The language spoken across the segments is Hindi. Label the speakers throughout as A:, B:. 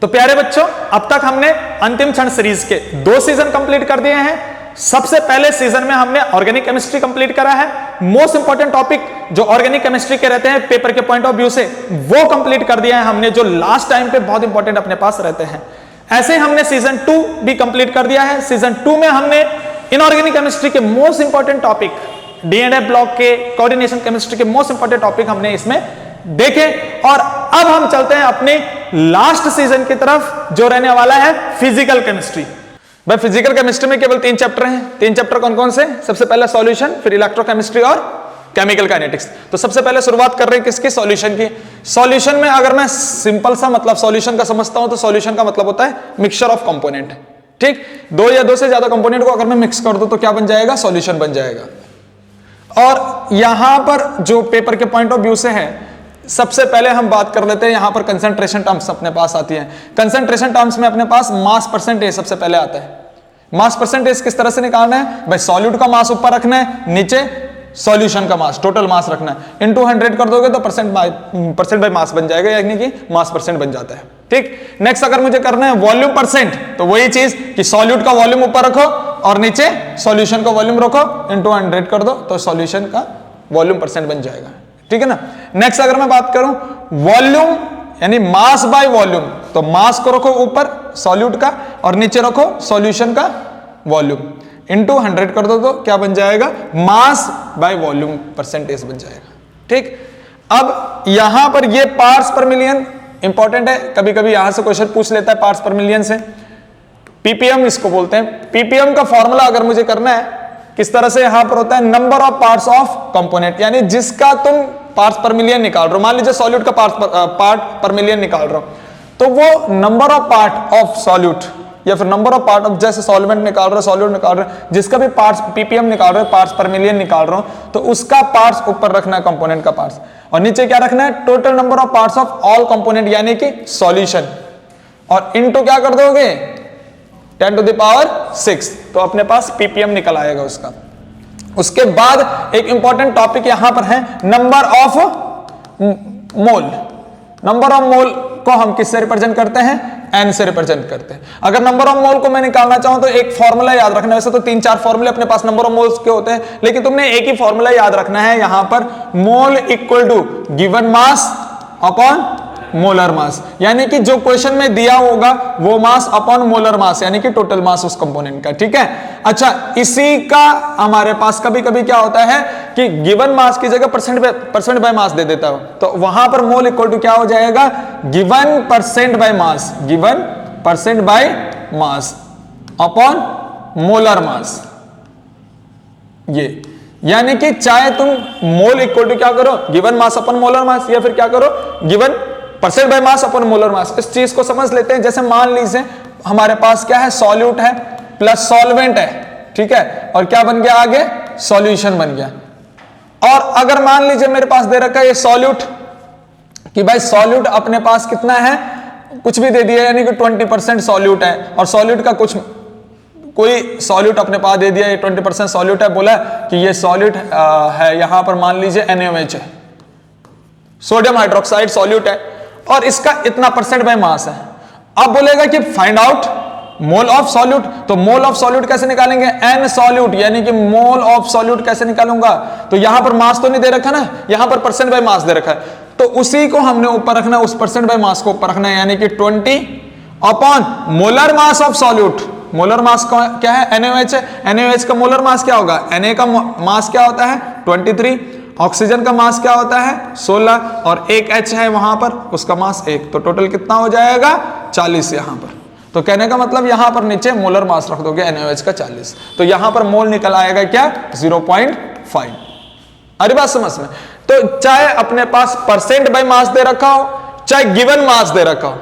A: तो प्यारे बच्चों, अब तक हमने अंतिम क्षण सीरीज के 2 सीजन कंप्लीट कर दिए हैं। सबसे पहले सीजन में हमने ऑर्गेनिक केमिस्ट्री कंप्लीट करा है। मोस्ट इंपॉर्टेंट टॉपिक जो ऑर्गेनिक केमिस्ट्री के रहते हैं पेपर के पॉइंट ऑफ व्यू से, वो कंप्लीट कर दिया है हमने, जो लास्ट टाइम पे बहुत इंपॉर्टेंट अपने पास रहते हैं। ऐसे हमने सीजन 2 भी कंप्लीट कर दिया है। सीजन 2 में हमने इनऑर्गेनिक केमिस्ट्री के most important topic, DNA block के, कोऑर्डिनेशन केमिस्ट्री के मोस्ट इंपॉर्टेंट टॉपिक हमने इसमें देखे। और अब हम चलते हैं अपने लास्ट सीजन की तरफ, जो रहने वाला है फिजिकल केमिस्ट्री। भाई फिजिकल केमिस्ट्री में केवल 3 चैप्टर हैं। 3 चैप्टर कौन कौन से? सबसे पहले सॉल्यूशन, फिर इलेक्ट्रोकेमिस्ट्री और केमिकल काइनेटिक्स। तो सबसे पहले शुरुआत कर रहे हैं किसकी? सॉल्यूशन की। सॉल्यूशन में अगर मैं सिंपल सा मतलब सॉल्यूशन का समझता हूं तो सॉल्यूशन का मतलब होता है मिक्सचर ऑफ कंपोनेंट। ठीक, 2 या 2 से ज्यादा कंपोनेंट को अगर मैं मिक्स कर दूं तो क्या बन जाएगा? सॉल्यूशन बन जाएगा। और यहां पर जो पेपर के पॉइंट ऑफ व्यू से है, सबसे पहले हम बात कर लेते हैं, यहां पर कंसंट्रेशन टर्म्स अपने पास आती है। कंसंट्रेशन टर्म्स में अपने पास मास परसेंटेज सबसे पहले आता है। मास परसेंटेज किस तरह से निकालना है? भाई सॉल्यूट का मास ऊपर रखना है, नीचे सॉल्यूशन का मास, टोटल मास रखना है। इनटू 100 कर दोगे तो परसेंट बाय मास बन जाएगा, यानी कि मास परसेंट बन जाता है। ठीक, नेक्स्ट अगर मुझे करना है वॉल्यूम परसेंट, तो वही चीज कि सॉल्यूट का वॉल्यूम ऊपर रखो और नीचे सॉल्यूशन का वॉल्यूम रखो, इनटू 100 कर दो तो सॉल्यूशन का वॉल्यूम परसेंट बन जाएगा। ठीक है ना। नेक्स्ट अगर मैं बात करूं वॉल्यूम यानी मास बाय वॉल्यूम, तो मास को रखो ऊपर सॉल्यूट का और नीचे रखो सॉल्यूशन का वॉल्यूम, इनटू 100 कर दो तो क्या बन जाएगा? मास बाय वॉल्यूम परसेंटेज बन जाएगा। ठीक, अब यहां पर ये पार्ट्स पर मिलियन इंपॉर्टेंट है, कभी कभी यहां से क्वेश्चन पूछ लेता है पार्ट्स पर मिलियन से। पीपीएम इसको बोलते हैं। पीपीएम का फॉर्मूला अगर मुझे करना है किस तरह से, यहां पर होता है number of parts of component, यानी जिसका तुम पार्ट्स पर मिलियन निकाल रहे हो। मान लीजिए सॉल्यूट का पार्ट पर मिलियन निकाल रहे हो, तो वो number of part of solute या फिर नंबर ऑफ पार्ट ऑफ, जैसे सॉल्वेंट निकाल रहे हो, सॉल्यूट निकाल रहे हो, जिसका भी पार्ट्स पीपीएम निकाल रहे हो, पार्ट्स पर मिलियन निकाल रहे हो, तो उसका पार्ट्स ऊपर रखना है कंपोनेंट का पार्ट्स, और नीचे क्या रखना है? Total number of parts of all component, यानी कि सॉल्यूशन, और इनटू क्या कर दोगे? 10 to the power 6, तो अपने पास पीपीएम निकल आएगा उसका। उसके बाद एक इंपॉर्टेंट टॉपिक यहां पर है number of mole. Number of mole को हम किससे रिप्रेजेंट करते हैं? एन से रिप्रेजेंट करते हैं। अगर नंबर ऑफ मोल को मैं निकालना चाहूं तो एक फॉर्मूला याद रखना है। वैसे तो 3-4 फॉर्मूले अपने पास नंबर ऑफ मोल्स के होते हैं, लेकिन तुमने एक ही फॉर्मूला याद रखना है यहां पर, mole equal to given mass upon molar mass, यानी कि जो क्वेश्चन में दिया होगा वो मास अपॉन मोलर मास, यानी कि टोटल मास उस कंपोनेंट का। ठीक है। अच्छा, इसी का हमारे पास कभी कभी क्या होता है कि गिवन मास की जगह परसेंट बाय मास दे देता है, तो वहां पर मोल इक्वल टू क्या हो जाएगा? Given percent by mass, given percent by mass upon molar मास। ये यानी कि चाहे तुम मोल इक्वल टू क्या करो? Given mass upon molar mass, या फिर क्या करो? Given percent by mass upon molar मास। इस चीज को समझ लेते हैं। जैसे मान लीजिए हमारे पास क्या है? सॉल्यूट है प्लस सॉल्वेंट है। ठीक है, और क्या बन गया आगे? सॉल्यूशन बन गया। और अगर मान लीजिए मेरे पास दे रखा है ये सॉल्यूट, कि भाई सॉल्यूट अपने पास कितना है? कुछ भी दे दिया, यानी कि 20% सॉल्यूट है, और सॉल्यूट का कोई सॉल्यूट अपने पास दे दिया, ये 20% सॉल्यूट है, बोला कि ये सॉल्यूट है, यहां पर मान लीजिए NaOH है, सोडियम हाइड्रोक्साइड सॉल्यूट है, और इसका इतना परसेंट बाय मास है। अब बोलेगा कि find out mole of solute, तो मोल ऑफ सॉल्यूट कैसे निकालेंगे? एन सॉल्यूट, यानी कि मोल ऑफ सॉल्यूट कैसे निकालूंगा? तो यहां पर मास तो नहीं दे रखा ना, यहां पर परसेंट बाय मास दे रखा है, तो उसी को हमने ऊपर रखना है, उस परसेंट बाय मास को ऊपर रखना है, यानी कि 20 upon molar mass of solute. Molar mass क्या है? NaOH है। NaOH का मोलर मास क्या होगा? Na का मास क्या होता है? 23। ऑक्सीजन का मास क्या होता है? 16, और एक H है वहां पर, उसका मास 1, तो टोटल कितना हो जाएगा? 40 यहां पर। तो कहने का मतलब यहां पर नीचे मोलर मास रख दोगे NaOH का 40, तो यहां पर मोल निकल आएगा क्या? 0.5। अरे बात समझ में? तो चाहे अपने पास परसेंट बाय मास दे रखा हो, चाहे गिवन मास दे रखा हो,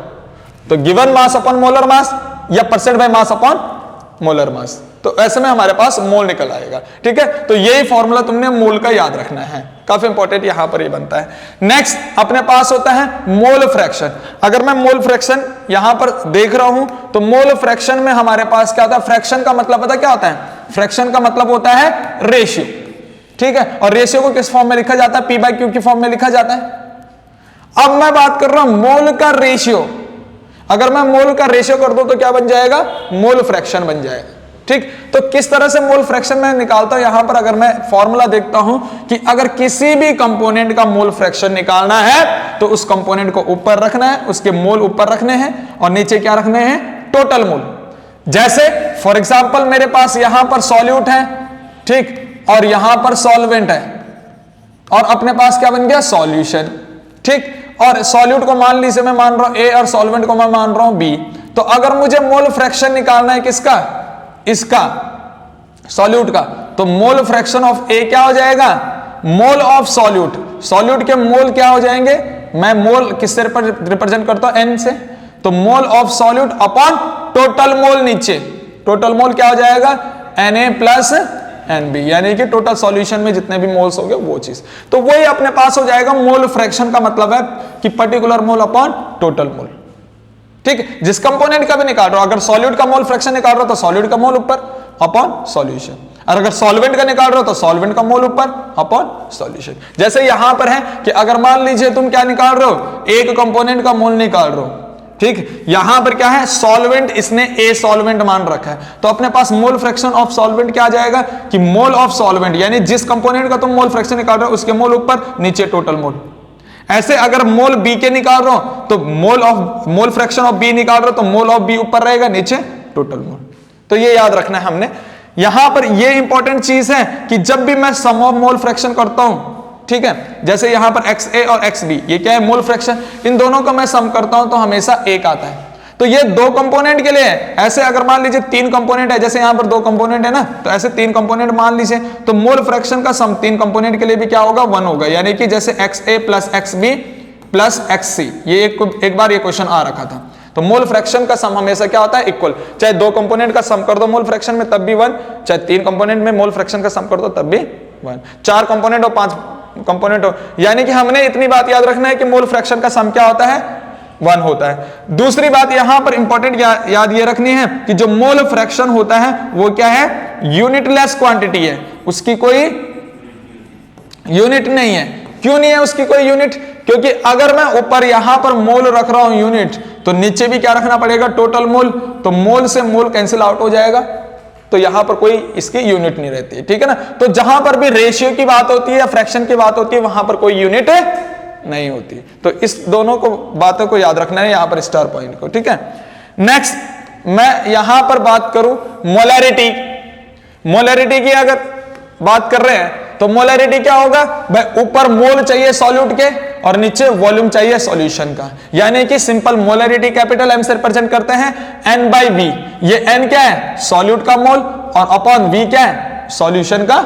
A: तो given mass upon molar mass या percent by mass upon molar mass, तो ऐसे में हमारे पास मोल निकल आएगा। ठीक है, तो यही फॉर्मूला तुमने मोल का याद रखना है, काफी इंपॉर्टेंट यहां पर ये बनता है। नेक्स्ट अपने पास होता है मोल फ्रैक्शन। अगर मैं मोल फ्रैक्शन यहां पर देख रहा हूं, तो मोल फ्रैक्शन में हमारे पास क्या होता है? फ्रैक्शन का मतलब पता क्या होता है? फ्रैक्शन का मतलब होता है रेशियो। ठीक है, और रेशियो को किस फॉर्म में लिखा जाता है? P/Q की फॉर्म में लिखा जाता है। अब मैं बात कर रहा हूं मोल का रेशियो।
B: अगर मैं मोल का रेशियो कर दूं तो क्या बन जाएगा, मोल फ्रैक्शन बन जाएगा। ठीक, तो किस तरह से मोल फ्रैक्शन में निकालता हूं, यहां पर अगर मैं फॉर्मूला देखता हूं कि अगर किसी भी कंपोनेंट का मोल फ्रैक्शन निकालना है तो उस कंपोनेंट को ऊपर रखना है, उसके मोल ऊपर रखने हैं और नीचे क्या रखने हैं, टोटल मोल। जैसे फॉर एग्जांपल मेरे पास यहां पर सॉल्यूट है, ठीक, और यहां पर सॉल्वेंट है और अपने पास क्या बन गया, सॉल्यूशन। ठीक, और सॉल्यूट को मान लीजिए मैं मान रहा हूं ए और सॉल्वेंट को मैं मान रहा हूं बी। तो अगर मुझे मोल फ्रैक्शन निकालना है किसका, इसका सॉल्यूट का, तो मोल फ्रैक्शन ऑफ ए क्या हो जाएगा, मोल ऑफ सॉल्यूट। सॉल्यूट के मोल क्या हो जाएंगे, मैं मोल किससे रिप्रेजेंट करता हूं, एन से, तो मोल of solute upon total mole नीचे, टोटल मोल क्या हो जाएगा, Na प्लस Nb, यानी कि टोटल सॉल्यूशन में जितने भी मोल्स हो गए वो चीज। तो वही अपने पास हो जाएगा मोल फ्रैक्शन का मतलब है कि particular mole upon total mole. ठीक, जिस कंपोनेंट का भी निकाल रहा हूं, अगर सॉल्यूट का मोल फ्रैक्शन निकाल रहा हूं तो सॉल्यूट का मोल ऊपर अपॉन सॉल्यूशन, और अगर सॉल्वेंट का निकाल रहा हो तो सॉल्वेंट का मोल ऊपर अपॉन सॉल्यूशन। जैसे यहां पर है कि अगर मान लीजिए तुम क्या निकाल रहे हो, एक कंपोनेंट का मोल निकाल रहे हो, ठीक, यहां पर क्या है, सॉल्वेंट, इसने ए सॉल्वेंट मान रखा है, तो अपने पास मोल फ्रैक्शन ऑफ सॉल्वेंट क्या आ जाएगा कि मोल ऑफ सॉल्वेंट, यानी जिस कंपोनेंट का तुम मोल फ्रैक्शन निकाल रहे हो उसके मोल ऊपर, नीचे टोटल मोल। ऐसे अगर मोल बी के निकाल रहा हूं तो मोल फ्रैक्शन ऑफ बी निकाल रहा हूं तो मोल ऑफ बी ऊपर रहेगा, नीचे टोटल मोल। तो ये याद रखना है हमने। यहां पर ये इंपॉर्टेंट चीज है कि जब भी मैं सम ऑफ मोल फ्रैक्शन करता हूं, ठीक है, जैसे यहां पर XA और XB, ये क्या है, मोल फ्रैक्शन, इन दोनों का मैं सम करता हूं तो हमेशा एक आता है। तो ये दो कंपोनेंट के लिए है। ऐसे अगर मान लीजिए तीन कंपोनेंट है, जैसे यहां पर दो कंपोनेंट है ना, तो ऐसे तीन कंपोनेंट मान लीजिए, तो मोल फ्रैक्शन का सम तीन कंपोनेंट के लिए भी क्या होगा, 1 होगा। यानी कि जैसे XA plus XB plus XC, ये एक बार ये क्वेश्चन आ रखा था। तो मोल फ्रैक्शन का सम हमेशा क्या होता है, इक्वल। चाहे दो कंपोनेंट का सम कर दो मोल फ्रैक्शन में तब भी 1, चाहे तीन कंपोनेंट में मोल फ्रैक्शन का सम कर दो तब भी 1। 4 कंपोनेंट और 5 कंपोनेंट हो, यानी कि हमने इतनी बात याद रखना है कि मोल फ्रैक्शन का सम क्या होता है, 1 होता है। दूसरी बात यहां पर इंपॉर्टेंट याद ये रखनी है कि जो मोल फ्रैक्शन होता है वो क्या है, यूनिटलेस क्वांटिटी है, उसकी कोई यूनिट नहीं है। क्यों नहीं है उसकी कोई यूनिट, क्योंकि अगर मैं ऊपर यहां पर मोल रख रहा हूं यूनिट, तो नीचे भी क्या रखना पड़ेगा, टोटल मोल। तो मोल से मोल कैंसिल आउट हो जाएगा, तो यहां पर कोई इसकी यूनिट नहीं रहती है, ठीक है ना। तो जहां पर भी रेशियो की बात होती है या फ्रैक्शन की बात होती है वहां पर कोई यूनिट नहीं होती। तो इस दोनों को बातों को याद रखना है यहां पर, स्टार पॉइंट को, ठीक है। नेक्स्ट मैं यहां पर बात करूं मोलैरिटी। मोलैरिटी की अगर बात कर रहे हैं तो मोलैरिटी क्या होगा भाई, ऊपर मोल चाहिए सॉल्यूट के और नीचे वॉल्यूम चाहिए सॉल्यूशन का। यानी कि सिंपल मोलैरिटी कैपिटल एम से रिप्रेजेंट करते हैं N/V। ये N क्या है, सॉल्यूट का मोल, और अपॉन V क्या है, सॉल्यूशन का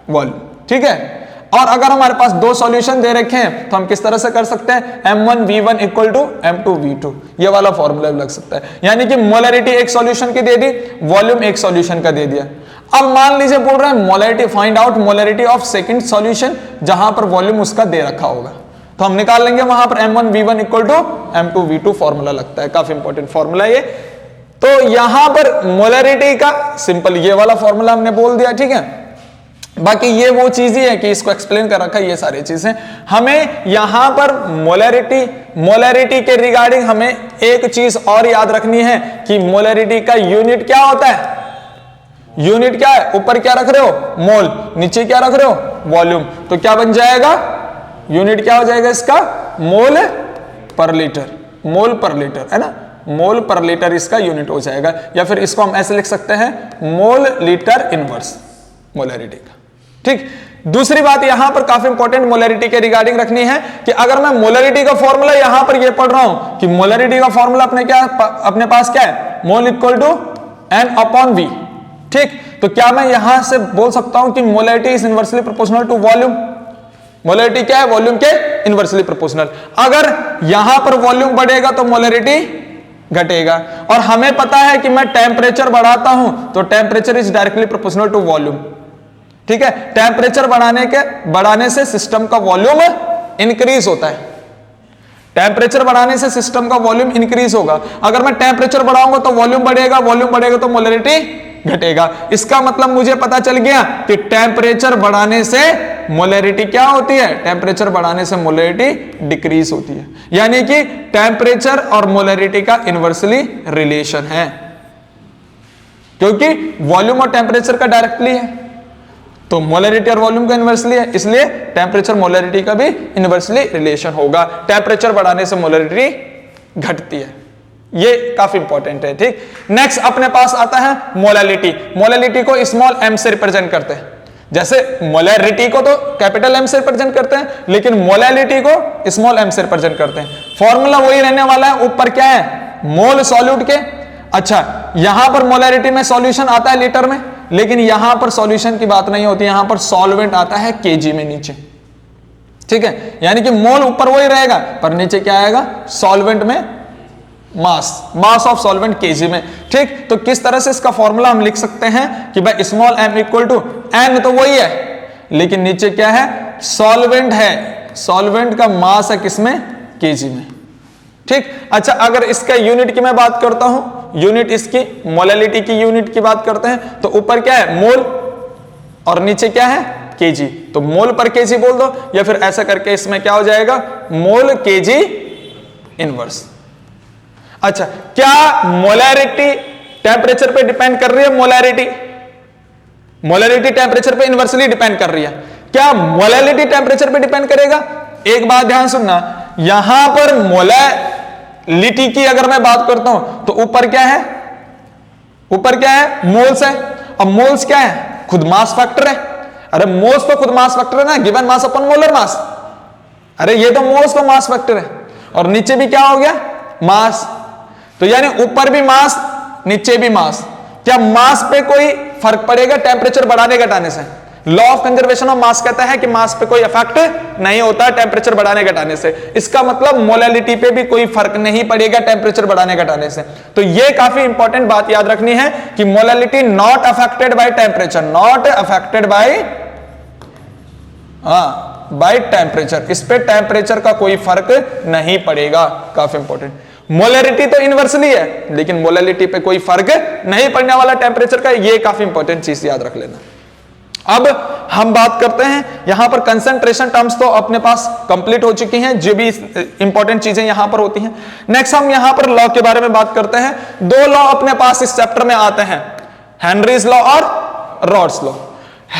B: वॉल्यूम, ठीक है। और अगर हमारे पास दो सॉल्यूशन दे रखे हैं तो हम किस तरह से कर सकते हैं, M1V1 इक्वल टू M2V2, ये वाला फॉर्मूला लग सकता है। यानी कि मोलैरिटी एक सॉल्यूशन की दे दी, वॉल्यूम एक सॉल्यूशन का दे दिया। अब मान लीजिए बोल रहे हैं molarity, find out molarity of second solution, जहां पर वॉल्यूम उसका दे रखा होगा, तो हम निकाल लेंगे वहां पर M1V1 equal to M2V2 formula लगता है, काफी इंपॉर्टेंट फॉर्मूला ये। तो यहां पर मोलैरिटी का सिंपल ये वाला फॉर्मूला हमने बोल दिया, ठीक है। बाकी ये वो चीज ही है कि इसको एक्सप्लेन कर रखा है, ये सारी चीजें हमें यहां पर मोलैरिटी के रिगार्डिंग हमें एक चीज और याद रखनी है कि मोलैरिटी का यूनिट क्या होता है, यूनिट क्या है, ऊपर क्या रख रहे हो, मोल, नीचे क्या रख रहे हो, वॉल्यूम। तो क्या बन जाएगा, यूनिट क्या हो जाएगा इसका, मोल पर लीटर, मोल पर लीटर, है ना, मोल पर लीटर इसका यूनिट हो जाएगा। या फिर इसको हम ऐसे लिख सकते हैं, मोल लीटर इनवर्स मोलैरिटी का, ठीक। दूसरी बात यहां पर काफी इंपॉर्टेंट मोलैरिटी के रिगार्डिंग रखनी है कि अगर मैं मोलैरिटी का फॉर्मूला यहां पर ये पढ़ रहा हूं कि मोलैरिटी का फॉर्मूला अपने पास क्या है, मोल इक्वल टू N/V, ठीक। तो क्या मैं यहां से बोल सकता हूं कि molarity is inversely proportional to volume. Molarity क्या है, वॉल्यूम के इनवर्सली प्रोपोर्शनल। अगर यहां पर वॉल्यूम बढ़ेगा तो मोलैरिटी घटेगा, और हमें पता है कि मैं टेम्परेचर बढ़ाता हूं तो temperature is directly proportional to volume, ठीक है। टेम्परेचर बढ़ाने से सिस्टम का वॉल्यूम इंक्रीज होता है, टेम्परेचर बढ़ाने से सिस्टम का वॉल्यूम इंक्रीज होगा। अगर मैं टेम्परेचर बढ़ाऊंगा तो वॉल्यूम बढ़ेगा, वॉल्यूम बढ़ेगा तो मोलैरिटी घटेगा। इसका मतलब मुझे पता चल गया कि टेम्परेचर बढ़ाने से मोलैरिटी क्या होती है, टेम्परेचर बढ़ाने से मोलैरिटी डिक्रीज होती है, यानी कि टेम्परेचर और मोलैरिटी का इनवर्सली रिलेशन है, क्योंकि वॉल्यूम और टेम्परेचर का डायरेक्टली है, तो मोलैरिटी और वॉल्यूम का इनवर्सली है, इसलिए टेम्परेचर मोलैरिटी का भी इनवर्सली रिलेशन होगा। टेम्परेचर बढ़ाने से मोलैरिटी घटती है, ये काफी इंपॉर्टेंट है। ठीक, नेक्स्ट अपने पास आता है मोलैलिटी। मोलैलिटी को स्मॉल m से रिप्रेजेंट करते हैं, जैसे मोलैरिटी को तो कैपिटल M से रिप्रेजेंट करते हैं, लेकिन मोलैलिटी को स्मॉल m से रिप्रेजेंट करते हैं। फॉर्मूला वही रहने वाला है, ऊपर क्या है, मोल सॉल्यूट के। अच्छा, यहां पर मोलैरिटी में सॉल्यूशन आता है लीटर में, लेकिन यहां पर सॉल्यूशन की बात नहीं होती, यहां पर सॉल्वेंट आता है केजी में नीचे। ठीक है, यानी कि मोल ऊपर वही रहेगा पर नीचे क्या आएगा, सॉल्वेंट में मास ऑफ सॉल्वेंट केजी में। ठीक, तो किस तरह से इसका फॉर्मूला हम लिख सकते हैं कि भाई small m equal to n तो वही है, लेकिन नीचे क्या है, सॉल्वेंट है, सॉल्वेंट का मास है किसमें, केजी में। ठीक, अच्छा अगर इसका यूनिट की मैं बात करता हूं, यूनिट इसकी मोलैलिटी की यूनिट की बात करते हैं, तो ऊपर क्या है, मोल, और नीचे क्या है, केजी। तो मोल पर केजी बोल दो, या फिर ऐसा करके इसमें क्या हो जाएगा, मोल केजी इनवर्स। अच्छा, क्या मोलैरिटी टेम्परेचर पे डिपेंड कर रही है, मोलैरिटी टेम्परेचर पे इनवर्सली डिपेंड कर रही है, क्या मोलैलिटी टेम्परेचर पे डिपेंड करेगा? एक बात ध्यान सुनना, यहां पर मोलैलिटी की अगर मैं बात करता हूं तो ऊपर क्या है, ऊपर क्या है, मोल्स है। अब मोल्स क्या है, खुद मास फैक्टर है। अरे मोल्स तो खुद मास फैक्टर है ना, गिवन मास अपन मोलर मास, अरे ये तो मोल्स तो मास फैक्टर है, और नीचे भी क्या हो गया, मास। तो यानी ऊपर भी मास नीचे भी मास, क्या मास पे कोई फर्क पड़ेगा टेम्परेचर बढ़ाने घटाने से? Law of conservation of mass कहता है कि मास पे कोई इफेक्ट नहीं होता टेम्परेचर बढ़ाने घटाने से। इसका मतलब मोलैलिटी पे भी कोई फर्क नहीं पड़ेगा टेम्परेचर बढ़ाने घटाने से। तो ये काफी इंपॉर्टेंट बात याद रखनी है कि molality not affected by temperature, not affected by temperature, इस पे टेम्परेचर का कोई फर्क नहीं पड़ेगा। काफी इंपॉर्टेंट, मोलैरिटी तो इनवर्सली है, लेकिन मोलैलिटी पे कोई फर्क नहीं पड़ने वाला टेम्परेचर का, ये काफी इंपॉर्टेंट चीज याद रख लेना। अब हम बात करते हैं, यहां पर कंसंट्रेशन टर्म्स तो अपने पास कंप्लीट हो चुकी हैं, जो भी इंपॉर्टेंट चीजें यहां पर होती हैं। नेक्स्ट हम यहां पर लॉ के बारे में बात करते हैं। दो लॉ अपने पास इस चैप्टर में आते हैं, हेनरीज लॉ और रॉड्स लॉ।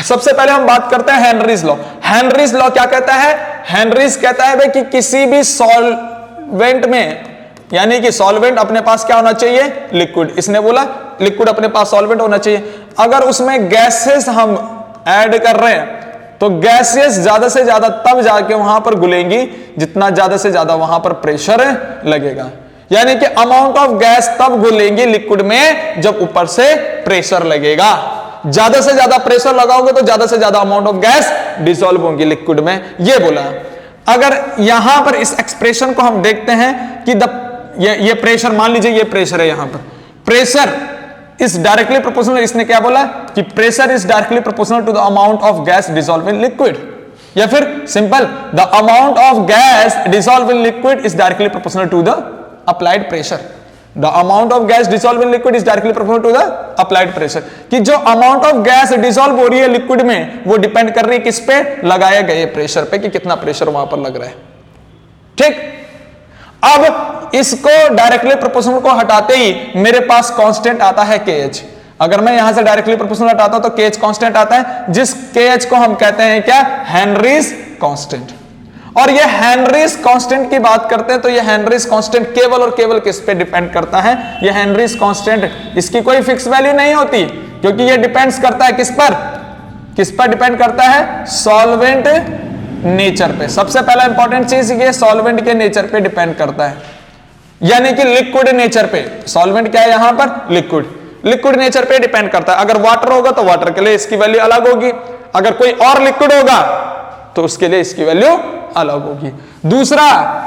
B: सबसे पहले हम बात करते हैं हेनरीज लॉ। हेनरीज लॉ क्या कहता है, हेनरीज कहता है भाई कि किसी भी सॉल्वेंट में, यानी कि सॉल्वेंट अपने पास क्या होना चाहिए, लिक्विड। इसने बोला लिक्विड अपने पास सॉल्वेंट होना चाहिए। अगर उसमें गैसेस हम ऐड कर रहे हैं तो गैसेस ज्यादा से ज्यादा तब जाके वहां पर घुलेंगी जितना ज्यादा से ज्यादा वहां पर प्रेशर लगेगा, यानी कि अमाउंट ऑफ गैस तब घुलेंगी लिक्विड में जब ऊपर से प्रेशर लगेगा। ज्यादा से ज्यादा प्रेशर लगाओगे तो ज्यादा से ज्यादा अमाउंट ऑफ गैस डिसॉल्व होंगी लिक्विड में, ये बोला। अगर यहां पर इस एक्सप्रेशन को हम देखते हैं कि ये प्रेशर, मान लीजिए ये प्रेशर है, यहां पर प्रेशर इज डायरेक्टली प्रोपोर्शनल, इसने क्या बोला कि pressure is directly proportional to the amount of gas dissolve in liquid, या फिर simple, the amount of gas dissolve in liquid is directly proportional to the applied pressure. The amount of gas dissolve in liquid is directly proportional to the applied pressure, कि जो अमाउंट ऑफ गैस डिसॉल्व हो रही है लिक्विड में वो डिपेंड कर रही है किस पे, लगाए गए प्रेशर पे, कि कितना प्रेशर वहां पर लग रहा है। ठीक, अब इसको डायरेक्टली प्रोपोर्शनल को हटाते ही मेरे पास कांस्टेंट आता है KH। अगर मैं यहां से डायरेक्टली प्रोपोर्शनल हटाता हूं तो KH कांस्टेंट आता है, जिस KH को हम कहते हैं क्या, हेनरीज कांस्टेंट। और ये हेनरीज कांस्टेंट की बात करते हैं तो ये हेनरीज कांस्टेंट केवल और केवल किस पे डिपेंड करता है, ये हेनरीज कांस्टेंट, इसकी कोई फिक्स वैल्यू नहीं होती, क्योंकि ये डिपेंड्स करता है किस पर डिपेंड करता है, सॉल्वेंट नेचर पे। सबसे पहला इंपॉर्टेंट चीज ये सॉल्वेंट के नेचर पे डिपेंड करता है, यानी कि लिक्विड नेचर पे। सॉल्वेंट क्या है यहां पर, लिक्विड नेचर पे डिपेंड करता है। अगर वाटर होगा तो वाटर के लिए इसकी वैल्यू अलग होगी, अगर कोई और लिक्विड होगा तो उसके लिए इसकी वैल्यू अलग होगी। दूसरा,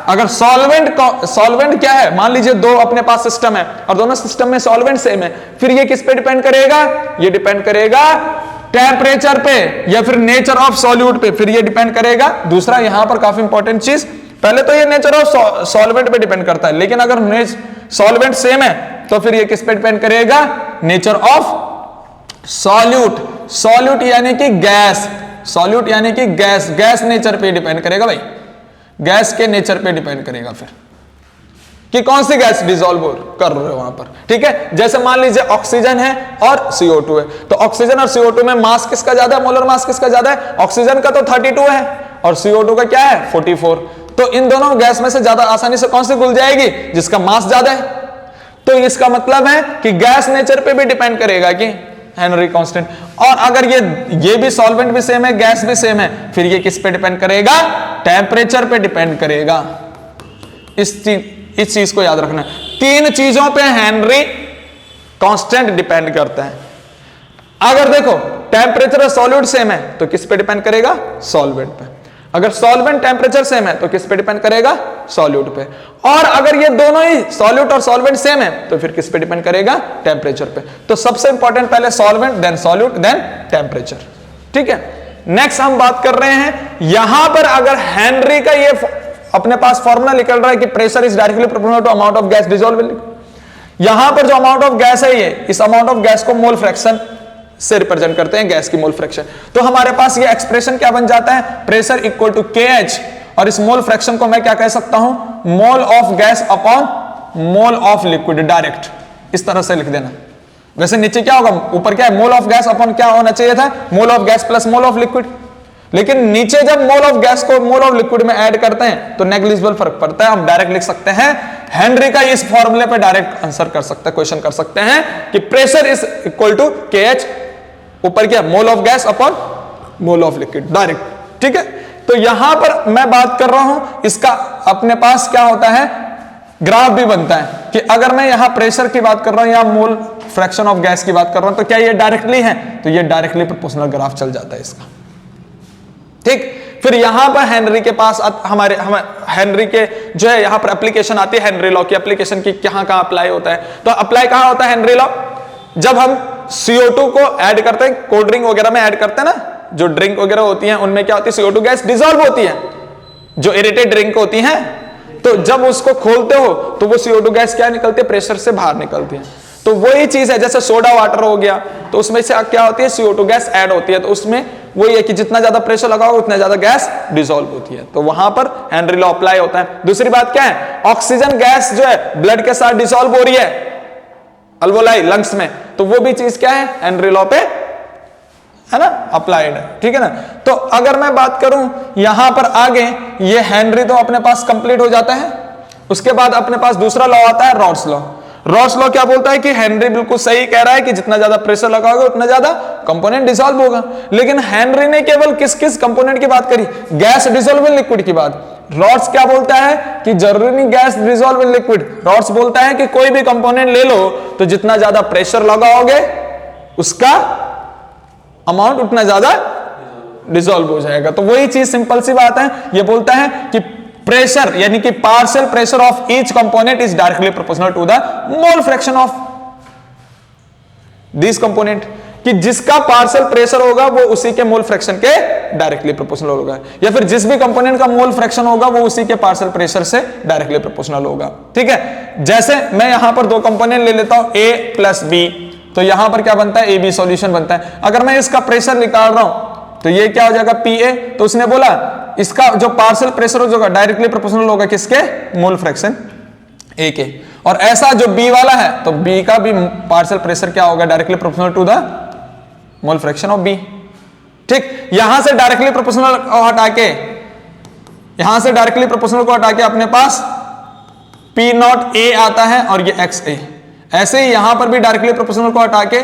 B: अगर सॉल्वेंट क्या है, मान लीजिए दो अपने पास सिस्टम है और दोनों सिस्टम में सॉल्वेंट सेम है, फिर ये किस पे डिपेंड करेगा, ये डिपेंड करेगा टेम्परेचर पे या फिर नेचर ऑफ सॉल्यूट पे, फिर ये डिपेंड करेगा। दूसरा यहां पर काफी इंपॉर्टेंट चीज, पहले तो ये नेचर ऑफ सॉल्वेंट पे डिपेंड करता है, लेकिन अगर सॉल्वेंट सेम है तो फिर ये किस पे डिपेंड करेगा, नेचर ऑफ सॉल्यूट, सॉल्यूट यानी कि गैस, सॉल्यूट यानी कि गैस, गैस नेचर पे डिपेंड करेगा भाई, गैस के नेचर पे डिपेंड करेगा फिर कि कौन सी गैस डिसॉल्व कर रहे हो वहां पर। ठीक है, जैसे मान लीजिए ऑक्सीजन है और CO2 है, तो ऑक्सीजन और CO2 में मास किसका ज्यादा है, मोलर मास किसका ज्यादा है? ऑक्सीजन का तो 32 है और CO2 का क्या है 44। तो इन दोनों गैस में से ज्यादा आसानी से कौन सी घुल जाएगी? जिसका मास ज्यादा है। तो इसका मतलब है कि गैस नेचर पे भी डिपेंड करेगा कि हेनरी कांस्टेंट। और अगर ये भी सॉल्वेंट भी सेम है, गैस भी सेम है, फिर ये किस पे डिपेंड करेगा? टेम्परेचर पे डिपेंड करेगा। इस चीज को याद रखना है, तीन चीजों पे हेनरी कांस्टेंट डिपेंड करता है। अगर देखो टेम्परेचर और सॉल्यूट सेम है तो किस पे डिपेंड करेगा? सॉल्वेंट पे। अगर सॉल्वेंट टेम्परेचर सेम है तो किस पे डिपेंड करेगा? सॉल्यूट पे। और अगर ये दोनों ही सॉल्यूट और सॉल्वेंट सेम है तो फिर किस पे डिपेंड करेगा? टेम्परेचर पे। तो सबसे इंपॉर्टेंट पहले solvent, then solute, then temperature. ठीक है, नेक्स्ट हम बात कर रहे हैं यहां पर अगर हेनरी का ये अपने पास फॉर्मूला निकल रहा है कि pressure is directly proportional to amount of gas dissolve in liquid. यहां पर जो अमाउंट ऑफ गैस है ये, इस अमाउंट ऑफ गैस को मोल फ्रैक्शन से रिप्रेजेंट करते हैं, गैस की मोल फ्रैक्शन। तो हमारे पास ये एक्सप्रेशन क्या बन जाता है? प्रेशर इक्वल टू KH, और इस मोल फ्रैक्शन को मैं क्या कह सकता हूं? मोल of gas upon mole of liquid, direct इस तरह से लिख देना। वैसे नीचे क्या होगा? ऊपर क्या है? मोल ऑफ गैस अपॉन क्या होना चाहिए था? मोल of gas plus mole of liquid. लेकिन नीचे जब मोल ऑफ गैस को मोल ऑफ लिक्विड में ऐड करते हैं तो नेग्लिजिबल फर्क पड़ता है। हम डायरेक्ट लिख सकते हैं हेनरी का इस फॉर्मूले पे डायरेक्ट आंसर कर सकते हैं, क्वेश्चन कर सकते हैं कि pressure is equal to KH, ऊपर क्या? Mole of gas upon mole of liquid, direct. ठीक है, तो यहां पर मैं बात कर रहा हूं, इसका अपने पास क्या होता है? ग्राफ भी बनता है कि अगर मैं यहां प्रेशर की बात कर रहा हूं या मोल फ्रैक्शन ऑफ गैस की बात कर रहा हूं तो क्या ये डायरेक्टली है? तो ये डायरेक्टली प्रोपोर्शनल ग्राफ चल जाता है इसका। ठीक, फिर यहां पर हेनरी के पास हमारे हेनरी के जो है यहां पर एप्लीकेशन आती है, हेनरी लॉ की एप्लीकेशन की कहां अप्लाई होता है? तो अप्लाई कहां होता है हेनरी लॉ? जब हम CO2 को ऐड करते हैं, कोल्ड ड्रिंक वगैरह में ऐड करते हैं ना, जो ड्रिंक वगैरह होती है उनमें क्या होती है? CO2 गैस डिसॉल्व होती है, जो इरिटेड ड्रिंक होती है। तो जब उसको खोलते हो तो वो CO2 गैस क्या निकलती है? प्रेशर से बाहर निकलती है। तो वही चीज है, जैसे सोडा वाटर हो गया तो उसमें से क्या होती है? CO2 गैस ऐड होती है। तो उसमें वही है कि जितना ज्यादा प्रेशर लगाओ उतना ज्यादा गैस डिसॉल्व होती है। तो वहां पर हेनरी लॉ अप्लाई होता है। दूसरी बात क्या है? ऑक्सीजन गैस जो है ब्लड के साथ डिसॉल्व हो रही है अल्वोलाई, लंग्स में, तो वो भी चीज क्या है? हेनरी लॉ पे है ना, अप्लाइड है। ठीक है ना। तो अगर मैं बात करूं यहां पर आगे, ये हेनरी तो अपने पास कंप्लीट हो जाता है। उसके बाद अपने पास दूसरा लॉ आता है, रॉड्स लॉ। रॉड्स लॉ क्या बोलता है कि हेनरी बिल्कुल सही कह रहा है कि जितना ज्यादा प्रेशर लगाओगे उतना ज्यादा कंपोनेंट डिसॉल्व होगा। लेकिन हेनरी ने केवल किस किस कंपोनेंट की बात करी? गैस डिसॉल्व इन लिक्विड की बात। रॉड्स क्या बोलता है कि जरूरी नहीं gas dissolve in liquid. Rods बोलता है कि कोई भी कंपोनेंट ले लो तो जितना ज्यादा प्रेशर लगाओगे उसका अमाउंट उतना ज्यादा डिसॉल्व हो जाएगा। तो वही चीज सिंपल सी बात है, ये बोलता है कि प्रेशर यानी कि partial pressure of each component is directly proportional to the mole fraction of this component, कि जिसका पार्शियल प्रेशर होगा वो उसी के मोल फ्रैक्शन के डायरेक्टली प्रोपोर्शनल होगा, या फिर जिस भी कंपोनेंट का मोल फ्रैक्शन होगा वो उसी के पार्शियल प्रेशर से डायरेक्टली प्रोपोर्शनल होगा। ठीक है, जैसे मैं यहां पर दो कंपोनेंट ले लेता हूं A प्लस B, तो यहां पर क्या बनता है? AB सॉल्यूशन बनता है। अगर मैं इसका प्रेशर निकाल रहा हूं तो ये क्या हो जाएगा? PA। तो उसने बोला इसका जो पार्शियल प्रेशर होगा डायरेक्टली प्रोपोर्शनल होगा किसके? मोल फ्रैक्शन A के। और ऐसा जो B वाला है तो B का भी पार्शियल प्रेशर क्या होगा? Directly proportional to the mole fraction of B। ठीक, यहां से डायरेक्टली प्रोपोर्शनल को हटा के, यहां से डायरेक्टली प्रोपोर्शनल को हटा के अपने पास P नॉट A आता है और ये XA। ऐसे ही यहां पर भी डायरेक्टली प्रोपोर्शनल को हटा के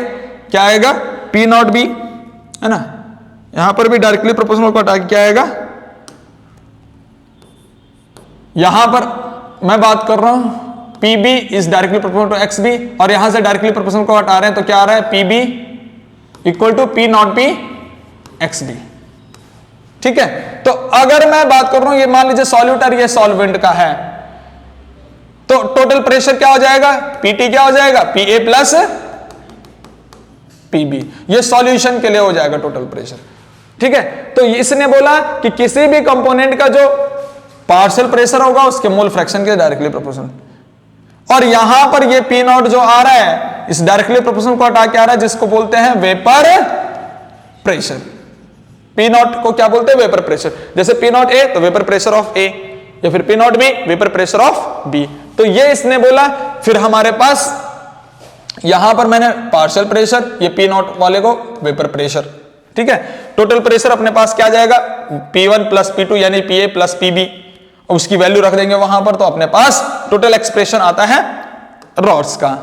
B: क्या आएगा? P नॉट B, है ना। यहां पर भी डायरेक्टली प्रोपोर्शनल को हटा के क्या आएगा? यहां पर मैं बात कर रहा हूं PB is directly proportional to XB, और यहां से डायरेक्टली प्रोपोर्शनल को हटा रहे हैं तो क्या आ रहा है? PB equal to P naught B XB। ठीक है, तो अगर मैं बात कर रहा हूं ये मान लीजिए सॉल्यूट और ये सॉल्वेंट का है, तो टोटल प्रेशर क्या हो जाएगा? PT क्या हो जाएगा? PA plus PB। ये सॉल्यूशन के लिए हो जाएगा टोटल प्रेशर। ठीक है, तो इसने बोला कि किसी भी कंपोनेंट का जो पार्शियल प्रेशर होगा उसके मोल फ्रैक्शन के डायरेक्टली प्रोपोर्शनल। और यहां पर ये P नॉट जो आ रहा है इस डायरेक्टली प्रोपोर्शनल को हटा के आ रहा है जिसको बोलते हैं वेपर प्रेशर। पी नॉट को क्या बोलते हैं? Vapour pressure. जैसे पी नॉट ए तो वेपर प्रेशर ऑफ ए, या फिर P naught B vapour pressure of B. तो ये इसने बोला। फिर हमारे पास यहां पर मैंने पार्शियल प्रेशर, ये पी नॉट वाले को वेपर प्रेशर, ठीक है। टोटल प्रेशर अपने पास क्या जाएगा? P1 प्लस P2 यानी PA प्लस PB, उसकी वैल्यू रख देंगे वहां पर, तो अपने पास टोटल एक्सप्रेशन आता है रॉड्स का,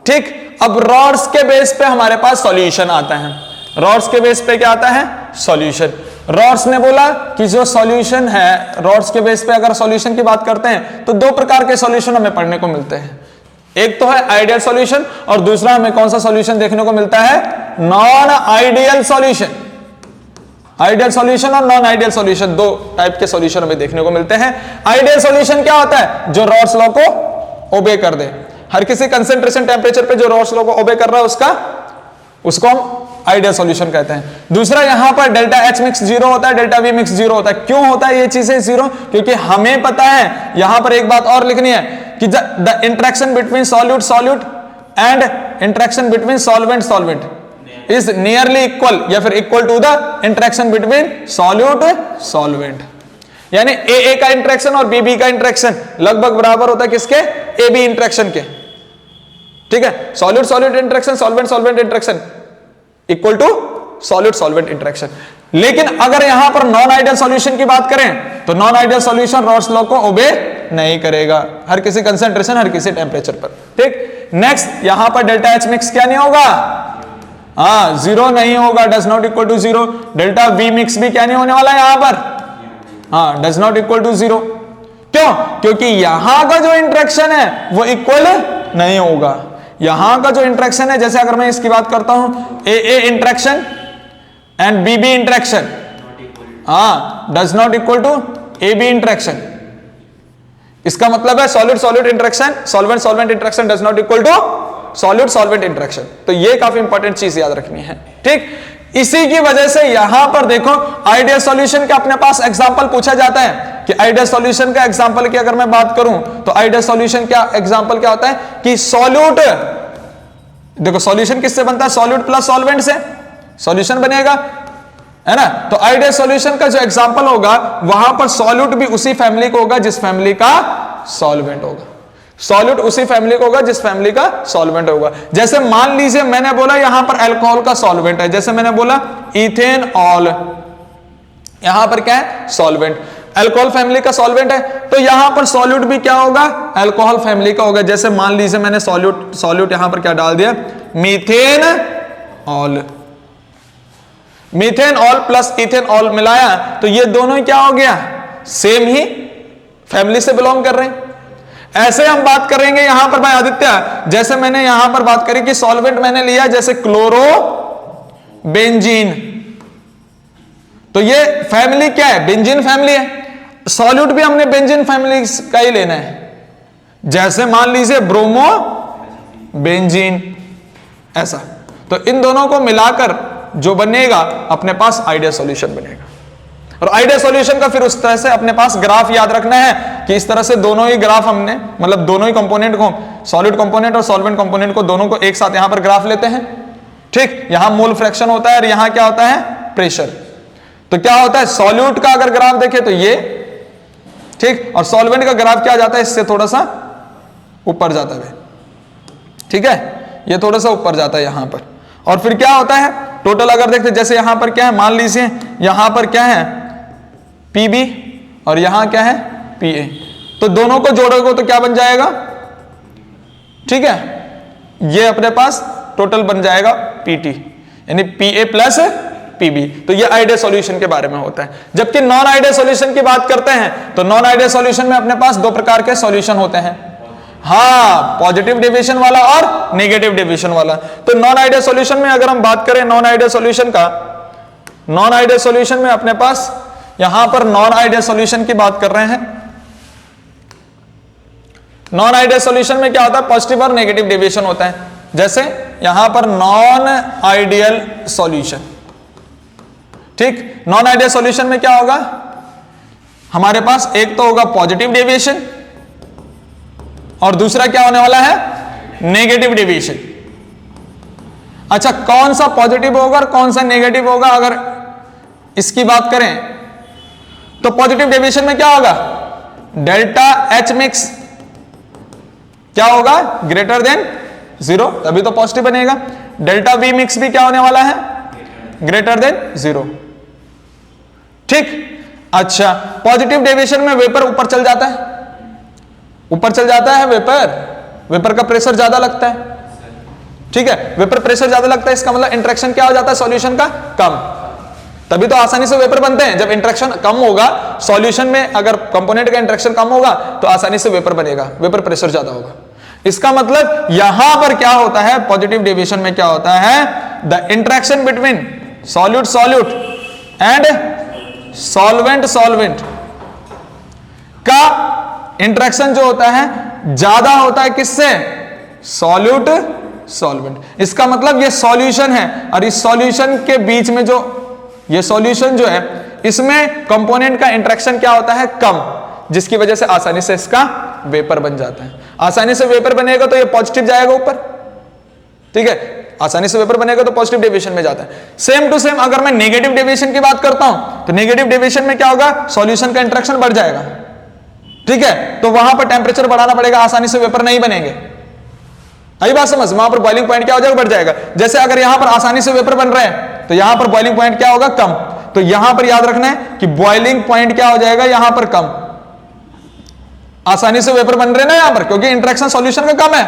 B: ठीक। अब रॉड्स के बेस पे हमारे पास सॉल्यूशन आता है। रॉड्स के बेस पे क्या आता है? सॉल्यूशन। रॉड्स ने बोला कि जो सॉल्यूशन है, रॉड्स के बेस पे अगर सॉल्यूशन की बात करते हैं तो दो प्रकार के सॉल्यूशन हमें पढ़ने को मिलते हैं। एक तो है आइडियल सॉल्यूशन और दूसरा हमें कौन सा सॉल्यूशन देखने को मिलता है? Non ideal solution. Ideal solution और नॉन आइडियल सॉल्यूशन, दो टाइप के सॉल्यूशन हमें देखने को मिलते हैं। आइडियल सॉल्यूशन क्या होता है? जो रॉड्स लॉ को ओबे कर दे। हर किसी कंसेंट्रेशन टेम्परेचर पे जो रॉड्स लॉ को ओबे कर रहा है उसको हम आइडियल सॉल्यूशन कहते हैं। दूसरा यहां पर डेल्टा H मिक्स 0 होता है, डेल्टा V मिक्स 0 होता है। क्यों होता है ये चीजें 0? क्योंकि हमें पता है, यहां पर एक बात और लिखनी है कि the interaction between solute and interaction between solvent is nearly equal या फिर equal to the interaction between solvent. यानी ए का इंटरेक्शन और बी का इंटरेक्शन लगभग बराबर होता है किसके? ए बी इंटरेक्शन के, ठीक है। Solute interaction, solvent interaction equal to solvent interaction. लेकिन अगर यहां पर नॉन आइडियल सॉल्यूशन की बात करें तो non ideal solution rods law को ओबे नहीं करेगा, हर किसी कंसेंट्रेशन, हर किसी टेम्परेचर पर, ठीक। नेक्स्ट यहां पर डेल्टा H मिक्स क्या नहीं होगा? हाँ, 0 नहीं होगा, does not equal to 0। Delta V mix भी क्या नहीं होने वाला है यहां पर? हाँ, डज नॉट इक्वल टू 0। क्यों? क्योंकि यहां का जो इंटरेक्शन है वो इक्वल नहीं होगा। यहां का जो इंटरेक्शन है, जैसे अगर मैं इसकी बात करता हूं A interaction and B interaction, हाँ, does not equal to A B interaction. इसका मतलब है solute interaction, solvent interaction does not equal to solvent interaction. तो ये काफी इंपॉर्टेंट चीज याद रखनी है, ठीक। इसी की वजह से यहां पर देखो आइडियल सॉल्यूशन का अपने पास एग्जांपल पूछा जाता है कि आइडियल सॉल्यूशन का एग्जांपल की अगर मैं बात करूं तो आइडियल सॉल्यूशन का एग्जांपल क्या होता है कि सॉल्यूट, देखो सॉल्यूशन किससे बनता है? सॉल्यूट प्लस सॉल्वेंट से सॉल्यूशन बनेगा, है ना। तो आइडियल सॉल्यूशन का जो एग्जांपल होगा वहां पर सॉल्यूट भी उसी फैमिली को होगा जिस फैमिली का सॉल्वेंट होगा। सॉल्यूट उसी फैमिली को होगा जिस फैमिली का सॉल्वेंट होगा। जैसे मान लीजिए मैंने बोला यहां पर अल्कोहल का सॉल्वेंट है, जैसे मैंने बोला इथेनॉल, यहां पर क्या है? सॉल्वेंट। अल्कोहल फैमिली का सॉल्वेंट है तो यहां पर सॉल्यूट भी क्या होगा? अल्कोहल फैमिली का होगा। जैसे मान लीजिए मैंने सॉल्यूट यहां पर क्या डाल दिया? मीथेनॉल। मीथेनॉल प्लस इथेनॉल मिलाया तो ये दोनों ही क्या हो गया? सेम ही फैमिली से बिलोंग कर रहे हैं। ऐसे हम बात करेंगे यहां पर भाई आदित्य, जैसे मैंने यहां पर बात करी कि सॉल्वेंट मैंने लिया जैसे क्लोरो बेंजीन, तो ये फैमिली क्या है? बेंजीन फैमिली है। सॉल्यूट भी हमने बेंजीन फैमिली का ही लेना है। जैसे मान लीजिए ब्रोमो बेंजीन, ऐसा। तो इन दोनों को मिलाकर जो बनेगा अपने पास आइडियल सॉल्यूशन बनेगा। और आइडियल सॉल्यूशन का फिर उस तरह से अपने पास ग्राफ याद रखना है कि इस तरह से दोनों ही ग्राफ हमने, मतलब दोनों ही कंपोनेंट को, सॉलिड कंपोनेंट और सॉल्वेंट कंपोनेंट को, दोनों को एक साथ यहां पर ग्राफ लेते हैं, ठीक। यहां मोल फ्रैक्शन होता है और यहां क्या होता है? प्रेशर। तो क्या होता है? सॉल्यूट का अगर ग्राफ देखे तो ये, ठीक, और सॉल्वेंट का ग्राफ क्या जाता है? इससे थोड़ा सा ऊपर जाता है, ठीक है, ये थोड़ा सा ऊपर जाता है यहां पर। और फिर क्या होता है? टोटल अगर देखते, जैसे यहां पर क्या है, मान लीजिए यहां पर क्या है? PB और यहां क्या है? PA। तो दोनों को जोड़ोगे तो क्या बन जाएगा? ठीक है, ये अपने पास टोटल बन जाएगा PT, यानी PA प्लस PB। तो ये आइडियल सॉल्यूशन के बारे में होता है। जबकि नॉन आइडियल सॉल्यूशन की बात करते हैं तो नॉन आइडियल सॉल्यूशन में अपने पास दो प्रकार के सॉल्यूशन होते हैं, हाँ, पॉजिटिव डेविएशन वाला और नेगेटिव डेविएशन वाला। तो नॉन आइडियल सॉल्यूशन में अगर हम बात करें नॉन आइडियल सॉल्यूशन का, नॉन आइडियल सॉल्यूशन में अपने पास यहां पर नॉन आइडियल सॉल्यूशन की बात कर रहे हैं। नॉन आइडियल सॉल्यूशन में क्या होता है? पॉजिटिव और नेगेटिव डेविएशन होता है। जैसे यहां पर नॉन आइडियल सॉल्यूशन, ठीक। नॉन आइडियल सॉल्यूशन में क्या होगा? हमारे पास एक तो होगा पॉजिटिव डेविएशन और दूसरा क्या होने वाला है? Negative deviation. अच्छा, कौन सा पॉजिटिव होगा और कौन सा नेगेटिव होगा अगर इसकी बात करें तो पॉजिटिव डेविएशन में क्या होगा, डेल्टा एच मिक्स क्या होगा, ग्रेटर देन 0, तभी तो पॉजिटिव बनेगा। डेल्टा वी मिक्स भी क्या होने वाला है, ग्रेटर देन 0। ठीक, अच्छा, पॉजिटिव डेविएशन में वेपर ऊपर चल जाता है, ऊपर चल जाता है वेपर का प्रेशर ज्यादा लगता है। ठीक है, वेपर प्रेशर ज्यादा लगता है, इसका मतलब इंटरेक्शन क्या हो जाता है सॉल्यूशन का, कम। तभी तो आसानी से वेपर बनते हैं। जब इंटरेक्शन कम होगा सॉल्यूशन में, अगर कंपोनेंट का इंटरेक्शन कम होगा तो आसानी से वेपर बनेगा, वेपर प्रेशर ज्यादा होगा। इसका मतलब यहां पर क्या होता है, पॉजिटिव डेविएशन में क्या होता है, the interaction between solute and solvent का इंटरेक्शन जो होता है ज्यादा होता है, किससे, सॉल्वेंट। इसका मतलब ये सॉल्यूशन है और इस सॉल्यूशन के बीच में जो ये सॉल्यूशन जो है इसमें कंपोनेंट का इंटरेक्शन क्या होता है, कम, जिसकी वजह से आसानी से इसका वेपर बन जाता है। आसानी से वेपर बनेगा तो ये पॉजिटिव जाएगा ऊपर। ठीक है, आसानी से वेपर बनेगा तो पॉजिटिव डेविएशन में जाता है। सेम टू सेम अगर मैं नेगेटिव डेविएशन की बात करता हूं तो नेगेटिव डेविएशन में क्या होगा, सॉल्यूशन का इंटरेक्शन बढ़ जाएगा। ठीक है, तो वहां पर टेंपरेचर बढ़ाना पड़ेगा, आसानी से वेपर नहीं बनेंगे। आई बात समझ, वहां पर बॉइलिंग पॉइंट क्या हो जाएगा, बढ़ जाएगा। जैसे अगर यहां पर आसानी से वेपर बन रहे हैं तो यहां पर बॉइलिंग पॉइंट क्या होगा, कम। तो यहां पर याद रखना है कि बॉइलिंग पॉइंट क्या हो जाएगा, यहां पर कम। आसानी से वेपर बन रहे हैं ना यहां पर, क्योंकि इंटरेक्शन सॉल्यूशन का कम है,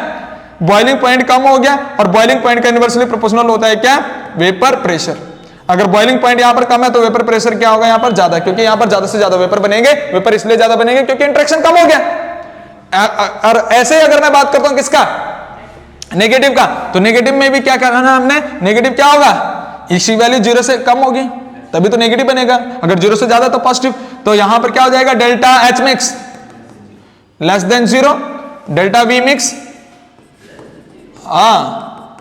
B: बॉइलिंग पॉइंट कम हो गया। और बॉइलिंग पॉइंट का इनवर्सली प्रोपोर्शनल होता है क्या, वेपर प्रेशर। अगर बॉइलिंग पॉइंट यहां पर कम है तो वेपर प्रेशर क्या होगा, यहां पर ज्यादा, क्योंकि यहां पर ज्यादा से ज्यादा वेपर बनेंगे। वेपर इसलिए ज्यादा बनेंगे क्योंकि इंटरेक्शन कम हो गया। और ऐसे ही अगर मैं बात करता हूं किसका, नेगेटिव का, तो नेगेटिव में भी क्या करना है हमने, नेगेटिव क्या होगा, इसी वैल्यू 0 से कम होगी तभी तो नेगेटिव बनेगा। अगर 0 से ज्यादा तो पॉजिटिव। तो यहां पर क्या हो जाएगा, delta H mix less than 0, delta we mix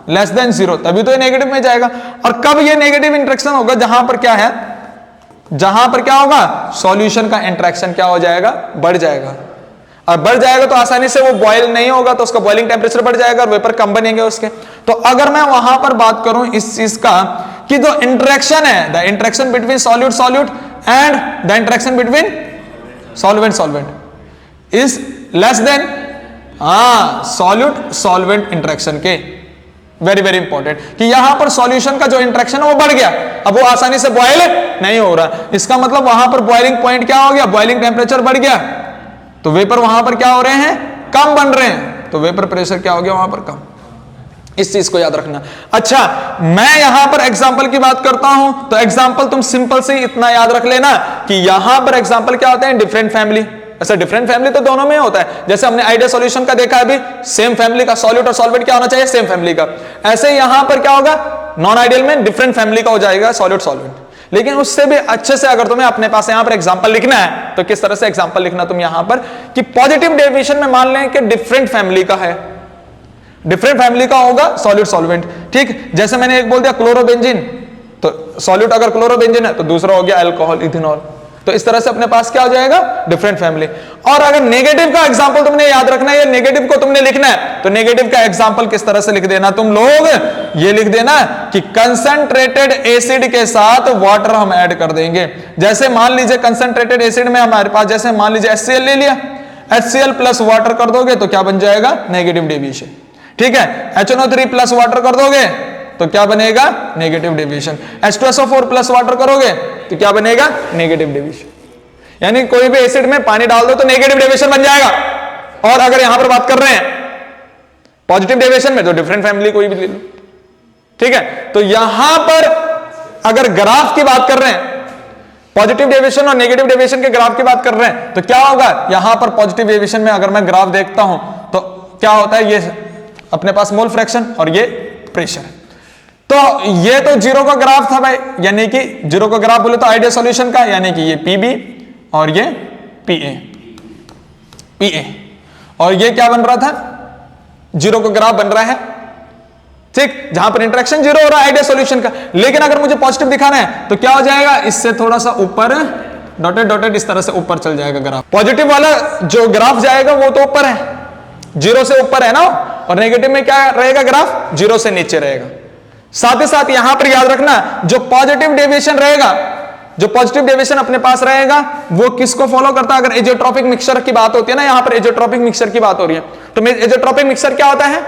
B: less than 0, तभी तो ये नेगेटिव में जाएगा। और कब ये नेगेटिव इंटरेक्शन होगा, जहां पर क्या है, जहां पर क्या होगा, सॉल्यूशन का इंटरेक्शन क्या हो जाएगा, बढ़ जाएगा। और बढ़ जाएगा तो आसानी से वो बॉयल नहीं होगा, तो उसका बॉइलिंग टेंपरेचर बढ़ जाएगा और वेपर कम बनेंगे उसके। तो अगर मैं वहां पर बात करूं इस चीज का कि जो इंटरेक्शन है, the interaction between solute and the interaction between solvent is less than solvent interaction के। वेरी वेरी इंपॉर्टेंट कि यहां पर सॉल्यूशन का जो इंटरेक्शन है वो बढ़ गया, अब वो आसानी से बॉयल नहीं हो रहा। इसका मतलब वहां पर बॉइलिंग पॉइंट क्या हो गया, बॉइलिंग टेंपरेचर बढ़ गया, तो वेपर वहां पर क्या हो रहे हैं, कम बन रहे हैं, तो वेपर प्रेशर क्या हो गया वहां पर, कम। इस चीज को याद रखना। अच्छा, मैं यहां पर एग्जांपल की बात करता हूं तो एग्जांपल तुम सिंपल से इतना याद रख लेना कि यहां पर एग्जांपल क्या होते हैं, डिफरेंट फैमिली। ऐसा डिफरेंट फैमिली तो दोनों में होता है, जैसे हमने आइडियल सॉल्यूशन का देखा अभी, सेम फैमिली का सॉल्यूट और सॉल्वेंट क्या होना चाहिए, सेम फैमिली का। ऐसे यहां पर क्या होगा, नॉन आइडियल में डिफरेंट फैमिली का हो जाएगा सॉल्यूट सॉल्वेंट। लेकिन उससे भी अच्छे से अगर तुम्हें अपने पास यहां पर एग्जांपल लिखना है तो किस तरह से एग्जांपल लिखना तुम यहां पर कि पॉजिटिव डेविएशन में मान लें कि डिफरेंट फैमिली का है, डिफरेंट फैमिली का होगा सॉल्यूट सॉल्वेंट। ठीक, जैसे मैंने एक बोल दिया क्लोरोबेंजीन, तो सॉल्यूट अगर क्लोरोबेंजीन है तो दूसरा हो गया अल्कोहल इथेनॉल। तो इस तरह से अपने पास क्या हो जाएगा, डिफरेंट फैमिली। और अगर नेगेटिव का एग्जांपल तुमने याद रखना है, ये नेगेटिव को तुमने लिखना है तो नेगेटिव का एग्जांपल किस तरह से लिख देना तुम लोग, ये लिख देना कि कंसंट्रेटेड एसिड के साथ वाटर हम ऐड कर देंगे। जैसे मान लीजिए कंसंट्रेटेड एसिड में हमारे पास, जैसे मान लीजिए HCl ले लिया, HCl प्लस वाटर कर दोगे तो क्या बन जाएगा, नेगेटिव डेविएशन। ठीक है, HNO3 प्लस वाटर कर दोगे तो क्या बनेगा, negative deviation. H2SO4 plus water करोगे तो क्या बनेगा, नेगेटिव डेविएशन। यानी कोई भी एसिड में पानी डाल दो तो नेगेटिव डेविएशन बन जाएगा। और अगर यहां पर बात कर रहे हैं पॉजिटिव डेविएशन में तो डिफरेंट फैमिली कोई भी ले लो। ठीक है, तो यहां पर अगर ग्राफ की बात कर रहे हैं, पॉजिटिव डेविएशन और नेगेटिव डेविएशन के ग्राफ की बात कर रहे हैं तो क्या होगा, यहां पर पॉजिटिव डेविएशन में अगर मैं ग्राफ देखता हूं तो क्या होता है, ये अपने पास मोल फ्रैक्शन और ये प्रेशर। तो ये तो जीरो का ग्राफ था भाई, यानी कि जीरो का ग्राफ बोले तो आइडियल सॉल्यूशन का, यानी कि ये PB और ये PA और ये क्या बन रहा था, जीरो का ग्राफ बन रहा है। ठीक, जहां पर इंटरेक्शन जीरो हो रहा है आइडियल सॉल्यूशन का। लेकिन अगर मुझे पॉजिटिव दिखाना है तो क्या हो जाएगा, इससे थोड़ा सा ऊपर डॉटेड डॉटेड इस तरह से ऊपर चल जाएगा ग्राफ। पॉजिटिव वाला जो ग्राफ जाएगा वो तो ऊपर है, जीरो से ऊपर है ना, और नेगेटिव में क्या रहेगा ग्राफ, जीरो से नीचे रहेगा। साथ ही साथ यहां पर याद रखना जो पॉजिटिव डेविएशन रहेगा, जो पॉजिटिव डेविएशन अपने पास रहेगा वो किसको फॉलो करता है? अगर एजियोट्रॉपिक मिक्सचर की बात होती है ना, यहां पर एजियोट्रॉपिक मिक्सचर की बात हो रही है, तो एजियोट्रॉपिक मिक्सचर क्या होता है?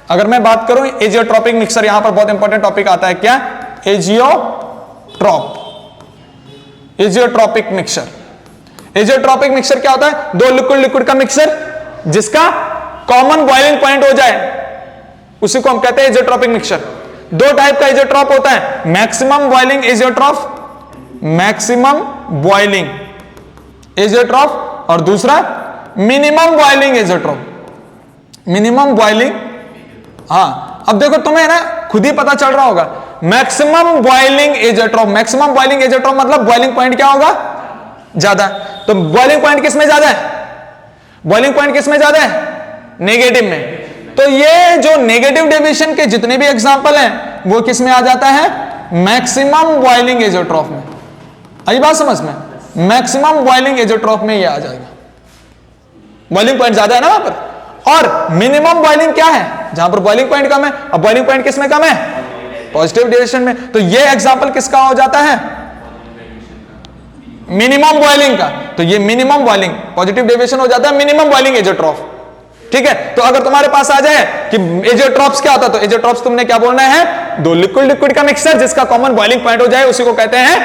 B: अगर मैं बात करूं एजियोट्रॉपिक मिक्सचर, यहां पर बहुत इंपॉर्टेंट टॉपिक आता है, क्या? Azeotropic mixture. एजियोट्रॉपिक मिक्सचर क्या होता है? दो लिक्विड लिक्विड का मिक्सचर जिसका कॉमन बॉइलिंग पॉइंट हो जाए, उसी को हम कहते हैं एजियोट्रॉपिक मिक्सचर। दो टाइप का एजियोट्रॉप होता है, maximum boiling azeotrope, maximum boiling azeotrope, और दूसरा minimum boiling azeotrope. Minimum boiling, हाँ अब देखो तुम्हें ना खुद ही पता चल रहा होगा, maximum boiling azeotrope, maximum boiling azeotrope मतलब बॉइलिंग पॉइंट क्या होगा? ज्यादा। तो बॉइलिंग पॉइंट किस में ज्यादा है? बॉइलिंग पॉइंट किस में ज्यादा है? नेगेटिव में। तो ये जो नेगेटिव डेविएशन के जितने भी एग्जांपल हैं वो किस में आ जाता है? मैक्सिमम बॉइलिंग एजियोट्रॉप में। आई बात समझ में? मैक्सिमम बॉइलिंग एजियोट्रॉप में ये आ जाएगा, बॉइलिंग पॉइंट ज्यादा है ना वहां पर। और मिनिमम बॉइलिंग क्या है? जहां पर बॉइलिंग पॉइंट कम है। अब बॉइलिंग पॉइंट किस में कम है? पॉजिटिव डेविएशन में। तो ये एग्जांपल किसका हो जाता है? मिनिमम बॉइलिंग का। तो ये मिनिमम बॉइलिंग, पॉजिटिव डेविएशन हो जाता है मिनिमम बॉइलिंग एजियोट्रॉप। ठीक है, तो अगर तुम्हारे पास आ जाए कि एजियोट्रॉप्स क्या होता है, तो एजियोट्रॉप्स तुमने क्या बोलना है? दो लिक्विड लिक्विड का मिक्सचर जिसका कॉमन बॉइलिंग पॉइंट हो जाए, उसी को कहते हैं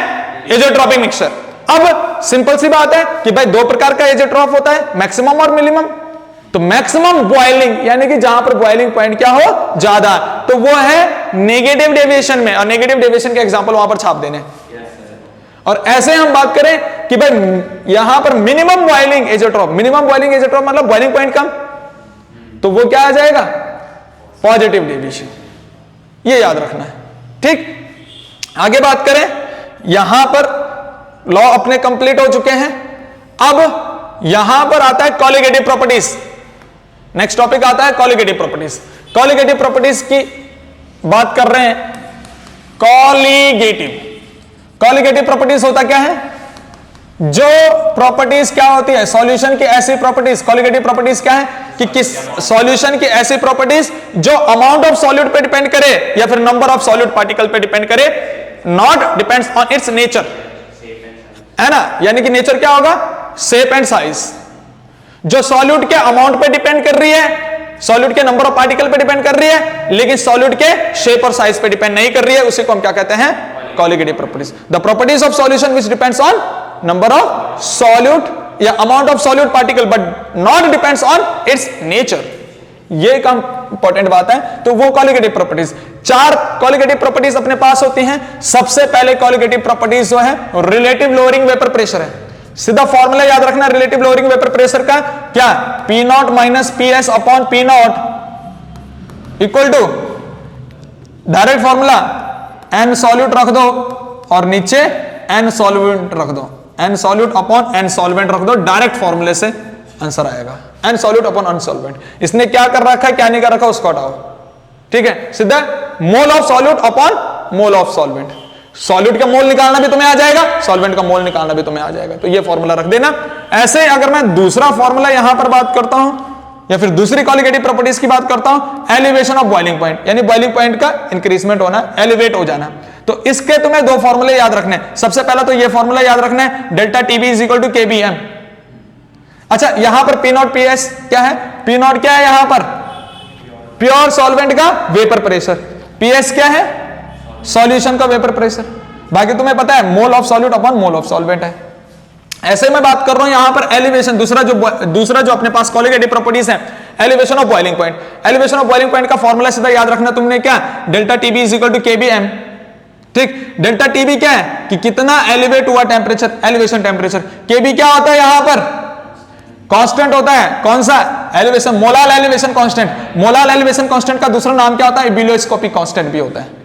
B: एजियोट्रॉपिक मिक्सचर। अब सिंपल सी बात है कि भाई दो प्रकार का एजियोट्रॉप होता है, मैक्सिमम और मिनिमम। तो मैक्सिमम बॉइलिंग यानी कि जहां पर बॉइलिंग पॉइंट क्या हो? ज्यादा, तो वो है नेगेटिव डेविएशन में, और नेगेटिव डेविएशन के एग्जांपल वहां पर छाप देने। और ऐसे हम बात करें कि भाई यहां पर minimum boiling azeotrope, minimum boiling azeotrope मतलब बॉइलिंग पॉइंट कम, तो वो क्या आ जाएगा? Positive deviation. ये याद रखना है। ठीक, आगे बात करें, यहां पर लॉ अपने कंप्लीट हो चुके हैं। अब यहां पर आता है कॉलिगेटिव प्रॉपर्टीज। नेक्स्ट टॉपिक आता है कॉलिगेटिव प्रॉपर्टीज। कॉलिगेटिव प्रॉपर्टीज की बात कर रहे हैं। कॉलिगेटिव प्रॉपर्टीज होता क्या है? जो प्रॉपर्टीज क्या होती है सॉल्यूशन की, ऐसी प्रॉपर्टीज। कॉलिगेटिव प्रॉपर्टीज क्या है कि किस सॉल्यूशन की ऐसी प्रॉपर्टीज जो अमाउंट ऑफ सॉल्यूट पे डिपेंड करे या फिर नंबर ऑफ सॉल्यूट पार्टिकल पे डिपेंड करे, not depends on its nature, है ना। यानी कि नेचर क्या होगा? Shape and size. जो सॉल्यूट के अमाउंट पे डिपेंड कर रही है, सॉल्यूट के नंबर ऑफ पार्टिकल पे डिपेंड कर रही है, लेकिन सॉल्यूट के शेप और साइज पे डिपेंड नहीं कर रही है, उसी को हम क्या कहते हैं? Colligative properties. The properties of solution which depends on number of solute या amount of solute particle but not depends on its nature. ये एक इंपॉर्टेंट बात है। तो वो कॉलिगेटिव प्रॉपर्टीज, चार कॉलिगेटिव प्रॉपर्टीज अपने पास होती हैं। सबसे पहले कॉलिगेटिव प्रॉपर्टीज जो है रिलेटिव लोअरिंग वेपर प्रेशर है। सीधा फॉर्मूला याद रखना रिलेटिव लोअरिंग वेपर प्रेशर का, क्या? P naught minus P S upon P naught equal to, direct formula, N solute रख दो और नीचे एन सॉल्वेंट रख दो, N solute upon N solvent रख दो, डायरेक्ट फॉर्मूले से आंसर आएगा, N solute upon N solvent. इसने क्या कर रखा है क्या नहीं कर रखा उसको हटाओ। ठीक है, सीधा मोल of solute upon mole of solvent. Solute का मोल निकालना भी तुम्हें आ जाएगा, सॉल्वेंट का मोल निकालना भी तुम्हें आ जाएगा। तो ये फॉर्मूला रख देना। ऐसे अगर मैं दूसरा फॉर्मूला यहां पर बात करता हूं या फिर दूसरी कॉलिगेटिव प्रॉपर्टीज की बात करता हूं, एलिवेशन ऑफ बॉइलिंग पॉइंट, यानी बॉइलिंग पॉइंट का इंक्रीजमेंट होना, एलिवेट हो जाना। तो इसके तुम्हें दो फॉर्मूले याद रखने। सबसे पहला तो ये फॉर्मूला याद रखना है, delta TB is equal to KBM. अच्छा, यहां पर पी नॉट पी एस क्या है? पी नॉट क्या है यहां पर? प्योर सॉल्वेंट का वेपर प्रेशर। पी एस क्या है? सॉल्यूशन का वेपर प्रेशर। बाकी तुम्हें पता है मोल of solute upon mole of solvent है। ऐसे मैं बात कर रहा हूं यहां पर एलिवेशन, दूसरा जो अपने पास कॉलिगेटिव प्रॉपर्टीज है, elevation of boiling point. Elevation of boiling point का फॉर्मूला सीधा याद रखना तुमने, क्या? Delta TB is equal to KBM. ठीक, डेल्टा टीबी क्या है कि कितना एलिवेट हुआ टेम्परेचर, एलिवेशन टेम्परेचर। केबी क्या होता है यहां पर? कांस्टेंट होता है। कौन सा? Elevation, molal elevation constant. Molal elevation constant का दूसरा नाम क्या होता है? इबिलियोस्कोपिक कांस्टेंट भी होता है।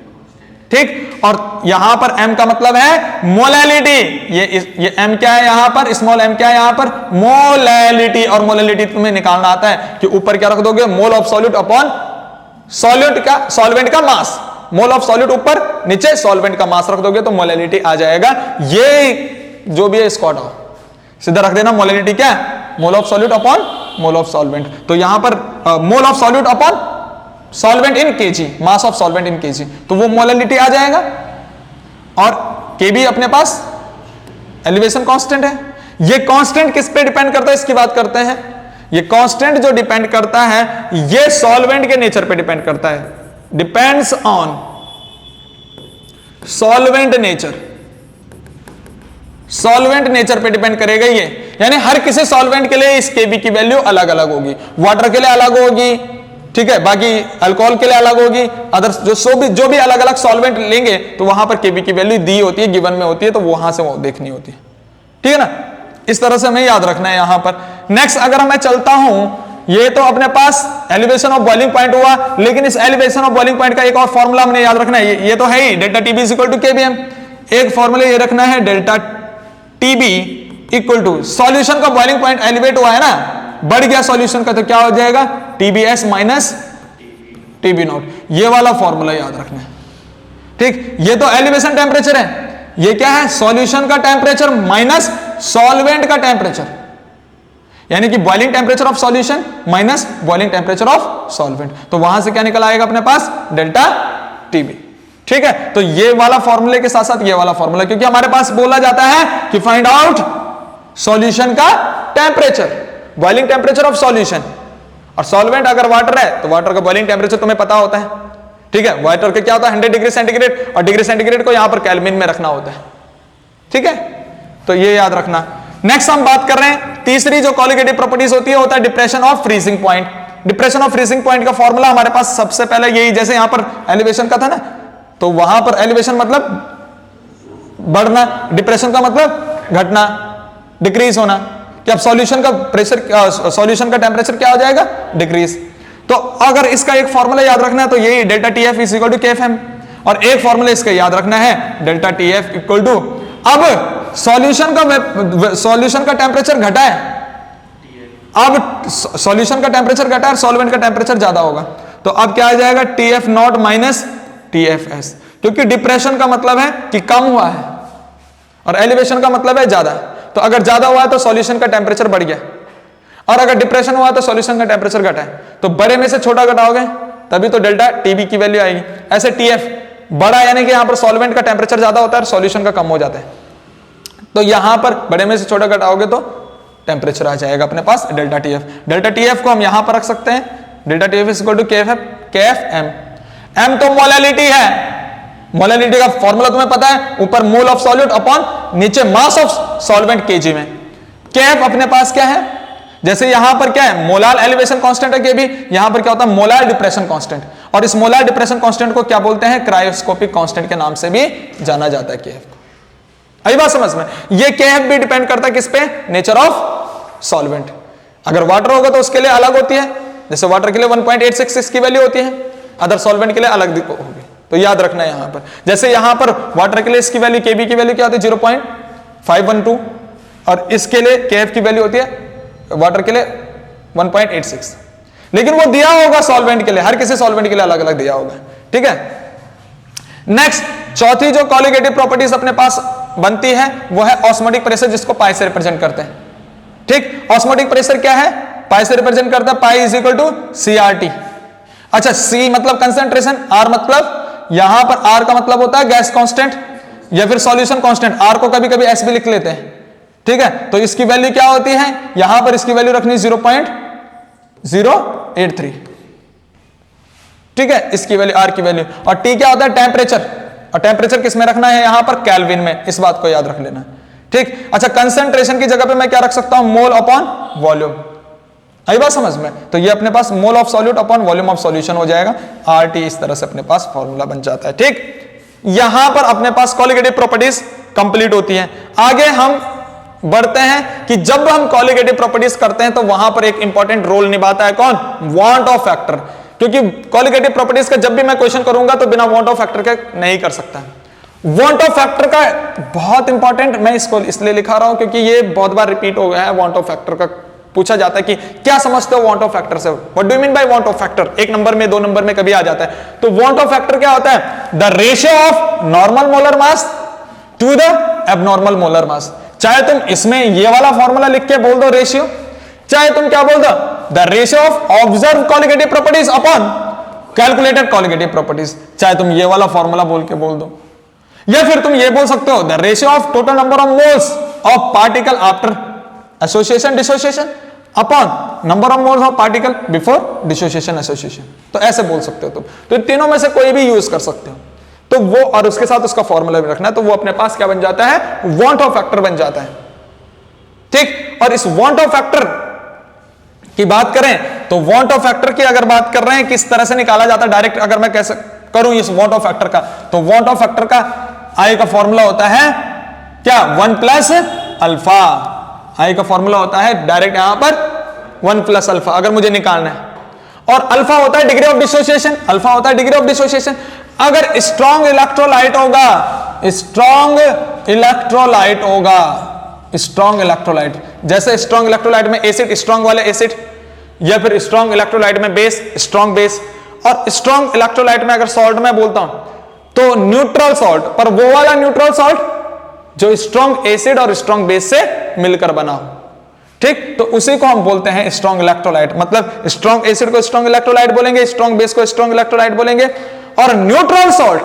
B: ठीक, और यहां पर m का मतलब है मोलैलिटी। ये m क्या है यहां पर? स्मॉल m क्या है यहां पर? मोलैलिटी। और मोलैलिटी तुम्हें निकालना आता है कि ऊपर क्या रख दोगे? मोल ऑफ सॉल्यूट अपॉन सॉल्यूट का, सॉल्वेंट का मास। मोल ऑफ सॉल्यूट ऊपर, नीचे सॉल्वेंट का मास रख दोगे तो मोलैलिटी आ जाएगा। ये जो भी है इसको हटाओ, सीधा रख देना मोलैलिटी क्या? Mole of solute upon mole of solvent. तो यहां पर मोल of solute upon solvent in KG, mass of solvent in KG, तो वो मोलैलिटी आ जाएगा। और केबी अपने पास एलिवेशन कांस्टेंट है। ये कांस्टेंट किस पे डिपेंड करता है इसकी बात करते हैं। ये कांस्टेंट जो डिपेंड करता है ये सॉल्वेंट के नेचर पे डिपेंड करता है, depends on solvent nature. Solvent nature पे डिपेंड करेगा ये, यानी हर किसी सॉल्वेंट के लिए इस केबी की वैल्यू अलग अलग होगी। वाटर के लिए अलग होगी, ठीक है, बाकी अल्कोहल के लिए अलग होगी, अदर जो भी अलग अलग सॉल्वेंट लेंगे तो वहां पर केबी की वैल्यू दी होती है, गिवन में होती है, तो वहां से वो देखनी होती है, ठीक है ना। इस तरह से हमें याद रखना है यहां पर। नेक्स्ट अगर मैं चलता हूं, ये तो अपने पास एलिवेशन ऑफ बॉइलिंग पॉइंट हुआ, लेकिन इस एलिवेशन ऑफ बॉइलिंग पॉइंट का एक और फॉर्मूला हमने याद रखना है, ये तो है ही delta TB is equal to KBM. एक फॉर्मूला ये रखना है delta TB equal to, solution का बॉइलिंग पॉइंट एलिवेट हुआ है ना, बढ़ गया सॉल्यूशन का, तो क्या हो जाएगा टीबीएस माइनस टीबी नॉट। ये वाला फॉर्मूला याद रखना है, ठीक। ये तो एलिवेशन टेम्परेचर है, ये क्या है सॉल्यूशन का टेम्परेचर माइनस सॉल्वेंट का टेम्परेचर, यानी कि boiling temperature of solution minus boiling temperature of solvent, तो वहां से क्या निकल आएगा अपने पास डेल्टा टीबी, ठीक है। तो ये वाला फॉर्मूले के साथ साथ ये वाला फॉर्मूला, क्योंकि हमारे पास बोला जाता है कि फाइंड आउट सॉल्यूशन का temperature, boiling temperature of solution, और सॉल्वेंट अगर वाटर है तो वाटर का बॉइलिंग टेम्परेचर तुम्हें पता होता है, ठीक है। वाटर का क्या होता है 100 डिग्री सेंटीग्रेड, और डिग्री सेंटीग्रेड को यहां पर केल्विन में रखना होता है, ठीक है, तो ये याद रखना। नेक्स्ट हम बात कर रहे हैं तीसरी जो कॉलिगेटिव प्रॉपर्टीज होती है, होता है depression of freezing point. Depression of freezing point का फॉर्मूला हमारे पास सबसे पहले यही, जैसे यहां पर एलिवेशन का था ना, तो वहां पर एलिवेशन मतलब बढ़ना, डिप्रेशन का मतलब घटना, डिक्रीज होना, कि अब सॉल्यूशन का प्रेशर, सॉल्यूशन का टेम्परेचर क्या हो जाएगा डिक्रीज। तो अगर इसका एक फॉर्मूला याद रखना है तो यही delta T F is equal to K F M, और एक फॉर्मूला इसका याद रखना है delta T F equal to, अब सॉल्यूशन का टेम्परेचर घटा है, अब सॉल्यूशन का टेम्परेचर घटा है, सॉल्वेंट का टेम्परेचर ज्यादा होगा, तो अब क्या आ जाएगा T F not minus T F S, क्योंकि डिप्रेशन का मतलब है कि कम हुआ है और एलिवेशन का मतलब है ज्यादा, तो अगर ज्यादा हुआ है तो सॉल्यूशन का टेम्परेचर बढ़ गया, और अगर डिप्रेशन हुआ तो सॉल्यूशन का टेम्परेचर घटा है, तो बड़े में से छोटा घटाओगे तभी तो डेल्टा टीबी की वैल्यू आएगी। ऐसे टीएफ बड़ा, यानी कि यहां पर सॉल्वेंट का टेम्परेचर ज्यादा होता है और सॉल्यूशन का कम हो जाता है, तो यहां पर बड़े में से छोटा घटाओगे तो टेम्परेचर आ जाएगा अपने पास डेल्टा टीएफ। डेल्टा टीएफ को हम यहां पर रख सकते हैं, delta TF is equal to KF M तो मोलैलिटी है, मोलैलिटी का फॉर्मूला तुम्हें पता है, ऊपर मोल ऑफ सॉल्यूट अपॉन नीचे मास ऑफ सॉल्वेंट केजी में। केएफ अपने पास क्या है, जैसे यहां पर क्या है मोलार एलिवेशन कांस्टेंट है केबी, यहां पर क्या होता है मोलार डिप्रेशन कांस्टेंट, और इस मोलार डिप्रेशन कांस्टेंट को क्या बोलते हैं क्रायोस्कोपिक कांस्टेंट के नाम से भी जाना जाता है केएफ को। आई बात समझ में। ये केएफ भी डिपेंड करता है किस पे, नेचर ऑफ सॉल्वेंट। अगर वाटर होगा तो उसके लिए अलग होती है, जैसे वाटर के लिए 1.866 की वैल्यू होती है, अदर सॉल्वेंट के लिए अलग होगी, तो याद रखना है यहां पर। जैसे यहां पर वाटर के लिए इसकी वैल्यू केबी की वैल्यू क्या होती है 0.512, और इसके लिए केएफ की वैल्यू होती है वाटर के लिए 1.86, लेकिन वो दिया होगा सॉल्वेंट के लिए, हर किसी सॉल्वेंट के लिए अलग अलग दिया होगा, ठीक है। नेक्स्ट चौथी जो कॉलिगेटिव प्रॉपर्टीज अपने पास बनती है वो है ऑस्मोटिक प्रेशर, जिसको पाई से रिप्रेजेंट करते हैं, ठीक। ऑस्मोटिक प्रेशर क्या है, पाई से रिप्रेजेंट करता है, pi is equal to CRT. अच्छा, सी मतलब कंसंट्रेशन, आर मतलब यहां पर आर का मतलब होता है गैस कांस्टेंट या फिर सॉल्यूशन कांस्टेंट, आर को कभी कभी एस भी लिख लेते हैं, ठीक है। तो इसकी वैल्यू क्या होती है, यहां पर इसकी वैल्यू रखनी 0.083, ठीक है, इसकी वैल्यू आर की वैल्यू। और टी क्या होता है टेम्परेचर, और टेम्परेचर किस में रखना है यहां पर केल्विन में, इस बात को याद रख लेना, ठीक। अच्छा, कंसंट्रेशन की जगह पे मैं क्या रख सकता हूं मोल अपॉन वॉल्यूम, आई बात समझ में। तो ये अपने पास mole of solute upon volume of solution हो जाएगा, आरटी, इस तरह से अपने पास फॉर्मूला बन जाता है, ठीक। यहां पर अपने पास कॉलिगेटिव प्रॉपर्टीज कंप्लीट होती हैं। आगे हम बढ़ते हैं कि जब हम कॉलिगेटिव प्रॉपर्टीज करते हैं तो वहां पर एक इंपॉर्टेंट रोल निभाता है कौन, वांट ऑफ फैक्टर, क्योंकि कॉलिगेटिव प्रॉपर्टीज का जब भी मैं क्वेश्चन करूंगा तो बिना वांट ऑफ फैक्टर के नहीं कर सकता। वांट ऑफ फैक्टर का बहुत इंपॉर्टेंट, मैं इसको इसलिए लिखा रहा हूं क्योंकि ये बहुत बार रिपीट हो गया है। वांट ऑफ फैक्टर का पूछा जाता है कि क्या समझते हो वांट ऑफ फैक्टर से, what do you mean by want Hoff factor, 1 number में 2 नंबर में कभी आ जाता है। तो वांट ऑफ फैक्टर क्या होता है, the ratio of normal molar mass to the abnormal molar mass. चाहे तुम इसमें ये वाला फॉर्मूला लिख के बोल दो रेशियो, चाहे तुम क्या बोल दो the ratio of observe colligative properties upon calculated colligative properties, चाहे तुम ये वाला फॉर्मूला बोल के बोल दो, या फिर तुम ये बोल सकते हो the ratio of total number of moles of particle after association dissociation upon number of moles of particle before dissociation association. तो ऐसे बोल सकते हो तुम। तो इन तीनों में से कोई भी यूज कर सकते हो। तो वो और उसके साथ उसका फॉर्मूला भी रखना है, तो वो अपने पास क्या बन जाता है, वांट ऑफ फैक्टर बन जाता है। ठीक, और इस वांट ऑफ फैक्टर की बात करें तो वांट ऑफ फैक्टर की अगर बात कर रहे हैं किस तरह से निकाला जाता है डायरेक्ट, अगर मैं कैसे करूं इस वांट ऑफ फैक्टर का, तो वांट ऑफ फैक्टर का आई का फॉर्मूला होता है क्या, 1 प्लस अल्फा। आई का फॉर्मूला होता है डायरेक्ट यहां पर 1 प्लस अल्फा अगर मुझे निकालना है, और अल्फा होता है डिग्री ऑफ डिसोसिएशन। अल्फा होता है डिग्री ऑफ डिसोसिएशन। अगर स्ट्रॉन्ग इलेक्ट्रोलाइट होगा, स्ट्रॉन्ग इलेक्ट्रोलाइट होगा, स्ट्रॉन्ग इलेक्ट्रोलाइट, जैसे स्ट्रॉन्ग इलेक्ट्रोलाइट में एसिड, स्ट्रॉन्ग वाले एसिड, या फिर स्ट्रॉन्ग इलेक्ट्रोलाइट में बेस, स्ट्रॉन्ग बेस, और स्ट्रॉन्ग इलेक्ट्रोलाइट में अगर सॉल्ट में बोलता हूं तो न्यूट्रल सॉल्ट, पर वो वाला न्यूट्रल सॉल्ट जो स्ट्रॉन्ग एसिड और स्ट्रॉन्ग बेस से मिलकर बना हो। ठीक, तो उसी को हम बोलते हैं स्ट्रॉन्ग इलेक्ट्रोलाइट। मतलब स्ट्रॉन्ग एसिड को स्ट्रॉन्ग इलेक्ट्रोलाइट बोलेंगे, स्ट्रॉन्ग बेस को स्ट्रॉन्ग इलेक्ट्रोलाइट बोलेंगे, और न्यूट्रल सॉल्ट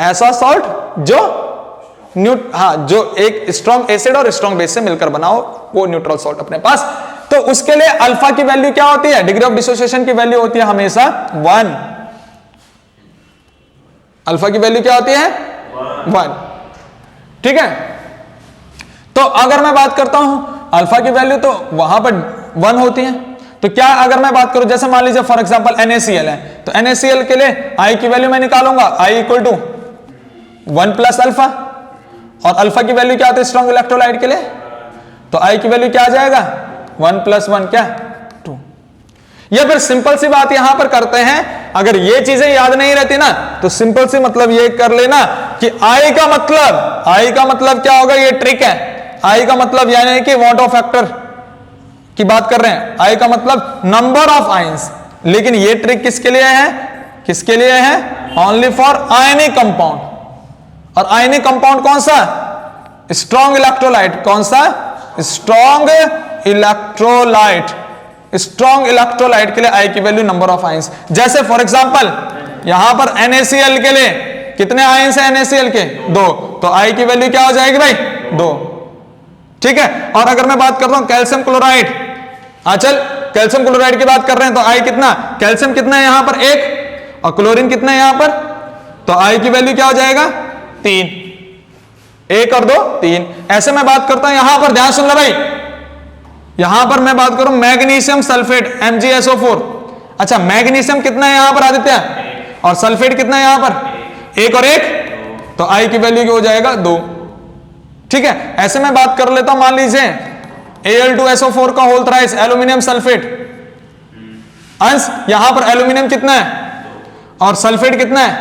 B: ऐसा सॉल्ट जो जो एक स्ट्रॉन्ग एसिड और स्ट्रॉन्ग बेस से मिलकर बना हो, वो न्यूट्रल सॉल्ट अपने पास। तो उसके लिए अल्फा की वैल्यू क्या होती है, डिग्री ऑफ डिसोसिएशन की वैल्यू होती है हमेशा 1। अल्फा की वैल्यू क्या होती है 1। ठीक है, तो अगर मैं बात करता हूं अल्फा की वैल्यू तो वहां पर 1 होती है। तो क्या अगर मैं बात करूं, जैसे मान लीजिए फॉर एग्जांपल NaCl है, तो NaCl के लिए I की वैल्यू मैं निकालूंगा, I equal to 1 plus alpha, और अल्फा की वैल्यू क्या होती है स्ट्रॉन्ग इलेक्ट्रोलाइट के लिए, तो I की वैल्यू क्या आ जाएगा 1 प्लस 1 क्या 2। या फिर सिंपल सी बात यहां पर करते हैं, अगर ये चीजें याद नहीं रहती ना तो सिंपल सी मतलब ये कर लेना कि I का मतलब क्या होगा, ये ट्रिक है। I का मतलब यानी कि वांट ऑफ फैक्टर की बात कर रहे हैं, I का मतलब नंबर ऑफ आयंस, लेकिन ये ट्रिक किसके लिए है, किसके लिए है, ओनली फॉर आयनिक कंपाउंड। और आयनिक कंपाउंड कौन सा, स्ट्रॉन्ग इलेक्ट्रोलाइट, कौन सा, स्ट्रॉन्ग इलेक्ट्रोलाइट। स्ट्रॉन्ग इलेक्ट्रोलाइट के लिए I की वैल्यू नंबर ऑफ आयंस। जैसे फॉर एग्जांपल यहां पर NaCl के लिए कितने आयंस है NaCl के, 2, तो I की वैल्यू क्या हो जाएगी भाई 2। ठीक है, और अगर मैं बात करता हूं कैल्शियम क्लोराइड, चल कैल्शियम क्लोराइड की बात कर रहे हैं, तो I कितना, कैल्शियम कितना है यहां पर 1, और क्लोरीन कितना है यहां पर, तो I की वैल्यू क्या हो जाएगा 3, 1 और 2 3। ऐसे मैं बात करता हूं यहां पर, ध्यान सुन लो भाई, यहां पर मैं बात करूं मैग्नीशियम सल्फेट MgSO4। अच्छा, मैग्नीशियम कितना है यहां पर आदित्य, और सल्फेट कितना है यहां पर 1 और 1, तो I की वैल्यू क्या हो जाएगा 2। ठीक है, ऐसे मैं बात कर लेता हूं, मान लीजिए Al2SO4 का होल थ्राइस एल्यूमिनियम सल्फेट, अंश यहां पर एल्यूमिनियम कितना है और सल्फेट कितना है,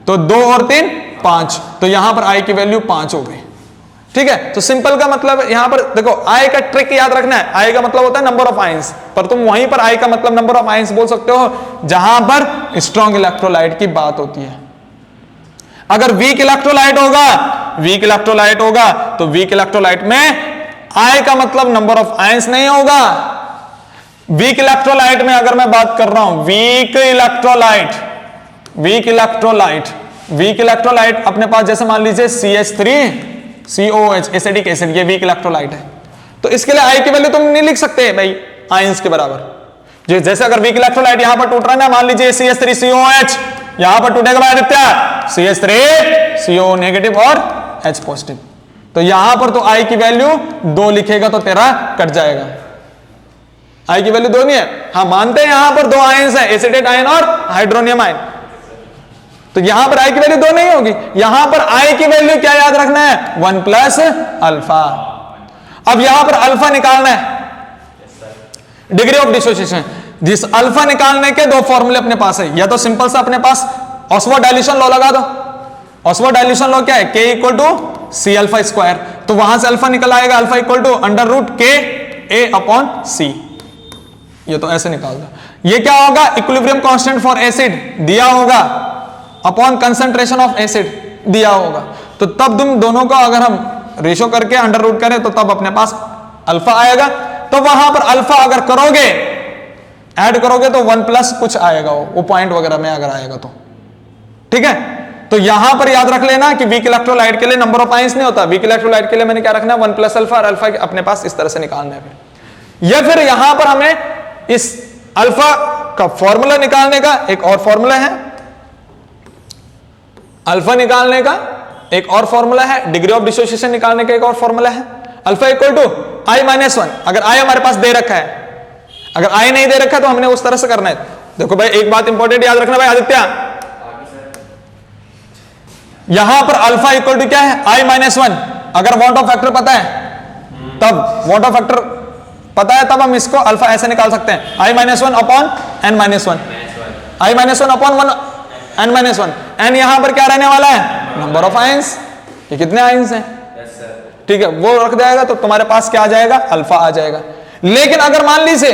B: तो 2 और 3 5, तो यहां पर I की वैल्यू 5 हो गई। ठीक है, तो सिंपल का मतलब यहां पर देखो I का ट्रिक याद रखना है, I का मतलब होता है नंबर ऑफ आयंस, पर तुम वहीं पर I का मतलब नंबर ऑफ आयंस बोल सकते हो जहां पर स्ट्रॉन्ग इलेक्ट्रोलाइट की बात होती है। अगर वीक इलेक्ट्रोलाइट होगा तो वीक इलेक्ट्रोलाइट में I का मतलब नंबर ऑफ आयंस नहीं होगा। वीक इलेक्ट्रोलाइट में अगर मैं बात कर रहा हूं वीक इलेक्ट्रोलाइट अपने पास, जैसे मान लीजिए CH3COOH एसिडिक एसिड, ये वीक इलेक्ट्रोलाइट है, तो इसके लिए I की वैल्यू तुम नहीं लिख सकते भाई आयंस के बराबर। जैसे अगर वीक इलेक्ट्रोलाइट यहां पर टूट रहा है ना, मान लीजिए CH3COOH, यहां पर टूटेगा भाई आदित्य CH3CO नेगेटिव और H पॉजिटिव, तो यहां पर तो I की वैल्यू 2 लिखेगा तो तेरा कट जाएगा। I की वैल्यू 2 नहीं है, हाँ मानते हैं यहां पर 2 आयंस है, एसिडेट आयन और हाइड्रोनियम आयन, तो यहां पर I की वैल्यू 2 नहीं होगी। यहां पर I की वैल्यू क्या याद रखना है 1 प्लस अल्फा। अब यहां पर अल्फा निकालना है, डिग्री ऑफ डिसोसिएशन। जिस अल्फा निकालने के 2 फॉर्मूले अपने पास है, या तो सिंपल सा अपने पास ऑस्बर्ट डाइल्यूशन लॉ लगा दो। ऑस्बर्ट डाइल्यूशन लॉ क्या है, K equal to C alpha square, तो वहां से अल्फा निकल आएगा, alpha equal to under root K A upon C। ये तो ऐसे निकाल दो। ये क्या होगा, इक्विलिब्रियम कांस्टेंट फॉर एसिड दिया होगा अपॉन कंसंट्रेशन ऑफ एसिड दिया होगा, तो तब तुम दोनों का अगर हम रेशो करके अंडर रूट करें तो तब अपने पास अल्फा आएगा। तो वहां पर अल्फा अगर करोगे ऐड करोगे तो 1 प्लस कुछ आएगा, वो पॉइंट वगैरह में अगर आएगा तो, ठीक है। तो यहां पर याद रख लेना कि वीक इलेक्ट्रोलाइट के लिए नंबर ऑफ आयंस नहीं होता, वीक इलेक्ट्रोलाइट के लिए मैंने क्या रखना है 1 प्लस अल्फा, और अल्फा अपने पास इस तरह से निकालना है। या फिर यहां पर हमें इस अल्फा का फॉर्मूला निकालने का एक और फॉर्मूला है, अल्फा निकालने का एक और फॉर्मूला है, डिग्री ऑफ डिसोसिएशन निकालने का एक और फॉर्मूला है। Alpha equal to I minus 1, अगर आई हमारे पास दे रखा है, अगर आई नहीं दे रखा तो हमने उस तरह से करना है। देखो भाई एक बात इंपॉर्टेंट याद रखना भाई आदित्य, यहां पर अल्फा इक्वल टू क्या है आई माइनस 1, अगर वांट ऑफ फैक्टर पता है तब, वांट ऑफ फैक्टर पता है तब हम इसको अल्फा ऐसे निकाल सकते हैं, i minus 1 upon n minus 1, i minus 1 upon 1 n minus 1, n यहां पर क्या रहने वाला है नंबर ऑफ आयंस, ये कितने आयंस हैं, ठीक है, वो रख जाएगा तो तुम्हारे पास क्या आ जाएगा अल्फा आ जाएगा। लेकिन अगर मान लीजिए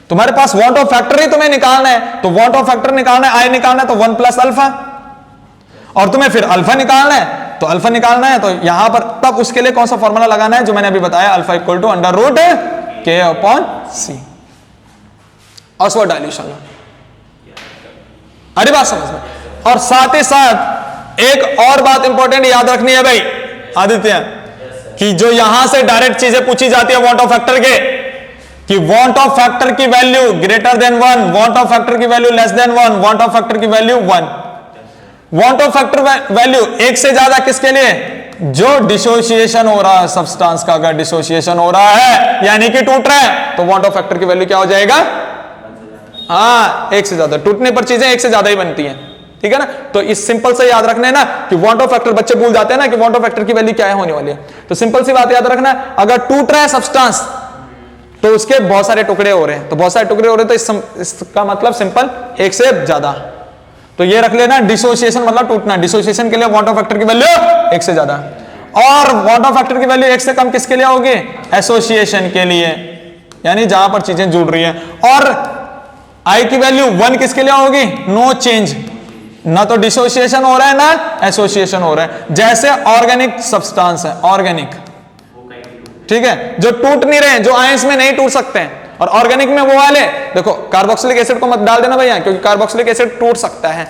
B: तुम्हारे पास वांट ऑफ फैक्टर ही तुम्हें निकालना है, तो वांट ऑफ फैक्टर निकालना है, आई निकालना है तो 1 प्लस अल्फा, और तुम्हें फिर अल्फा निकालना है तो अल्फा निकालना है तो यहां पर तब उसके लिए कौन सा फॉर्मूला लगाना है जो मैंने अभी बताया, alpha equal to under root K upon C, Oxford dilution. अरे बात समझ में। और साथ ही साथ एक और बात इंपॉर्टेंट याद रखनी है भाई आदित्य, कि जो यहां से डायरेक्ट चीजें पूछी जाती है वांट ऑफ फैक्टर के, कि वांट ऑफ फैक्टर की value greater than 1, van't Hoff factor की value less than 1, van't Hoff factor की value 1, van't Hoff factor value एक से ज्यादा किसके लिए, जो डिसोसिएशन हो रहा है सब्सटेंस का, अगर डिसोसिएशन हो रहा है यानी कि टूट रहा है तो वांट ऑफ फैक्टर की वैल्यू क्या हो जाएगा, हाँ एक से ज्यादा, टूटने पर चीजें एक से ज्यादा ही बनती हैं, ठीक है ना। तो इस सिंपल से याद रखना है ना कि वांट ऑफ फैक्टर, बच्चे भूल जाते हैं ना कि वांट ऑफ फैक्टर की वैल्यू क्या है होने वाली है, तो सिंपल सी बात याद रखना है, अगर टूट रहा है सब्सटेंस तो उसके बहुत सारे टुकड़े हो रहे हैं, तो बहुत सारे टुकड़े हो रहे हैं तो इसका मतलब सिंपल एक से ज्यादा, तो ये रख लेना डिसोसिएशन मतलब टूटना, डिसोसिएशन के लिए वांट ऑफ फैक्टर की वैल्यू एक से ज्यादा, और वांट ऑफ फैक्टर की वैल्यू एक से कम किसके लिए होगी, एसोसिएशन के लिए, यानी जहां पर चीजें जुड़ रही हैं, और आई की वैल्यू 1 किसके लिए होगी, नो चेंज, ना तो डिसोसिएशन हो रहा है ना एसोसिएशन हो रहा है, जैसे ऑर्गेनिक सब्सटेंस है, ऑर्गेनिक, ठीक है, जो टूट नहीं रहे हैं, जो आयंस में नहीं टूट सकते हैं, और ऑर्गेनिक में वो वाले, देखो कार्बोक्सिलिक एसिड को मत डाल देना भैया, क्योंकि कार्बोक्सिलिक एसिड टूट सकता है,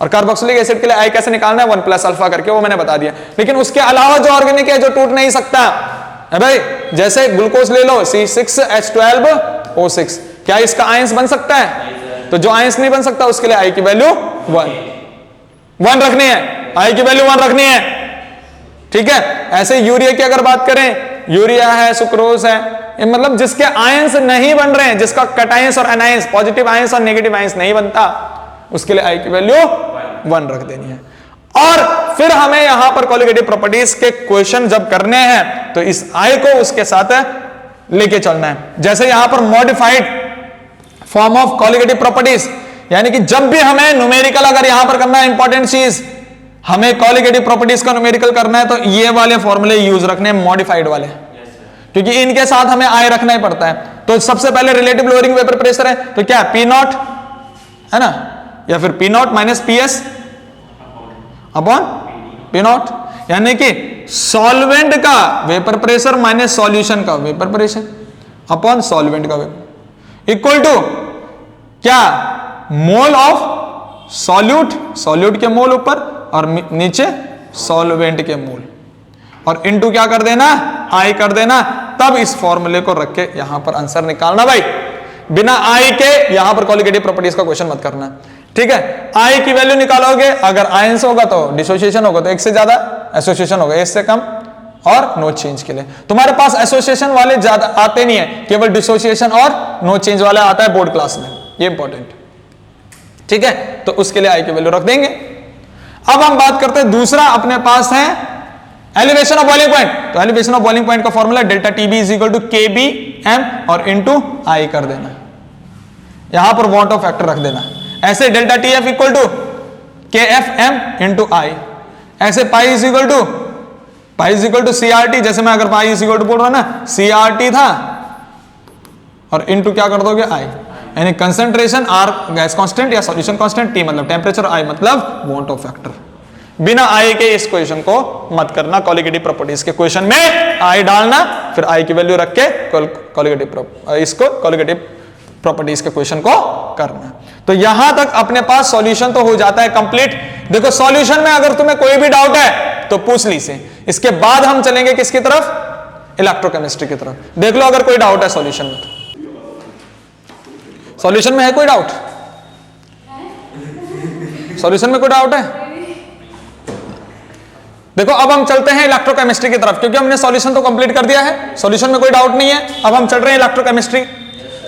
B: और कार्बोक्सिलिक एसिड के लिए आई कैसे निकालना है 1 प्लस अल्फा करके, वो मैंने बता दिया। लेकिन उसके अलावा जो ऑर्गेनिक है जो टूट नहीं सकता है भाई, जैसे ग्लूकोज ले लो C6H12O6, क्या इसका आयंस बन सकता है, तो जो आयंस नहीं बन सकता उसके लिए आई की वैल्यू 1 रखनी है, आई की वैल्यू 1 रखनी है, ठीक है। ऐसे यूरिया की अगर बात करें, यूरिया है, सुक्रोज है, मतलब जिसके आयंस नहीं बन रहे हैं, जिसका कटायंस और एनायंस, पॉजिटिव आयंस और नेगेटिव आयंस नहीं बनता, उसके लिए आई की वैल्यू 1 रख देनी है। और फिर हमें यहां पर कॉलिगेटिव प्रॉपर्टीज के क्वेश्चन जब करने हैं तो इस आई को उसके साथ लेके चलना है। जैसे यहां पर modified form of colligative properties, यानी कि जब भी हमें न्यूमेरिकल अगर यहां पर करना है, इंपॉर्टेंट चीज हमें कॉलिगेटिव प्रॉपर्टीज का न्यूमेरिकल करना है, तो ये वाले फॉर्मूले यूज रखने हैं, मॉडिफाइड वाले, क्योंकि इनके साथ हमें आई रखना ही पड़ता है। तो सबसे पहले रिलेटिव लोअरिंग वेपर प्रेशर है, तो क्या पी नॉट है ना, या फिर P naught minus P S upon P not, यानी कि सॉल्वेंट का वेपर प्रेशर माइनस सॉल्यूशन का वेपर प्रेशर अपॉन सॉल्वेंट का वेपर इक्वल टू क्या, मोल ऑफ सॉल्यूट, सॉल्यूट के मोल ऊपर और नीचे सॉल्वेंट के मोल, और इनटू क्या कर देना, आई कर देना, तब इस फॉर्मूले को रख के यहां पर आंसर निकालना भाई। बिना आई के यहां पर कॉलिगेटिव प्रॉपर्टीज का क्वेश्चन मत करना, ठीक है। आई की वैल्यू निकालोगे, अगर आयंस होगा तो डिसोसिएशन होगा तो एक से ज्यादा, एसोसिएशन होगा एक से कम, और नो चेंज के लिए तुम्हारे पास एसोसिएशन वाले ज्यादा आते नहीं है, केवल डिसोसिएशन और नो चेंज वाला आता है बोर्ड क्लास में, ये इंपॉर्टेंट, ठीक है। तो उसके लिए आई की वैल्यू रख देंगे। अब हम बात करते हैं दूसरा, अपने पास है एलिवेशन ऑफ बॉइलिंग पॉइंट, तो एलिवेशन ऑफ बॉइलिंग पॉइंट का formula delta TB is equal to KBM और इनटू आई कर देना, यहां पर वांट ऑफ फैक्टर रख देना, ऐसे delta TF equal to KFM into i, ऐसे pi is equal to CRT, जैसे मैं अगर पाई इज इक्वल टू बोल रहा ना, CRT था और इनटू क्या कर दोगे आई, यानी कंसंट्रेशन R गैस कांस्टेंट या सॉल्यूशन कांस्टेंट, T मतलब टेम्परेचर, I मतलब वांट ऑफ फैक्टर। बिना आई के इस क्वेश्चन को मत करना, कॉलिगेटिव प्रॉपर्टीज के क्वेश्चन में आई डालना, फिर आई की वैल्यू रख के इसको कॉलिगेटिव प्रॉपर्टीज के क्वेश्चन को करना। तो यहां तक अपने पास सॉल्यूशन तो हो जाता है कंप्लीट। देखो सॉल्यूशन में अगर तुम्हें कोई भी डाउट है तो पूछ लीजिए, इसके बाद हम चलेंगे किसकी तरफ, इलेक्ट्रोकेमिस्ट्री की तरफ। देख लो अगर कोई डाउट है सॉल्यूशन में, तो सॉल्यूशन में है कोई डाउट, सॉल्यूशन में कोई डाउट है? देखो अब हम चलते हैं इलेक्ट्रोकेमिस्ट्री की तरफ, क्योंकि हमने सॉल्यूशन तो कंप्लीट कर दिया है, सॉल्यूशन में कोई डाउट नहीं है। अब हम चल रहे हैं इलेक्ट्रोकेमिस्ट्री।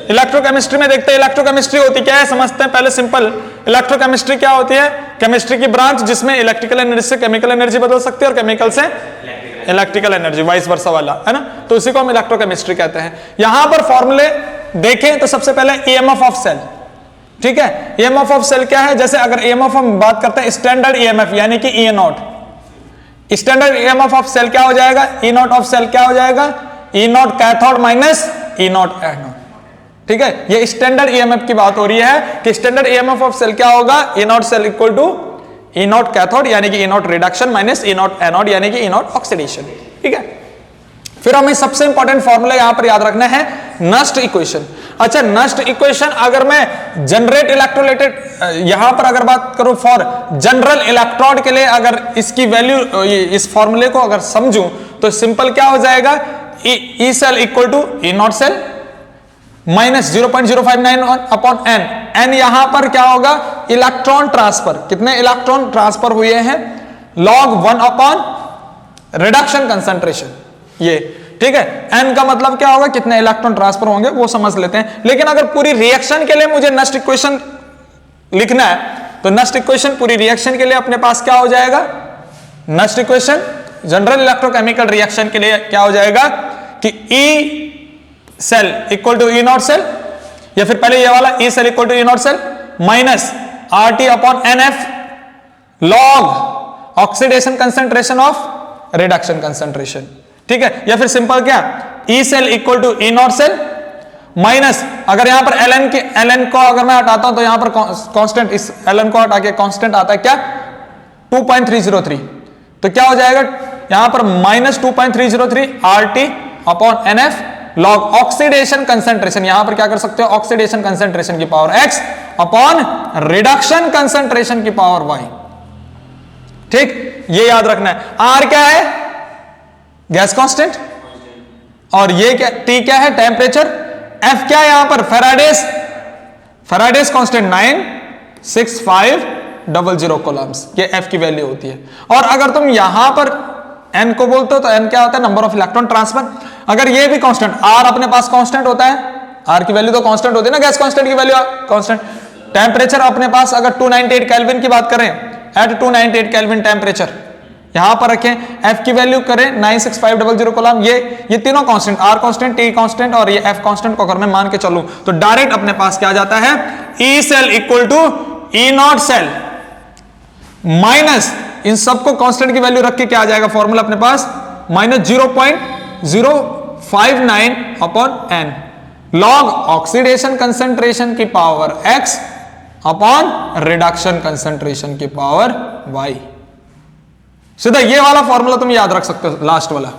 B: इलेक्ट्रोकेमिस्ट्री में देखते हैं इलेक्ट्रोकेमिस्ट्री होती क्या है, समझते हैं पहले सिंपल। इलेक्ट्रोकेमिस्ट्री क्या होती है, केमिस्ट्री की ब्रांच जिसमें इलेक्ट्रिकल एनर्जी से केमिकल एनर्जी बदल सकती है और केमिकल से इलेक्ट्रिकल एनर्जी, वाइस वर्सा वाला, है ना। तो इसी को हम इलेक्ट्रोकेमिस्ट्री कहते हैं। यहां पर फॉर्मूले देखें तो सबसे पहले ईएमएफ ऑफ सेल, ठीक है। ईएमएफ ऑफ सेल क्या है, जैसे अगर ईएमएफ हम बात करते हैं स्टैंडर्ड ईएमएफ यानी कि E naught, standard EMF of cell क्या हो जाएगा, ई नॉट ऑफ सेल क्या हो जाएगा, E naught cathode minus E naught anode, ठीक है। ये स्टैंडर्ड ईएमएफ की बात हो रही है कि स्टैंडर्ड ईएमएफ ऑफ सेल क्या होगा, E not cell equal to E naught cathode यानी कि E naught reduction minus E naught anode यानी कि ई नॉट ऑक्सीडेशन, ठीक है। फिर हमें सबसे इंपॉर्टेंट फॉर्मूला यहां पर याद रखना है, नस्ट इक्वेशन। अच्छा, नस्ट इक्वेशन अगर मैं जनरेट इलेक्ट्रोलाइटेड, यहां पर अगर बात करूं फॉर जनरल इलेक्ट्रोड के लिए, अगर इसकी वैल्यू, इस फॉर्मूले को अगर समझूं तो सिंपल क्या हो जाएगा, E cell equal to E not cell minus 0.059 upon N. N यहां पर क्या होगा, इलेक्ट्रॉन ट्रांसफर, कितने इलेक्ट्रॉन ट्रांसफर हुए हैं, लॉग 1 अपॉन रिडक्शन कंसंट्रेशन, ये ठीक है। एन का मतलब क्या होगा, कितने इलेक्ट्रॉन ट्रांसफर होंगे वो समझ लेते हैं। लेकिन अगर पूरी रिएक्शन के लिए मुझे नस्ट इक्वेशन लिखना है तो नस्ट इक्वेशन पूरी रिएक्शन के लिए अपने पास क्या हो जाएगा, Nernst equation general electrochemical reaction के लिए क्या हो जाएगा कि E cell equal to E not cell, या फिर पहले ये वाला E cell equal to E not cell minus R T upon N F log oxidation concentration of reduction concentration, ठीक है। या फिर सिंपल क्या, E cell equal to E not cell minus, अगर यहां पर एल को अगर मैं हटाता हूं तो यहां पर कांस्टेंट, इस एल को हटा के कांस्टेंट आता है क्या 2.303, तो क्या हो जाएगा यहां पर minus 2.303 R T upon N F log oxidation concentration, यहां पर क्या कर सकते हो, ऑक्सीडेशन कंसंट्रेशन की power x upon reduction concentration की पावर y, ठीक। ये याद रखना है। r क्या है, गैस कांस्टेंट, और ये क्या, T क्या है, टेम्परेचर, F क्या है यहां पर, फैराडेस कांस्टेंट 96500 कूलम्स, ये F की वैल्यू होती है। और अगर तुम यहां पर N को बोलते हो तो N क्या होता है, नंबर ऑफ इलेक्ट्रॉन ट्रांसफर। अगर ये भी कांस्टेंट, R अपने पास कांस्टेंट होता है, R की वैल्यू तो कांस्टेंट होती है ना, गैस कांस्टेंट की वैल्यू कांस्टेंट। टेम्परेचर अपने पास अगर 298 केल्विन की बात करें, एट 298 केल्विन टेम्परेचर यहां पर रखें, F की वैल्यू करें 96500 कूलम, ये तीनों constant, R constant, T constant और ये F कांस्टेंट को अगर मैं मान के चलूं तो डायरेक्ट अपने पास क्या जाता है, E cell equal to E naught cell minus, इन सबको कांस्टेंट की वैल्यू रख के क्या आ जाएगा फॉर्मूला अपने पास, minus 0.059 upon n log oxidation concentration की power x upon reduction concentration की पावर y। सीधा ये वाला फॉर्मूला तुम याद रख सकते हो, लास्ट वाला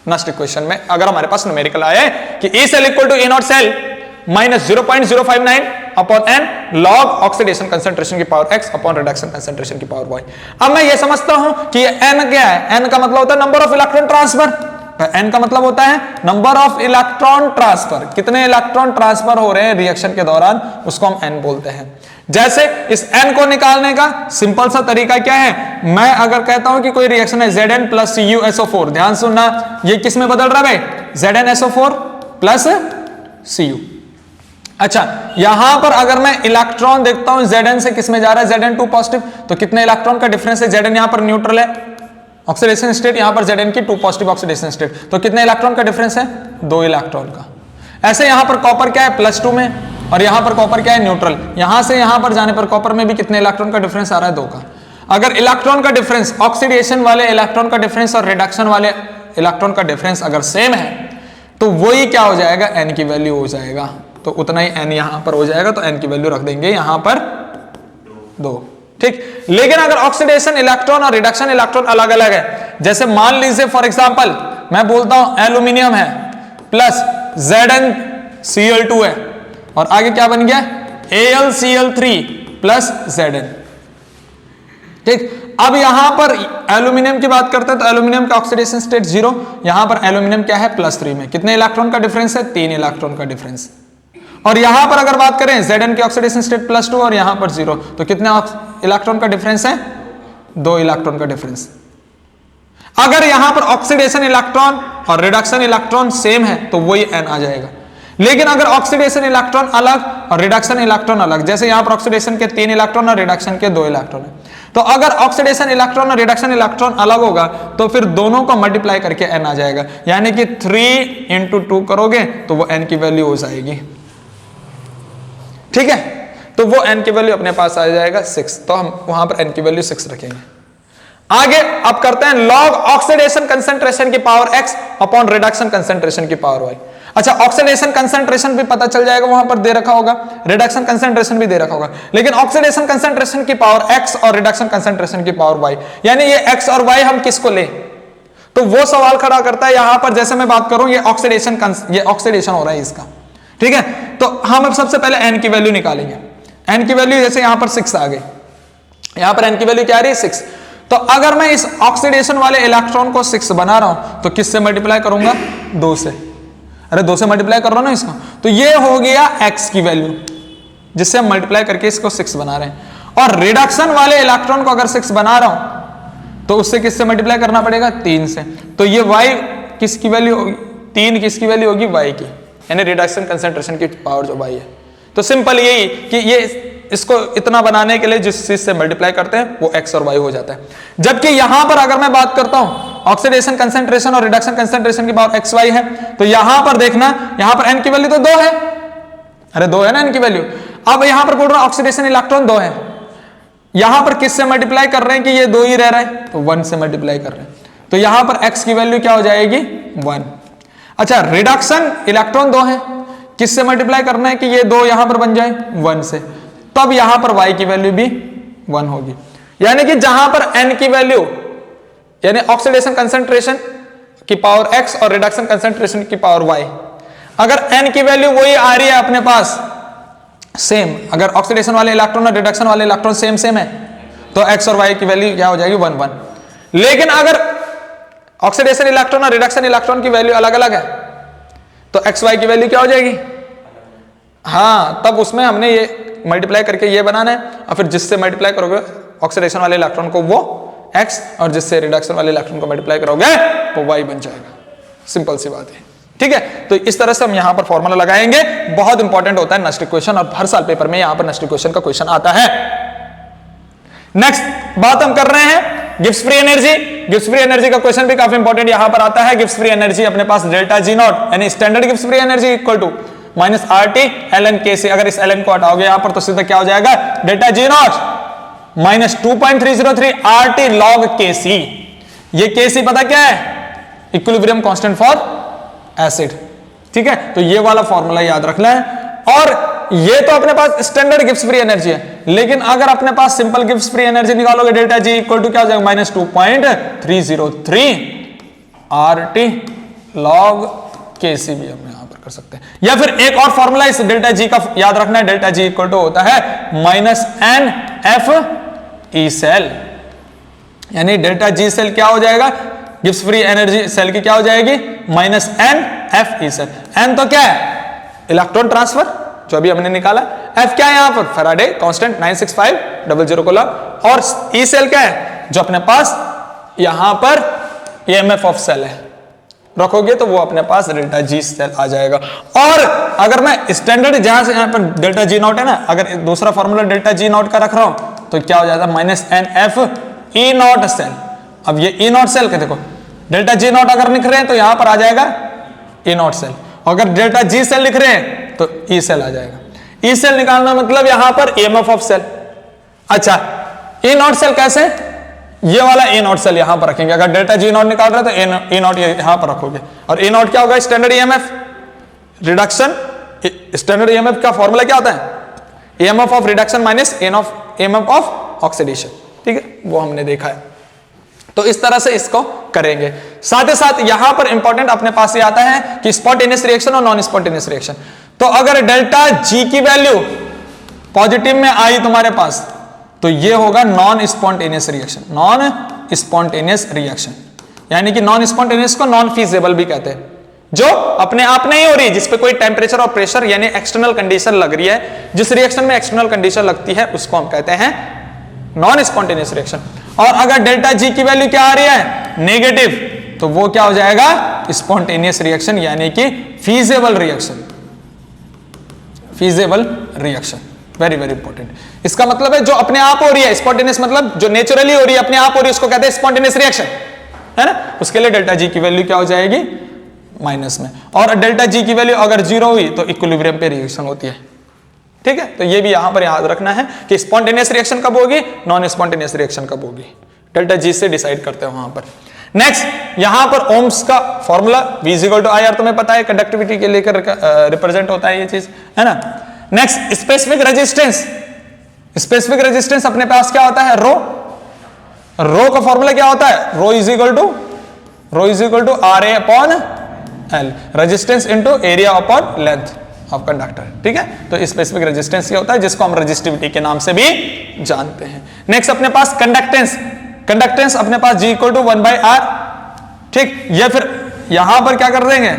B: नेक्स्ट इक्वेशन में अगर हमारे पास न्यूमेरिकल आया है कि E cell equal to E naught cell minus 0.059 upon n log oxidation concentration की power x upon reduction concentration की पावर y। अब मैं ये समझता हूं कि ये n क्या है, n का मतलब होता है number of electron transfer, n का मतलब होता है नंबर ऑफ इलेक्ट्रॉन ट्रांसफर, कितने इलेक्ट्रॉन ट्रांसफर हो रहे हैं रिएक्शन के दौरान, उसको हम n बोलते हैं। जैसे इस n को निकालने का सिंपल सा तरीका क्या है, मैं अगर कहता हूं कि कोई रिएक्शन है Zn प्लस CuSO4, ध्यान सुनना, ये किस में बदल रहा है भाई, ZnSO4 प्लस Cu। अच्छा, यहां पर अगर मैं इलेक्ट्रॉन देखता हूं Zn से किस में जा रहा है, Zn2 पॉजिटिव, तो कितने इलेक्ट्रॉन का डिफरेंस है, Zn यहां पर न्यूट्रल है ऑक्सीडेशन स्टेट, यहां पर Zn की 2 पॉजिटिव ऑक्सीडेशन स्टेट, तो कितने इलेक्ट्रॉन का डिफरेंस है, 2 इलेक्ट्रॉन का। ऐसे यहां पर कॉपर क्या है +2 में, और यहां पर कॉपर क्या है न्यूट्रल, यहां से यहां पर जाने पर कॉपर में भी कितने इलेक्ट्रॉन का डिफरेंस आ रहा है, 2 का। अगर इलेक्ट्रॉन का डिफरेंस, ऑक्सीडेशन वाले इलेक्ट्रॉन का डिफरेंस और रिडक्शन वाले इलेक्ट्रॉन का डिफरेंस अगर सेम है तो वही क्या हो जाएगा, n की वैल्यू हो जाएगा, तो उतना ही n यहां पर हो जाएगा, तो n की वैल्यू रख देंगे यहां पर 2, ठीक। लेकिन अगर ऑक्सीडेशन इलेक्ट्रॉन और रिडक्शन इलेक्ट्रॉन अलग अलग है, जैसे मान लीजिए फॉर एग्जांपल मैं बोलता हूं एल्यूमिनियम है प्लस ZnCl2 है, और आगे क्या बन गया, AlCl3 प्लस Zn। ठीक, अब यहां पर एल्यूमिनियम की बात करते हैं तो एल्यूमिनियम का ऑक्सीडेशन स्टेट 0, यहां पर एल्यूमिनियम क्या है +3 में, कितने इलेक्ट्रॉन का डिफरेंस है, 3 इलेक्ट्रॉन का डिफरेंस। और यहां पर अगर बात करें Zn की ऑक्सीडेशन स्टेट +2 और यहां पर 0, तो कितने इलेक्ट्रॉन का डिफरेंस है, 2 इलेक्ट्रॉन का डिफरेंस। अगर यहां पर ऑक्सीडेशन इलेक्ट्रॉन और रिडक्शन इलेक्ट्रॉन सेम है तो वही n आ जाएगा। लेकिन अगर ऑक्सीडेशन इलेक्ट्रॉन अलग और रिडक्शन इलेक्ट्रॉन अलग, जैसे यहां पर ऑक्सीडेशन के 3 इलेक्ट्रॉन और रिडक्शन के 2 इलेक्ट्रॉन है, तो अगर ऑक्सीडेशन इलेक्ट्रॉन और रिडक्शन इलेक्ट्रॉन अलग होगा तो फिर दोनों को मल्टीप्लाई करके n आ जाएगा, यानी कि 3 × 2 करोगे तो वो n की वैल्यू हो जाएगी। ठीक है, तो वो n की वैल्यू अपने पास आ जाएगा 6, तो हम वहां पर n की वैल्यू 6 रखेंगे। आगे अब करते हैं लॉग ऑक्सीडेशन कंसंट्रेशन की power x upon reduction concentration की पावर y। अच्छा, ऑक्सीडेशन कंसंट्रेशन भी पता चल जाएगा, वहां पर दे रखा होगा, रिडक्शन कंसंट्रेशन भी दे रखा होगा, लेकिन ऑक्सीडेशन कंसंट्रेशन की पावर x और रिडक्शन कंसंट्रेशन की पावर y, यानी ये x और y हम किसको ले, तो वो सवाल खड़ा करता है यहां पर। जैसे मैं बात करूं ये ऑक्सीडेशन हो रहा है इसका, ठीक है, तो हम अब सबसे पहले n की वैल्यू निकालेंगे। n की वैल्यू जैसे यहां पर 6 आ गई, यहां पर n की वैल्यू क्या आ रही है, 6। तो अगर मैं इस ऑक्सीडेशन वाले इलेक्ट्रॉन को 6 बना रहा हूं तो किससे मल्टीप्लाई करूंगा, 2 से। अरे 2 से मल्टीप्लाई कर रहा हूं ना इसको, तो ये हो गया x की वैल्यू जिससे हम मल्टीप्लाई करके इसको 6 बना रहे हैं। और रिडक्शन वाले इलेक्ट्रॉन को अगर 6 बना रहा हूं तो उससे किससे मल्टीप्लाई करना पड़ेगा, 3 से। तो ये y किसकी वैल्यू होगी, 3 किसकी वैल्यू होगी, y की, यानी रिडक्शन कंसंट्रेशन की पावर जो y है। तो सिंपल यही कि ये इसको इतना बनाने के लिए जिस चीज से मल्टीप्लाई करते हैं वो x और y हो जाता है। जबकि यहां पर अगर मैं बात करता हूं ऑक्सीडेशन कंसंट्रेशन और रिडक्शन कंसंट्रेशन की पावर x y है, तो यहां पर देखना, यहां पर n की वैल्यू तो 2 है, अरे 2 है ना n की वैल्यू। अब यहां पर बोल रहा हूं ऑक्सीडेशन इलेक्ट्रॉन 2 है, यहां पर किससे मल्टीप्लाई कर रहे हैं कि ये 2 ही रह रहा है, तो 1 से मल्टीप्लाई कर रहे हैं, तो यहां पर x की वैल्यू क्या हो जाएगी, 1। अच्छा, रिडक्शन इलेक्ट्रॉन 2 है, किससे मल्टीप्लाई करना है कि ये 2 यहां पर बन जाए, 1 से, तब यहां पर y की वैल्यू भी 1 होगी। यानी कि जहां पर n की वैल्यू यानी ऑक्सीडेशन कंसंट्रेशन की पावर x और रिडक्शन कंसंट्रेशन की पावर y, अगर n की वैल्यू वही आ रही है अपने पास सेम, अगर ऑक्सीडेशन वाले इलेक्ट्रॉन और रिडक्शन वाले इलेक्ट्रॉन सेम सेम है तो x और y की वैल्यू क्या हो जाएगी, 1 1। लेकिन अगर ऑक्सीडेशन इलेक्ट्रॉन और रिडक्शन इलेक्ट्रॉन की वैल्यू अलग अलग है तो x y की वैल्यू क्या हो जाएगी, हाँ, तब उसमें हमने ये मल्टीप्लाई करके ये बनाना है, और फिर जिससे मल्टीप्लाई करोगे ऑक्सीडेशन वाले इलेक्ट्रॉन को वो x और जिससे रिडक्शन वाले इलेक्ट्रॉन को मल्टीप्लाई करोगे वो y बन जाएगा। सिंपल सी बात है, ठीक है। तो इस तरह से हम यहां पर फॉर्मूला लगाएंगे, बहुत इंपॉर्टेंट होता है नेक्स्ट क्वेश्चन, और हर साल पेपर में यहां पर नेक्स्ट क्वेश्चन का क्वेश्चन आता है। नेक्स्ट बात हम कर रहे हैं Gibbs free energy. Gibbs free energy का क्वेश्चन भी काफी इंपॉर्टेंट यहां पर आता है। गिब्स फ्री एनर्जी अपने पास डेल्टा जी नॉट यानी standard Gibbs free energy equal to minus RT ln KC। अगर इस ln को हटाओगे यहां पर तो सीधा क्या हो जाएगा, delta G not minus 2.303 RT log KC। ये KC पता क्या है, इक्विलिब्रियम कांस्टेंट फॉर एसिड, ठीक है। तो ये वाला फॉर्मूला याद रखना है। और ये तो अपने पास स्टैंडर्ड गिब्स फ्री एनर्जी है, लेकिन अगर अपने पास सिंपल गिब्स फ्री एनर्जी निकालोगे डेल्टा जी इक्वल टू क्या हो जाएगा, माइनस 2.303 RT log KC भी हम यहां पर कर सकते हैं। या फिर एक और फॉर्मूला इस डेल्टा जी का याद रखना है, डेल्टा जी इक्वल टू होता है माइनस NFE सेल, यानी डेल्टा जी सेल क्या हो जाएगा, गिब्स फ्री एनर्जी सेल की क्या हो जाएगी, माइनस NFE सेल। N तो क्या है, इलेक्ट्रॉन ट्रांसफर जो अभी हमने निकाला, F क्या है यहां पर, फैराडे कांस्टेंट 96500 को लॉग, और E सेल क्या है, जो अपने पास यहां पर EMF ऑफ सेल है, रखोगे तो वो अपने पास डेल्टा जी सेल आ जाएगा। और अगर मैं स्टैंडर्ड जहां से यहां पर डेल्टा जी नॉट है ना, अगर दूसरा फॉर्मूला डेल्टा जी नॉट का रख रहा हूं तो क्या हो जाता है, माइनस NFE नॉट सेल। अब ये E नॉट सेल के देखो, डेल्टा जी नॉट अगर लिख रहे हैं तो यहां पर आ जाएगा E नॉट सेल, अगर डेल्टा जी सेल लिख रहे हैं तो E सेल आ जाएगा। E सेल निकालना मतलब यहां पर EMF ऑफ सेल। अच्छा, E नॉट सेल कैसे, ये वाला ए नॉट सेल यहां पर रखेंगे, अगर डेल्टा जी नॉट निकाल रहे तो ए नॉट यहां पर रखोगे, और ए नॉट क्या होगा, standard EMF reduction. Standard EMF का फॉर्मूला क्या होता है, EMF of reduction minus EMF of oxidation, ठीक है, वो हमने देखा है। तो इस तरह से इसको करेंगे। साथ ही साथ यहां पर इंपॉर्टेंट अपने पास ये आता है कि स्पॉन्टेनियस रिएक्शन और नॉन स्पॉन्टेनियस रिएक्शन। तो अगर डेल्टा जी की वैल्यू पॉजिटिव में आई तुम्हारे पास तो ये होगा non spontaneous reaction, non spontaneous reaction, यानी कि नॉन स्पॉन्टेनियस को नॉन फीजेबल भी कहते हैं, जो अपने आप नहीं हो रही, जिस पे कोई टेम्परेचर और प्रेशर यानी एक्सटर्नल कंडीशन लग रही है, जिस रिएक्शन में एक्सटर्नल कंडीशन लगती है उसको हम कहते हैं नॉन स्पॉन्टेनियस रिएक्शन। और अगर डेल्टा जी की वैल्यू क्या आ रही है नेगेटिव, तो वो क्या हो जाएगा स्पॉन्टेनियस रिएक्शन यानी कि feasible reaction, feasible reaction, very very important. इसका मतलब है जो अपने आप हो रही है, स्पॉन्टेनियस मतलब जो नेचुरली हो रही है, अपने आप हो रही है, उसको कहते हैं स्पॉन्टेनियस रिएक्शन, है ना। उसके लिए डेल्टा जी की वैल्यू क्या हो जाएगी माइनस में, और डेल्टा जी की वैल्यू अगर जीरो हुई तो इक्विलिब्रियम पे रिएक्शन होती है, ठीक है। तो ये भी यहां पर याद रखना है कि स्पॉन्टेनियस रिएक्शन कब होगी, नॉन स्पॉन्टेनियस रिएक्शन कब होगी, डेल्टा जी से डिसाइड करते हैं वहां पर। नेक्स्ट यहां पर ओम्स का फॉर्मूला V = I R तुम्हें पता है, कंडक्टिविटी के लेकर रिप्रेजेंट होता है ये चीज, है ना। Next specific resistance, specific resistance अपने पास क्या होता है रो, रो का फॉर्मूला क्या होता है rho is equal to RA/L, resistance into area upon length of conductor, ठीक है। तो स्पेसिफिक रेजिस्टेंस क्या होता है जिसको हम रेजिस्टिविटी के नाम से भी जानते हैं। नेक्स्ट अपने पास कंडक्टेंस, कंडक्टेंस अपने पास G = 1/R, ठीक। या फिर यहां पर क्या कर देंगे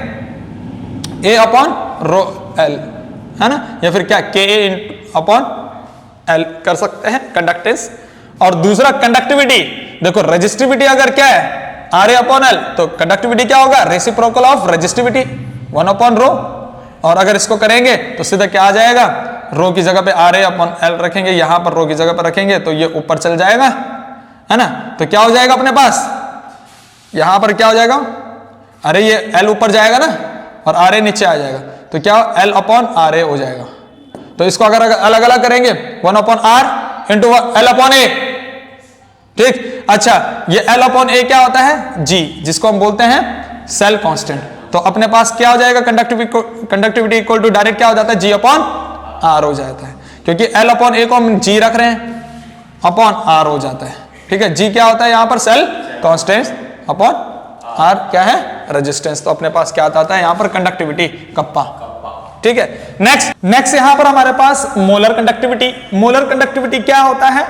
B: A/ρL, है ना, या फिर क्या KA/L कर सकते हैं कंडक्टेंस। और दूसरा कंडक्टिविटी, देखो रेजिस्टिविटी अगर क्या है RA/L, तो कंडक्टिविटी क्या होगा रेसिप्रोकल ऑफ रेजिस्टिविटी 1/ρ, और अगर इसको करेंगे तो सीधा क्या आ जाएगा रो की जगह पे RA/L रखेंगे, यहां पर रो की जगह पर रखेंगे तो ये ऊपर चल जाएगा, है ना। तो क्या हो जाएगा अपने पास यहां पर क्या हो जाएगा, अरे ये L ऊपर जाएगा ना और RA नीचे आ जाएगा, तो क्या L/RA हो जाएगा। तो इसको अगर अलग अलग करेंगे 1/R इंटू L/A, ठीक। अच्छा ये L/A क्या होता है G, जिसको हम बोलते हैं सेल कांस्टेंट। तो अपने पास क्या हो जाएगा कंडक्टिविटी इक्वल टू डायरेक्ट क्या हो जाता है G/R हो जाता है, क्योंकि L/A को हम G रख रहे हैं अपॉन R हो जाता है, ठीक है। G क्या होता है यहां पर सेल कांस्टेंट अपॉन R क्या है रेजिस्टेंस। तो अपने पास क्या आता है यहां पर कंडक्टिविटी कप्पा, ठीक है। नेक्स्ट यहां पर हमारे पास मोलर कंडक्टिविटी, मोलर कंडक्टिविटी क्या होता है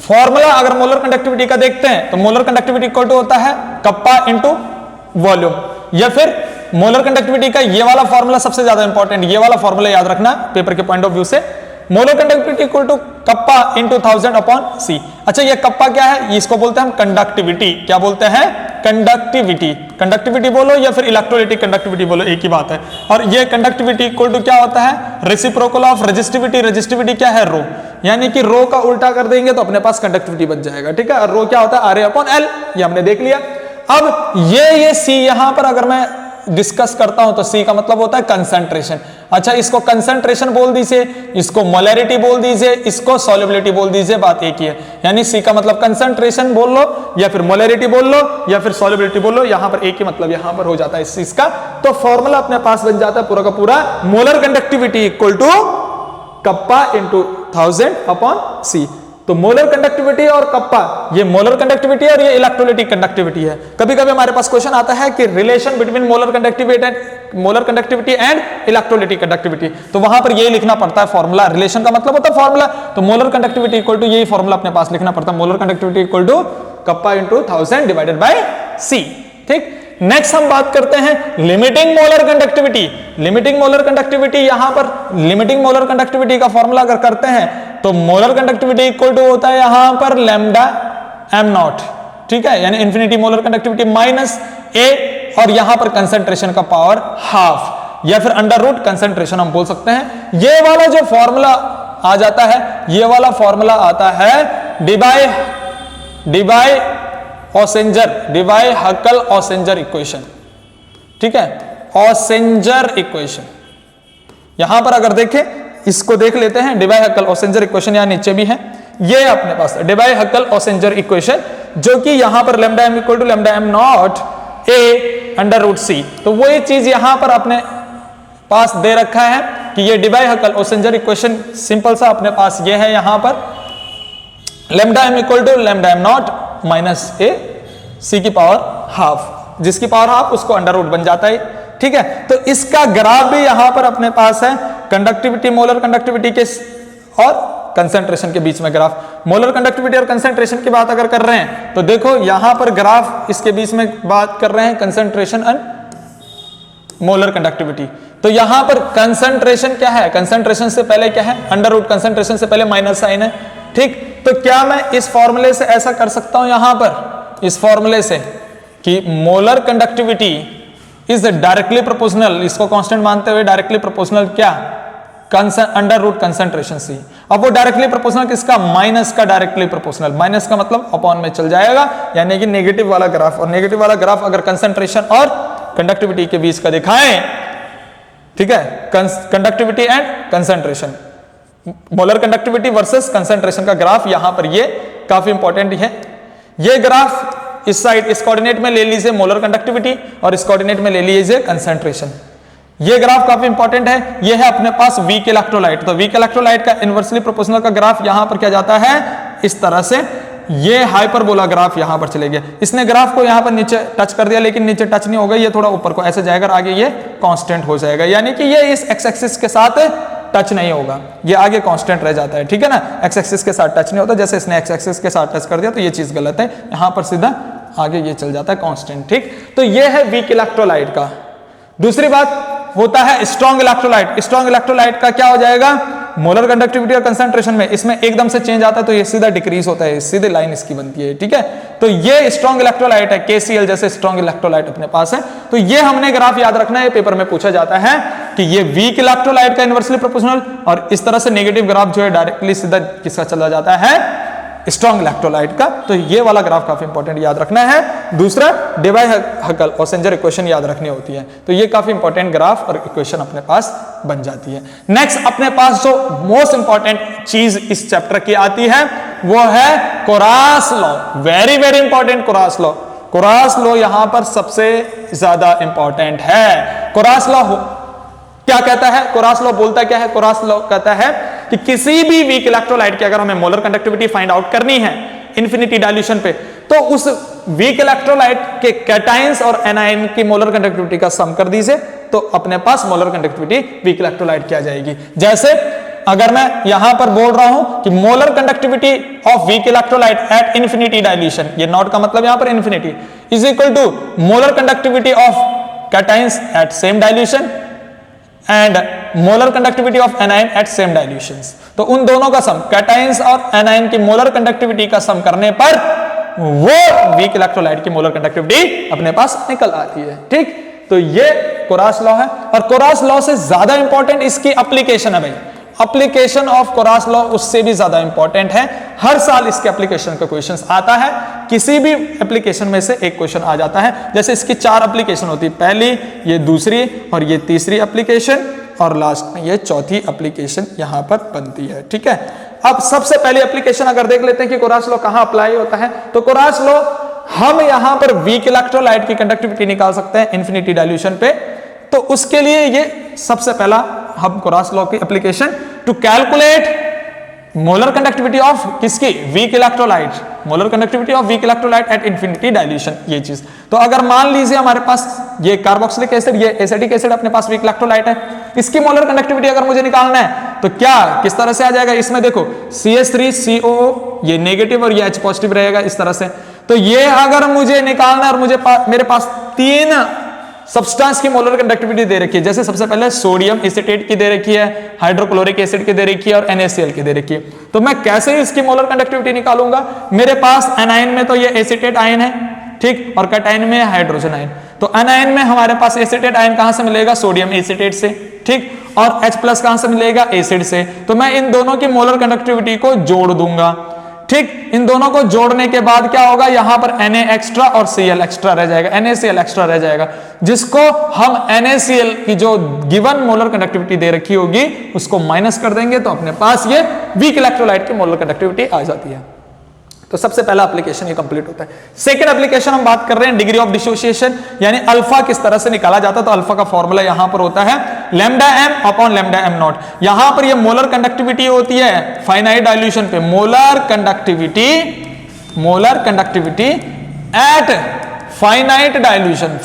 B: फॉर्मूला, अगर मोलर कंडक्टिविटी का देखते हैं तो मोलर कंडक्टिविटी इक्वल टू होता है कप्पा इनटू वॉल्यूम, या फिर मोलर कंडक्टिविटी का ये वाला फॉर्मूला सबसे ज्यादा इंपॉर्टेंट, ये वाला फॉर्मूला याद रखना पेपर के पॉइंट ऑफ व्यू से, molar conductivity equal to kappa into 1000/C। अच्छा ये कप्पा क्या है, इसको बोलते हैं हम कंडक्टिविटी, क्या बोलते हैं कंडक्टिविटी, कंडक्टिविटी बोलो या फिर इलेक्ट्रोलाइटिक कंडक्टिविटी बोलो एक ही बात है। और ये कंडक्टिविटी इक्वल टू क्या होता है रेसिप्रोकल ऑफ रेजिस्टिविटी, रेजिस्टिविटी क्या है रो, यानी कि रो का उल्टा कर देंगे तो अपने पास कंडक्टिविटी बच जाएगा, ठीक है। और रो क्या होता है RA/L, ये हमने देख लिया। अब ये C यहां पर अगर मैं डिस्कस करता हूं तो C का मतलब होता है कंसंट्रेशन। अच्छा इसको कंसंट्रेशन बोल दीजिए, इसको मोलैरिटी बोल दीजिए, इसको सॉल्युबिलिटी बोल दीजिए, बात एक ही है। यानी C का मतलब कंसंट्रेशन बोल लो या फिर मोलैरिटी बोल लो या फिर सॉल्युबिलिटी बोल लो, यहां पर एक ही मतलब यहां पर हो जाता है इस चीज का। तो फॉर्मूला अपने पास बन जाता है पूरा का पूरा molar conductivity equal to kappa into 1000/C। तो मोलर कंडक्टिविटी और कप्पा, ये मोलर कंडक्टिविटी और ये इलेक्ट्रोलाइटिक कंडक्टिविटी है। कभी कभी हमारे पास क्वेश्चन आता है कि relation between molar conductivity and electrolytic conductivity, तो वहां पर ये लिखना पड़ता है फॉर्मूला, रिलेशन का मतलब होता है फॉर्मूला। तो मोलर कंडक्टिविटी इक्वल टू यही फॉर्मूला अपने पास लिखना पड़ता है, molar conductivity equal to kappa into 1000/C, ठीक। नेक्स्ट हम बात करते हैं limiting molar conductivity. Limiting molar conductivity, यहां पर लिमिटिंग मोलर कंडक्टिविटी का फॉर्मूला अगर करते हैं तो मोलर कंडक्टिविटी इक्वल टू होता है यहां पर λm0, ठीक है, यानी infinity molar conductivity minus A, और यहां पर कंसंट्रेशन का पावर हाफ या फिर अंडर रूट कंसंट्रेशन हम बोल सकते हैं। ये वाला जो फॉर्मूला आ जाता है, ये वाला फॉर्मूला आता है डिबाई हक्कल ऑसेंजर इक्वेशन, ठीक है, ऑसेंजर इक्वेशन। यहां पर अगर देखें इसको देख लेते हैं, डिबाई हक्कल ऑसेंजर इक्वेशन यहां नीचे भी है, ये अपने पास डिबाई हक्कल ऑसेंजर इक्वेशन, जो कि यहां पर λm equal to λm0 A√C। तो वो ये चीज यहां पर अपने पास दे रखा है कि ये Debye Huckel Onsager equation simple सा अपने पास ये है, यहां पर λm equal to λm0 minus A C की पावर हाफ, जिसकी पावर हाफ उसको अंडर रूट बन जाता है,
A: ठीक है, तो इसका ग्राफ भी यहां पर अपने पास है, कंडक्टिविटी, मोलर कंडक्टिविटी के और कंसंट्रेशन के बीच में ग्राफ। मोलर कंडक्टिविटी और कंसंट्रेशन की बात अगर कर रहे हैं तो देखो यहां पर ग्राफ इसके बीच में बात कर रहे हैं कंसंट्रेशन एंड मोलर कंडक्टिविटी। तो यहां पर कंसंट्रेशन क्या है, कंसंट्रेशन से पहले क्या है, अंडर रूट, कंसंट्रेशन से पहले माइनस साइन है, ठीक। तो क्या मैं इस फॉर्मूले से ऐसा कर सकता हूं यहां पर, इस फॉर्मूले से कि molar conductivity is directly proportional, इसको कांस्टेंट मानते हुए डायरेक्टली प्रोपोर्शनल क्या, अंडर रूट कंसंट्रेशन सी। अब वो डायरेक्टली प्रोपोर्शनल किसका, माइनस का डायरेक्टली प्रोपोर्शनल, माइनस का मतलब अपॉन में चल जाएगा, यानी कि नेगेटिव वाला ग्राफ। और नेगेटिव वाला ग्राफ अगर कंसंट्रेशन और कंडक्टिविटी के बीच का दिखाएं, ठीक है, conductivity and concentration, molar conductivity versus concentration का ग्राफ यहां पर ये काफी इंपॉर्टेंट है। ये ग्राफ इस साइड इस कोऑर्डिनेट में ले लीजिए मोलर कंडक्टिविटी और इस कोऑर्डिनेट में ले लीजिए कंसंट्रेशन। ये ग्राफ काफी इंपॉर्टेंट है। ये है अपने पास वीक इलेक्ट्रोलाइट, तो वीक इलेक्ट्रोलाइट का इनवर्सली प्रोपोर्शनल का ग्राफ यहां पर क्या जाता है, इस तरह से ये हाइपरबोला ग्राफ यहां पर चले गया। इसने ग्राफ को यहां पर नीचे टच कर दिया, लेकिन नीचे टच नहीं होगा, ये थोड़ा ऊपर को ऐसे जाएगा, आगे ये कांस्टेंट हो जाएगा, यानी कि ये इस एक्स एक्सिस के साथ टच नहीं होगा, ये आगे कांस्टेंट रह जाता है, ठीक है ना। एक्स एक्सिस के साथ टच नहीं होता, जैसे इसने एक्स एक्सिस के साथ टच कर दिया तो ये चीज गलत है, यहां पर सीधा आगे ये चल जाता है कांस्टेंट, ठीक। तो ये है वीक इलेक्ट्रोलाइट का। दूसरी बात होता है स्ट्रॉन्ग इलेक्ट्रोलाइट। स्ट्रॉन्ग इलेक्ट्रोलाइट का क्या हो जाएगा, मोलर कंडक्टिविटी और कंसंट्रेशन में इसमें एकदम से चेंज आता है तो ये सीधा डिक्रीज होता है, सीधे लाइन इसकी बनती है, ठीक है। तो ये स्ट्रॉन्ग इलेक्ट्रोलाइट है, KCl जैसे स्ट्रॉन्ग इलेक्ट्रोलाइट अपने पास है। तो ये हमने ग्राफ याद रखना है, पेपर में पूछा जाता है कि ये वीक इलेक्ट्रोलाइट का इनवर्सली प्रोपोर्शनल, और इस तरह से नेगेटिव ग्राफ जो है डायरेक्टली सीधा किसका चला जाता है, स्ट्रॉन्ग इलेक्ट्रोलाइट का। तो ये वाला ग्राफ काफी इंपॉर्टेंट याद रखना है। दूसरा डेबाय-हकल और सेंजर इक्वेशन याद रखनी होती है, तो ये काफी इंपॉर्टेंट ग्राफ और इक्वेशन अपने पास बन जाती है। नेक्स्ट अपने पास जो मोस्ट इंपॉर्टेंट चीज इस चैप्टर की आती है वो है Kohlrausch law. Very very important Kohlrausch law. Kohlrausch law यहां पर सबसे ज्यादा इंपॉर्टेंट है। कोरास लॉ क्या कहता है, कोरास लॉ बोलता क्या है, कोरास लॉ कहता है कि किसी भी वीक इलेक्ट्रोलाइट की अगर हमें मोलर कंडक्टिविटी फाइंड आउट करनी है इंफिनिटी डाइल्यूशन पे, तो उस वीक इलेक्ट्रोलाइट के कैटायंस और एनायन की मोलर कंडक्टिविटी का सम कर दीजिए, तो अपने पास मोलर कंडक्टिविटी वीक इलेक्ट्रोलाइट की आ जाएगी। जैसे अगर मैं यहां पर बोल रहा हूं कि molar conductivity of weak electrolyte at infinity dilution, ये नॉट का मतलब यहां पर infinity, is equal to molar conductivity of cations at same dilution and molar conductivity of anion at same dilutions. तो उन दोनों का सम, कैटायंस और एनायन की मोलर कंडक्टिविटी का सम करने पर वो वीक इलेक्ट्रोलाइट की मोलर कंडक्टिविटी अपने पास निकल आती है, ठीक। तो ये कोरास लॉ है, और कोरास लॉ से ज्यादा इंपॉर्टेंट इसकी एप्लीकेशन है भाई। एप्लीकेशन ऑफ कोरास लॉ उससे भी ज्यादा इंपॉर्टेंट है। हर साल इसके एप्लीकेशन का क्वेश्चन आता है, किसी भी एप्लीकेशन में से एक क्वेश्चन आ जाता है। जैसे इसकी 4 एप्लीकेशन होती है, पहली, ये दूसरी और ये तीसरी एप्लीकेशन, और लास्ट में ये चौथी एप्लीकेशन यहां पर बनती है, ठीक है। अब सबसे पहली एप्लीकेशन अगर देख लेते हैं कि कोरास लॉ कहां अप्लाई होता है, तो कोरास लॉ हम यहां पर वीक इलेक्ट्रोलाइट की कंडक्टिविटी निकाल सकते हैं इंफिनिटी डाइल्यूशन पे। तो उसके लिए ये सबसे पहला हम कोरास लॉ की application to calculate molar conductivity of किसकी, weak electrolyte, molar conductivity of weak electrolyte at infinity dilution, ये चीज। तो अगर मान लीजिए हमारे पास ये कार्बोक्सिलिक एसिड, ये एसिटिक एसिड अपने पास वीक इलेक्ट्रोलाइट है, इसकी मोलर कंडक्टिविटी अगर मुझे निकालना है तो क्या किस तरह से आ जाएगा, इसमें देखो CH3COO, ये नेगेटिव और ये H पॉजिटिव रहेगा इस तरह से। तो ये अगर मुझे निकालना और मेरे पास 3 सब्सटेंस की मोलर कंडक्टिविटी दे रखी है, जैसे सबसे पहले सोडियम एसीटेट की दे रखी है, हाइड्रोक्लोरिक एसिड की दे रखी है और NaCl की दे रखी है। तो मैं कैसे इसकी मोलर कंडक्टिविटी निकालूंगा, मेरे पास एनायन में तो ये एसीटेट आयन है, ठीक, और कैटायन में हाइड्रोजन आयन। तो एनायन में हमारे पास एसीटेट आयन कहां से मिलेगा, सोडियम एसीटेट से, ठीक, और H+ कहां से मिलेगा, एसिड से। तो मैं इन दोनों की मोलर कंडक्टिविटी को जोड़ दूंगा, ठीक। इन दोनों को जोड़ने के बाद क्या होगा, यहां पर Na एक्स्ट्रा और Cl एक्स्ट्रा रह जाएगा, NaCl एक्स्ट्रा रह जाएगा, जिसको हम NaCl की जो गिवन मोलर कंडक्टिविटी दे रखी होगी उसको माइनस कर देंगे, तो अपने पास ये वीक इलेक्ट्रोलाइट की मोलर कंडक्टिविटी आ जाती है। तो सबसे पहला एप्लीकेशन ये कंप्लीट होता है। सेकंड एप्लीकेशन हम बात कर रहे हैं डिग्री ऑफ डिसोसिएशन, यानी अल्फा किस तरह से निकाला जाता है। तो अल्फा का फॉर्मूला यहां पर होता है lambda m upon lambda m not. यहां पर ये मोलर कंडक्टिविटी होती है फाइनाइट डाइल्यूशन पे, molar conductivity eight finite dilution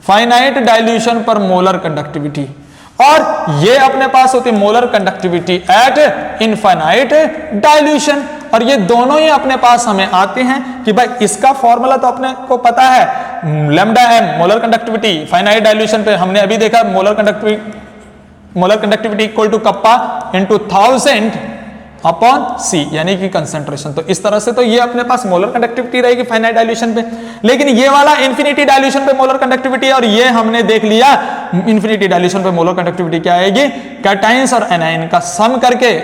B: finite dilution पर मोलर कंडक्टिविटी, और ये अपने पास होती है molar conductivity eight infinite dilution. और ये दोनों ही अपने पास हमें आते हैं कि भाई इसका फॉर्मूला तो अपने को पता है, lambda m molar conductivity finite dilution पे हमने अभी देखा, molar conductivity equal to kappa into 1000 upon c, यानी कि कंसंट्रेशन। तो इस तरह से तो ये अपने पास मोलर कंडक्टिविटी रहेगी फाइनाइट डाइल्यूशन पे, लेकिन ये वाला इंफिनिटी डाइल्यूशन पे मोलर कंडक्टिविटी, और ये हमने देख लिया इंफिनिटी डाइल्यूशन पे मोलर कंडक्टिविटी क्या आएगी, कैटायंस और एनायन का सम करके,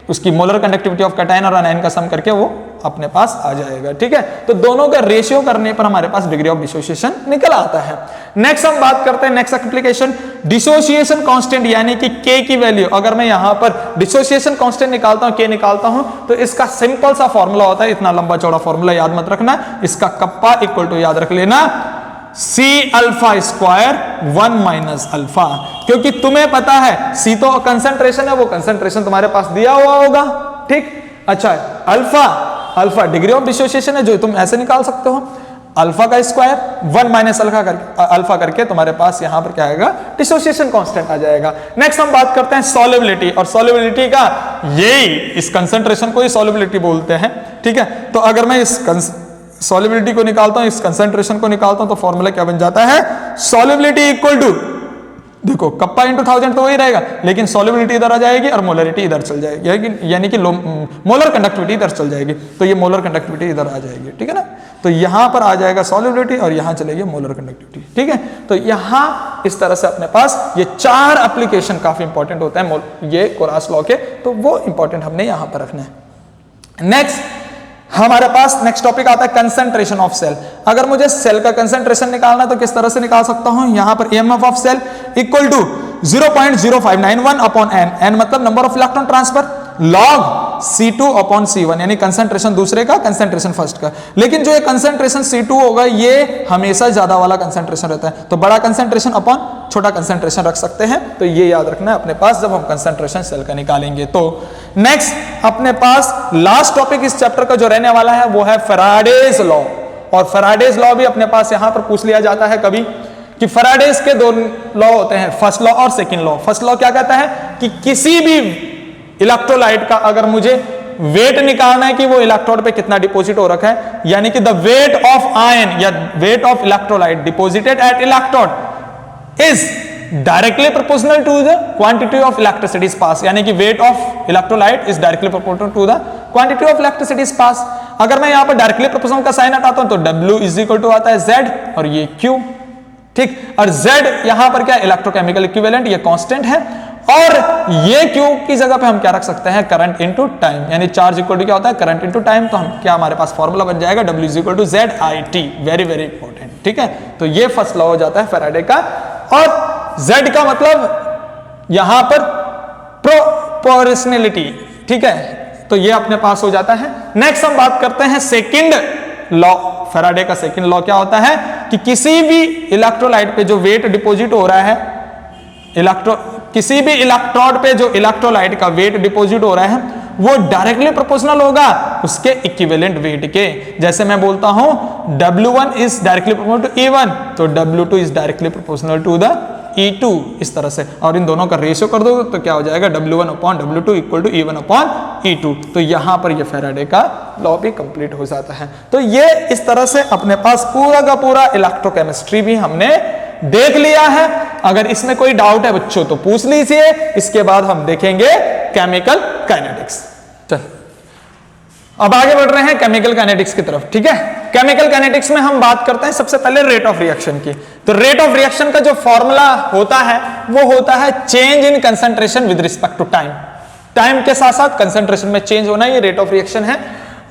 B: उसकी मोलर कंडक्टिविटी ऑफ कैटायन और एनायन का सम करके वो अपने पास आ जाएगा। ठीक है, तो दोनों का रेशियो करने पर हमारे पास डिग्री ऑफ डिसोसिएशन निकल आता है। नेक्स्ट हम बात करते हैं, नेक्स्ट एप्लीकेशन डिसोसिएशन कांस्टेंट, यानी कि के की वैल्यू। अगर मैं यहां पर डिसोसिएशन कांस्टेंट निकालता हूं, के निकालता हूं, तो इसका सिंपल सा फॉर्मूला होता है, इतना लंबा चौड़ा फॉर्मूला याद मत रखना, इसका कप्पा इक्वल टू याद रख लेना C alpha square 1 minus alpha, क्योंकि तुम्हें पता है C तो कंसंट्रेशन है, वो कंसंट्रेशन तुम्हारे पास दिया हुआ होगा। ठीक, अच्छा, अल्फा डिग्री ऑफ डिसोसिएशन है, जो तुम ऐसे निकाल सकते हो, अल्फा का स्क्वायर 1 माइनस अल्फा करके तुम्हारे पास यहां पर क्या आएगा, डिसोसिएशन कांस्टेंट आ जाएगा। नेक्स्ट हम बात करते हैं सॉल्युबिलिटी, और सॉल्युबिलिटी का यही, इस कंसंट्रेशन को ही सॉल्युबिलिटी बोलते हैं। ठीक है, तो अगर मैं इस सॉल्युबिलिटी को निकालता हूं, इस कंसंट्रेशन को निकालता हूं, तो फॉर्मूला क्या बन जाता है, सॉल्युबिलिटी इक्वल टू, देखो कप्पा इंटू 1000 तो वही रहेगा, लेकिन सॉल्युबिलिटी इधर आ जाएगी और मोलरिटी इधर चल जाएगी, यानी कि मोलर कंडक्टिविटी इधर चल जाएगी, तो ये मोलर कंडक्टिविटी इधर आ जाएगी। ठीक है ना, तो यहां पर आ जाएगा सॉल्युबिलिटी और यहां चलेगी मोलर कंडक्टिविटी। ठीक है, तो यहां इस तरह से अपने पास ये 4 एप्लीकेशन काफी इंपॉर्टेंट होता है ये कोरास लॉ के, तो वो इंपॉर्टेंट हमने यहां पर रखना है। नेक्स्ट हमारे पास नेक्स्ट टॉपिक आता है कंसंट्रेशन ऑफ सेल। अगर मुझे सेल का कंसंट्रेशन निकालना है तो किस तरह से निकाल सकता हूं, यहां पर EMF of cell equal to 0.0591 upon N, n मतलब number of electron transfer, log C2 upon C1, यानी कंसंट्रेशन दूसरे का, कंसंट्रेशन फर्स्ट का। लेकिन जो ये कंसंट्रेशन C2 होगा ये हमेशा ज्यादा वाला कंसंट्रेशन रहता है, तो बड़ा कंसंट्रेशन अपॉन छोटा कंसंट्रेशन रख सकते हैं, तो ये याद रखना है अपने पास जब हम कंसंट्रेशन सेल का निकालेंगे। तो नेक्स्ट अपने पास लास्ट टॉपिक इस चैप्टर का जो रहने वाला है वो है फैराडेज लॉ, और फैराडेज लॉ भी अपने पास यहां पर पूछ लिया जाता है कभी, कि फैराडेज के 2 लॉ होते हैं, फर्स्ट लॉ और सेकंड लॉ। फर्स्ट लॉ क्या कहता है कि किसी भी इलेक्ट्रोलाइट का अगर मुझे वेट निकालना है कि वो इलेक्ट्रोड पे कितना डिपॉजिट हो रखा है, यानी कि द वेट ऑफ आयन या weight of electrolyte deposited at electrode is directly proportional to the quantity of electricity pass, यानी कि weight of electrolyte is directly proportional to the quantity of electricity pass. अगर मैं यहां पर डायरेक्टली प्रोपोर्शनल का साइन हटाता हूं तो W इज इक्वल टू आता है Z और ये Q। ठीक, और Z यहां पर क्या इलेक्ट्रोकेमिकल इक्विवेलेंट, ये कांस्टेंट है, और ये Q की जगह पे हम क्या रख सकते हैं, करंट इनटू टाइम, यानी चार्ज इक्वल टू क्या होता है, करंट इनटू टाइम। तो हम क्या, हमारे पास फॉर्मूला बन जाएगा W is equal to ZIT, very very important. ठीक है, तो ये फर्स्ट लॉ हो जाता है फैराडे का, और Z का मतलब यहां पर प्रोपोर्शनलिटी। ठीक है, तो ये अपने पास हो जाता है। नेक्स्ट हम बात करते हैं सेकंड लॉ, फैराडे का सेकंड लॉ क्या होता है कि किसी भी इलेक्ट्रोलाइट पे जो वेट डिपॉजिट हो रहा है, किसी भी इलेक्ट्रोड पे जो इलेक्ट्रोलाइट का वेट डिपॉजिट हो रहा है वो डायरेक्टली प्रोपोर्शनल होगा उसके इक्विवेलेंट वेट के। जैसे मैं बोलता हूं W1 is directly proportional to E1, तो W2 is directly proportional to the E2, इस तरह से, और इन दोनों का रेशियो कर दो तो क्या हो जाएगा, W1 upon W2 equal to E1 upon E2। तो यहां पर ये फैराडे का लॉ भी कंप्लीट हो जाता है। तो ये इस तरह से अपने पास पूरा का पूरा इलेक्ट्रोकेमिस्ट्री भी हमने देख लिया है। अगर इसमें कोई डाउट है बच्चों तो पूछ लीजिए, इसके बाद हम देखेंगे केमिकल काइनेटिक्स। चल अब आगे बढ़ रहे हैं केमिकल काइनेटिक्स की तरफ। ठीक है, केमिकल काइनेटिक्स में हम बात करते हैं सबसे पहले रेट ऑफ रिएक्शन की। तो रेट ऑफ रिएक्शन का जो फॉर्मूला होता है वो होता है change in concentration with respect to time. Time के साथ साथ कंसंट्रेशन में चेंज होना, ये रेट ऑफ रिएक्शन है।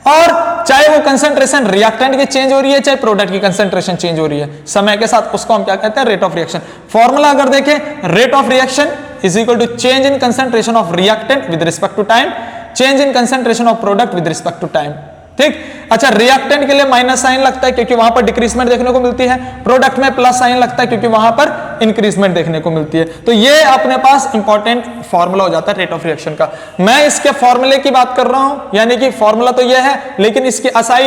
B: और चाहे वो कंसंट्रेशन रिएक्टेंट की चेंज हो रही है, चाहे प्रोडक्ट की कंसंट्रेशन चेंज हो रही है समय के साथ, उसको हम क्या कहते हैं, रेट ऑफ रिएक्शन। फॉर्मूला अगर देखें, rate of reaction is equal to change in concentration of reactant with respect to time, change in concentration of product with respect to time. ठीक, अच्छा, रिएक्टेंट के लिए माइनस साइन लगता है क्योंकि वहां पर डिक्रीजमेंट देखने को मिलती है, प्रोडक्ट में प्लस साइन लगता है क्योंकि वहां पर इंक्रीजमेंट देखने को मिलती है। तो ये अपने पास इंपॉर्टेंट फॉर्मूला हो जाता है रेट ऑफ रिएक्शन का। मैं इसके फॉर्मूले की बात कर रहा हूं, यानी कि फॉर्मूला तो ये है, लेकिन इसकी SI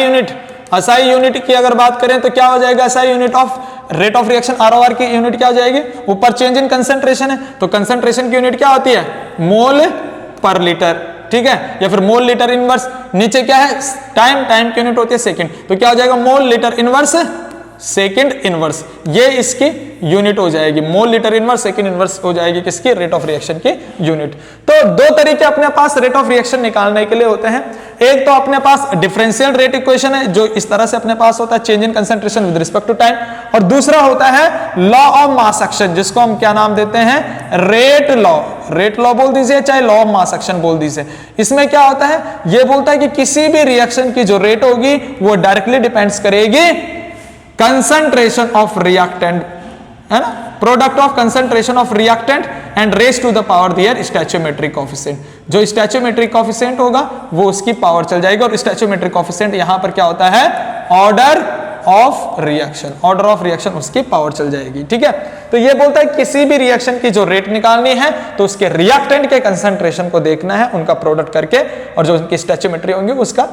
B: यूनिट की अगर बात करें तो क्या हो जाएगा, SI unit of rate of reaction ROR की यूनिट क्या हो जाएगी, ऊपर चेंज इन कंसेंट्रेशन है तो कंसेंट्रेशन की यूनिट क्या होती है, मोल पर लीटर, ठीक है, या फिर मोल लीटर इनवर्स। नीचे क्या है, टाइम की यूनिट होती है सेकंड, तो क्या हो जाएगा, mole litre inverse second inverse, ये इसकी यूनिट हो जाएगी, mole litre inverse second inverse हो जाएगी किसकी, रेट ऑफ रिएक्शन की यूनिट। तो दो तरीके अपने पास रेट ऑफ रिएक्शन निकालने के लिए होते हैं। एक तो अपने पास डिफरेंशियल रेट इक्वेशन है जो इस तरह से अपने पास होता है, change in concentration with respect to time, और दूसरा होता है लॉ ऑफ मास एक्शन जिसको हम क्या नाम देते हैं, रेट लॉ। रेट लॉ बोल दीजिए चाहे लॉ ऑफ मास एक्शन बोल दीजिए। इसमें क्या होता है, यह बोलता है कि किसी भी रिएक्शन की जो रेट होगी वो डायरेक्टली डिपेंड्स करेगी कंसंट्रेशन ऑफ रिएक्टेंट, है ना, product of concentration of reactant and raise to the power their stoichiometric coefficient. जो स्टैचोमेट्रिक कोएफिशिएंट होगा वो उसकी पावर चल जाएगी, और स्टैचोमेट्रिक कोएफिशिएंट यहां पर क्या होता है, order of reaction, order of reaction उसकी पावर चल जाएगी, ठीक है। तो ये बोलता है किसी भी रिएक्शन की जो रेट निकालनी है तो उसके रिएक्टेंट के कंसंट्रेशन को देखना है, उनका प्रोडक्ट करके, और जो उनकी स्टैचोमेट्री होंगी उसका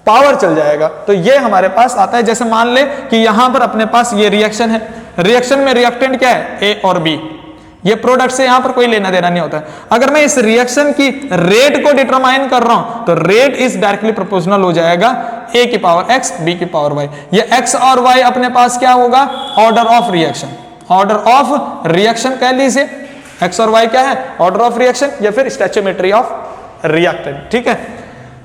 B: पावर चल जाएगा। तो ये हमारे पास आता है, जैसे मान ले कि यहां पर अपने पास ये रिएक्शन है, रिएक्शन में रिएक्टेंट क्या है, ए और बी, ये प्रोडक्ट से यहां पर कोई लेना देना नहीं होता है। अगर मैं इस रिएक्शन की रेट को डिटरमाइन कर रहा हूं तो रेट इज डायरेक्टली प्रोपोर्शनल हो जाएगा ए की पावर एक्स बी की पावर वाई। ये एक्स और वाई अपने पास क्या होगा, order of reaction, order of reaction कह लीजिए, एक्स और वाई क्या है, ऑर्डर ऑफ रिएक्शन या फिर स्टैचोमेट्री ऑफ रिएक्टेंट, ठीक है।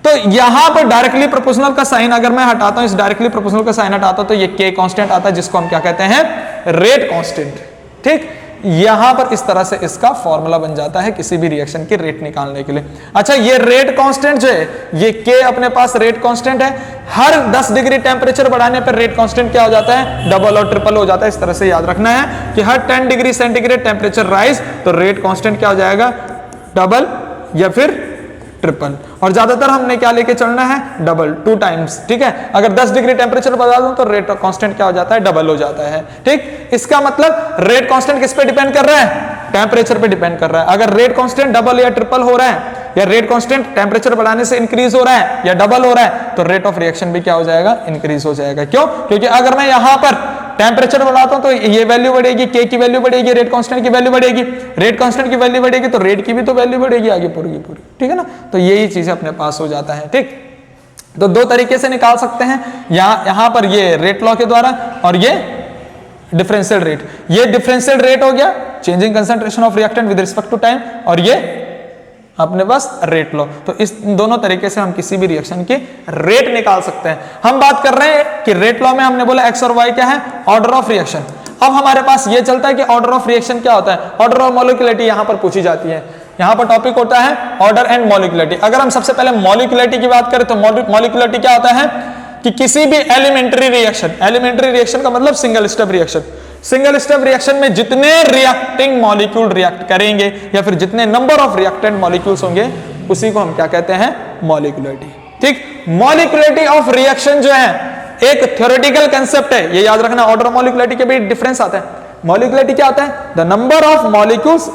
B: तो यहां पर डायरेक्टली प्रोपोर्शनल का साइन अगर मैं हटाता हूं, इस डायरेक्टली प्रोपोर्शनल का साइन हटाता हूं तो ये के कांस्टेंट आता है जिसको हम क्या कहते हैं, रेट कांस्टेंट, ठीक। यहां पर इस तरह से इसका फॉर्मूला बन जाता है किसी भी रिएक्शन की रेट निकालने के लिए। अच्छा, ये रेट कांस्टेंट जो है, ये के अपने पास रेट कांस्टेंट है, हर 10 डिग्री टेंपरेचर बढ़ाने पर रेट कांस्टेंट क्या हो जाता है, डबल और ट्रिपल हो जाता है। इस तरह से याद रखना है कि हर 10 डिग्री सेंटीग्रेड टेंपरेचर राइज तो रेट कांस्टेंट क्या हो जाएगा, डबल या फिर ट्रिपल, और ज्यादातर हमने क्या लेके चलना है, डबल, 2 टाइम्स, ठीक है। अगर 10 डिग्री टेंपरेचर बढ़ा दूं तो रेट कांस्टेंट क्या हो जाता है, डबल हो जाता है, ठीक। इसका मतलब रेट कांस्टेंट किस पे डिपेंड कर रहा है, टेंपरेचर पे डिपेंड कर रहा है। अगर रेट कांस्टेंट डबल या ट्रिपल हो रहा है, या रेट कांस्टेंट टेंपरेचर बढ़ाने से इंक्रीज हो रहा है या डबल हो रहा है, तो रेट ऑफ रिएक्शन भी क्या हो जाएगा, इंक्रीज हो जाएगा। क्यों, क्योंकि अगर मैं यहां पर टेंपरेचर बढ़ाता हूं तो ये वैल्यू बढ़ेगी, के की वैल्यू बढ़ेगी, रेट कांस्टेंट की वैल्यू बढ़ेगी, रेट कांस्टेंट की वैल्यू बढ़ेगी तो रेट की भी तो वैल्यू बढ़ेगी आगे पूरी की पूरी, ठीक है ना। तो यही चीज अपने पास हो जाता है, ठीक। तो दो तरीके से निकाल सकते हैं, यहां पर ये रेट लॉ के द्वारा, और ये डिफरेंशियल रेट। ये डिफरेंशियल रेट हो गया, changing concentration of reactant with respect to time, और ये अपने पास रेट लो। तो इस दोनों तरीके से हम किसी भी रिएक्शन की रेट निकाल सकते हैं। हम बात कर रहे हैं कि रेट लॉ में हमने बोला एक्स और वाई क्या है, ऑर्डर ऑफ रिएक्शन। अब हमारे पास ये चलता है कि ऑर्डर ऑफ रिएक्शन क्या होता है, ऑर्डर ऑफ मॉलिक्यूलरिटी यहां पर पूछी जाती है। यहां पर टॉपिक होता है ऑर्डर एंड मॉलिक्यूलरिटी। अगर हम सबसे पहले मॉलिक्यूलरिटी की बात करें तो मॉलिक्यूलरिटी क्या होता है कि किसी भी एलिमेंट्री रिएक्शन, एलिमेंट्री रिएक्शन का मतलब single step reaction, single step reaction में जितने रिएक्टिंग मॉलिक्यूल रिएक्ट करेंगे या फिर जितने नंबर ऑफ रिएक्टेंट मॉलिक्यूल्स होंगे उसी को हम क्या कहते हैं, मॉलिक्यूलरिटी, ठीक। मॉलिक्यूलरिटी ऑफ रिएक्शन जो है एक थ्योरेटिकल कंसेप्ट है, ये याद रखना। ऑर्डर ऑफ मॉलिक्यूलरिटी के भी डिफरेंस आता है। मॉलिक्यूलरिटी क्या होता है, the number of molecules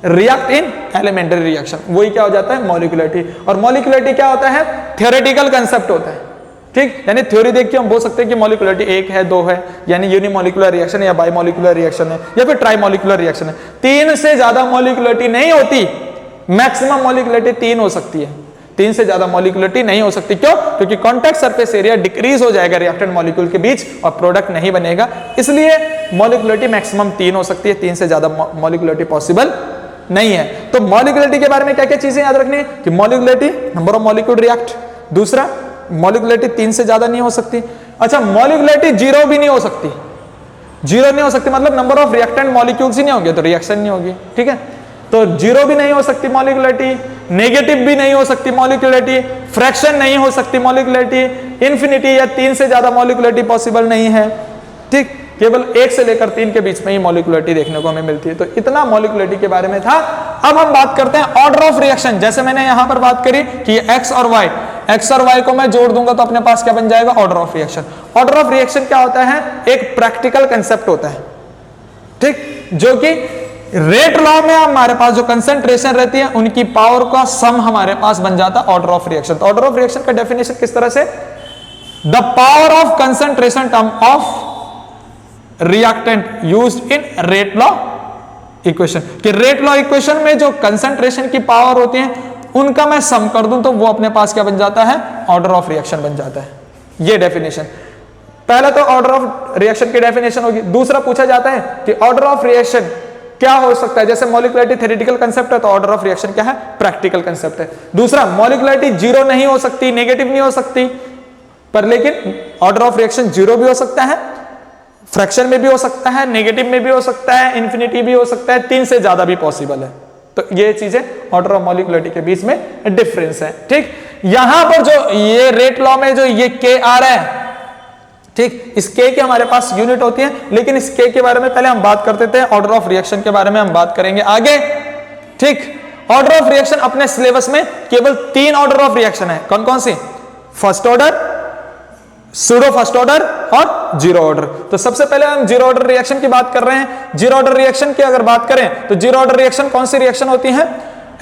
B: react in elementary reaction, वही क्या हो जाता है, मॉलिक्यूलरिटी। और मॉलिक्यूलरिटी क्या होता है, थ्योरेटिकल कंसेप्ट होता है, ठीक। यानी थ्योरी देख के हम बोल सकते हैं कि मॉलिक्यूलरिटी 1 है 2 है, यानी यूनिमॉलिक्यूलर रिएक्शन है या बाइमॉलिक्यूलर रिएक्शन है या फिर ट्राइमॉलिक्यूलर रिएक्शन है। 3 से ज्यादा मॉलिक्यूलरिटी नहीं होती, मैक्सिमम मॉलिक्यूलरिटी 3 हो सकती है, 3 से ज्यादा मॉलिक्यूलरिटी नहीं हो सकती। क्यों, क्योंकि कॉन्टैक्ट सरफेस एरिया डिक्रीज हो जाएगा रिएक्टेंट मॉलिक्यूल के बीच और प्रोडक्ट नहीं बनेगा, इसलिए मॉलिक्यूलरिटी मैक्सिमम 3 हो सकती है, 3 से ज्यादा मॉलिक्यूलरिटी पॉसिबल नहीं है। तो मॉलिक्यूलरिटी के बारे में क्या क्या चीजें याद रखनी है कि molecularity number of molecule react, दूसरा मॉलिक्यूलरिटी 3 से ज्यादा नहीं हो सकती। अच्छा, मॉलिक्यूलरिटी 0 भी नहीं हो सकती, 0 नहीं हो सकती मतलब नंबर ऑफ रिएक्टेंट मॉलिक्यूल्स ही नहीं होंगे तो रिएक्शन नहीं होगी, ठीक है। तो 0 भी नहीं हो सकती मॉलिक्यूलरिटी, नेगेटिव भी नहीं हो सकती मॉलिक्यूलरिटी, फ्रैक्शन नहीं हो सकती मॉलिक्यूलरिटी, इन्फिनिटी या 3 से ज्यादा मॉलिक्यूलरिटी पॉसिबल नहीं है, ठीक। केवल 1 से लेकर 3 के बीच में ही मॉलिक्यूलरिटी देखने को हमें मिलती है। तो इतना मॉलिक्यूलरिटी के बारे में था। अब हम बात करते हैं ऑर्डर ऑफ रिएक्शन। जैसे मैंने यहां पर बात करी कि एक्स और वाई, एक्स और वाई को मैं जोड़ दूंगा तो अपने पास क्या बन जाएगा, order of reaction. Order of reaction क्या होता है, एक प्रैक्टिकल कंसेप्ट होता है, ठीक, जो कि रेट लॉ में हमारे पास जो कंसेंट्रेशन रहती है उनकी पावर का सम हमारे पास बन जाता है ऑर्डर ऑफ रिएक्शन। तो ऑर्डर ऑफ रिएक्शन का डेफिनेशन किस तरह से, the power of concentration term of reactant used in rate law equation, कि रेट लॉ इक्वेशन में जो कंसंट्रेशन की पावर होती है उनका मैं सम कर दूं तो वो अपने पास क्या बन जाता है, ऑर्डर ऑफ रिएक्शन बन जाता है। ये डेफिनेशन, पहला तो ऑर्डर ऑफ रिएक्शन की डेफिनेशन होगी। दूसरा पूछा जाता है कि ऑर्डर ऑफ रिएक्शन क्या हो सकता है, जैसे मॉलिक्युलरिटी थ्योरेटिकल कंसेप्ट है तो ऑर्डर ऑफ रिएक्शन क्या है, प्रैक्टिकल कंसेप्ट है। दूसरा, मॉलिक्युलरिटी जीरो नहीं हो सकती, नेगेटिव नहीं हो सकती, पर लेकिन ऑर्डर ऑफ रिएक्शन जीरो भी हो सकता है, फ्रैक्शन में भी हो सकता है, नेगेटिव में भी हो सकता है, इन्फिनिटी भी हो सकता है, 3 से ज्यादा भी पॉसिबल है। तो ये चीजें ऑर्डर ऑफ मॉलिक्युलरिटी के बीच में डिफरेंस है। ठीक, यहां पर जो ये रेट लॉ में जो ये के आ रहा है, ठीक, इस के की हमारे पास यूनिट होती है, लेकिन इस के के बारे में पहले हम बात करते थे, ऑर्डर ऑफ रिएक्शन के बारे में हम बात करेंगे आगे। ठीक, ऑर्डर ऑफ रिएक्शन अपने सिलेबस में केवल 3 ऑर्डर ऑफ रिएक्शन है। कौन कौन सी? First order, pseudo first order और जीरो ऑर्डर। तो सबसे पहले हम जीरो ऑर्डर रिएक्शन की बात कर रहे हैं। जीरो ऑर्डर रिएक्शन की अगर बात करें तो जीरो ऑर्डर रिएक्शन कौन सी रिएक्शन होती है?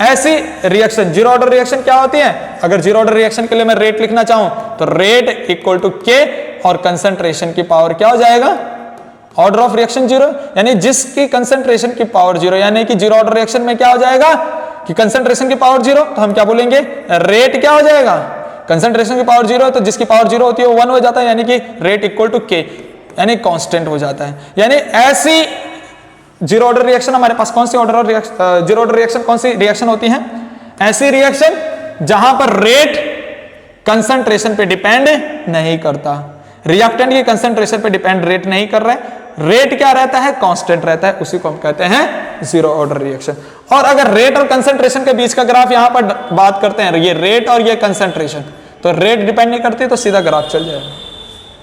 B: ऐसी रिएक्शन, जीरो ऑर्डर रिएक्शन क्या होती है? अगर जीरो ऑर्डर रिएक्शन के लिए मैं रेट लिखना चाहूं तो रेट इक्वल टू के और कंसंट्रेशन की पावर क्या हो जाएगा? ऑर्डर ऑफ रिएक्शन जीरो, यानी जिसकी कंसंट्रेशन की पावर जीरो, यानी कि जीरो ऑर्डर रिएक्शन में क्या हो जाएगा कि कंसंट्रेशन की पावर जीरो, तो हम क्या बोलेंगे? रेट क्या हो जाएगा? कंसंट्रेशन की पावर जीरो है तो जिसकी पावर जीरो होती है वो 1 हो जाता है, यानी कि रेट इक्वल टू के, यानी कांस्टेंट हो जाता है। यानी ऐसी जीरो ऑर्डर रिएक्शन हमारे पास कौन सी order of reaction, zero order reaction कौन सी रिएक्शन होती है? ऐसी रिएक्शन जहां पर रेट कंसंट्रेशन पे डिपेंड नहीं करता, रिएक्टेंट की कंसंट्रेशन पे डिपेंड रेट नहीं कर रहा है, रेट क्या रहता है? कांस्टेंट रहता है, उसी को हम कहते हैं जीरो ऑर्डर रिएक्शन। और अगर रेट और कंसंट्रेशन के बीच का ग्राफ यहां पर बात करते हैं, ये रेट और ये कंसंट्रेशन, तो रेट डिपेंड नहीं करती तो सीधा ग्राफ चल जाएगा।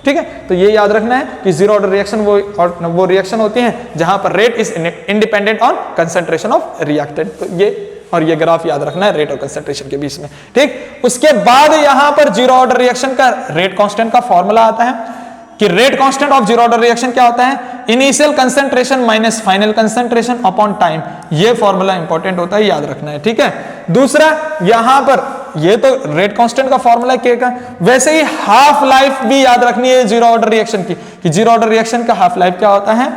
B: ठीक है, तो ये याद रखना है कि जीरो ऑर्डर रिएक्शन वो रिएक्शन होती है जहां पर rate is independent on concentration of reactant. तो ये और ये ग्राफ याद रखना है रेट और कंसंट्रेशन के बीच में। ठीक, उसके बाद यहां पर जीरो ऑर्डर रिएक्शन का रेट कांस्टेंट का फॉर्मूला आता है कि rate constant of zero order reaction क्या होता है? Initial concentration minus final concentration upon time. ये फॉर्मूला इंपॉर्टेंट होता है, याद रखना है। ठीक है, दूसरा यहां पर ये तो रेट कांस्टेंट का फॉर्मूला के का, वैसे ही हाफ लाइफ भी याद रखनी है जीरो ऑर्डर रिएक्शन की, कि जीरो ऑर्डर रिएक्शन का हाफ लाइफ क्या होता है?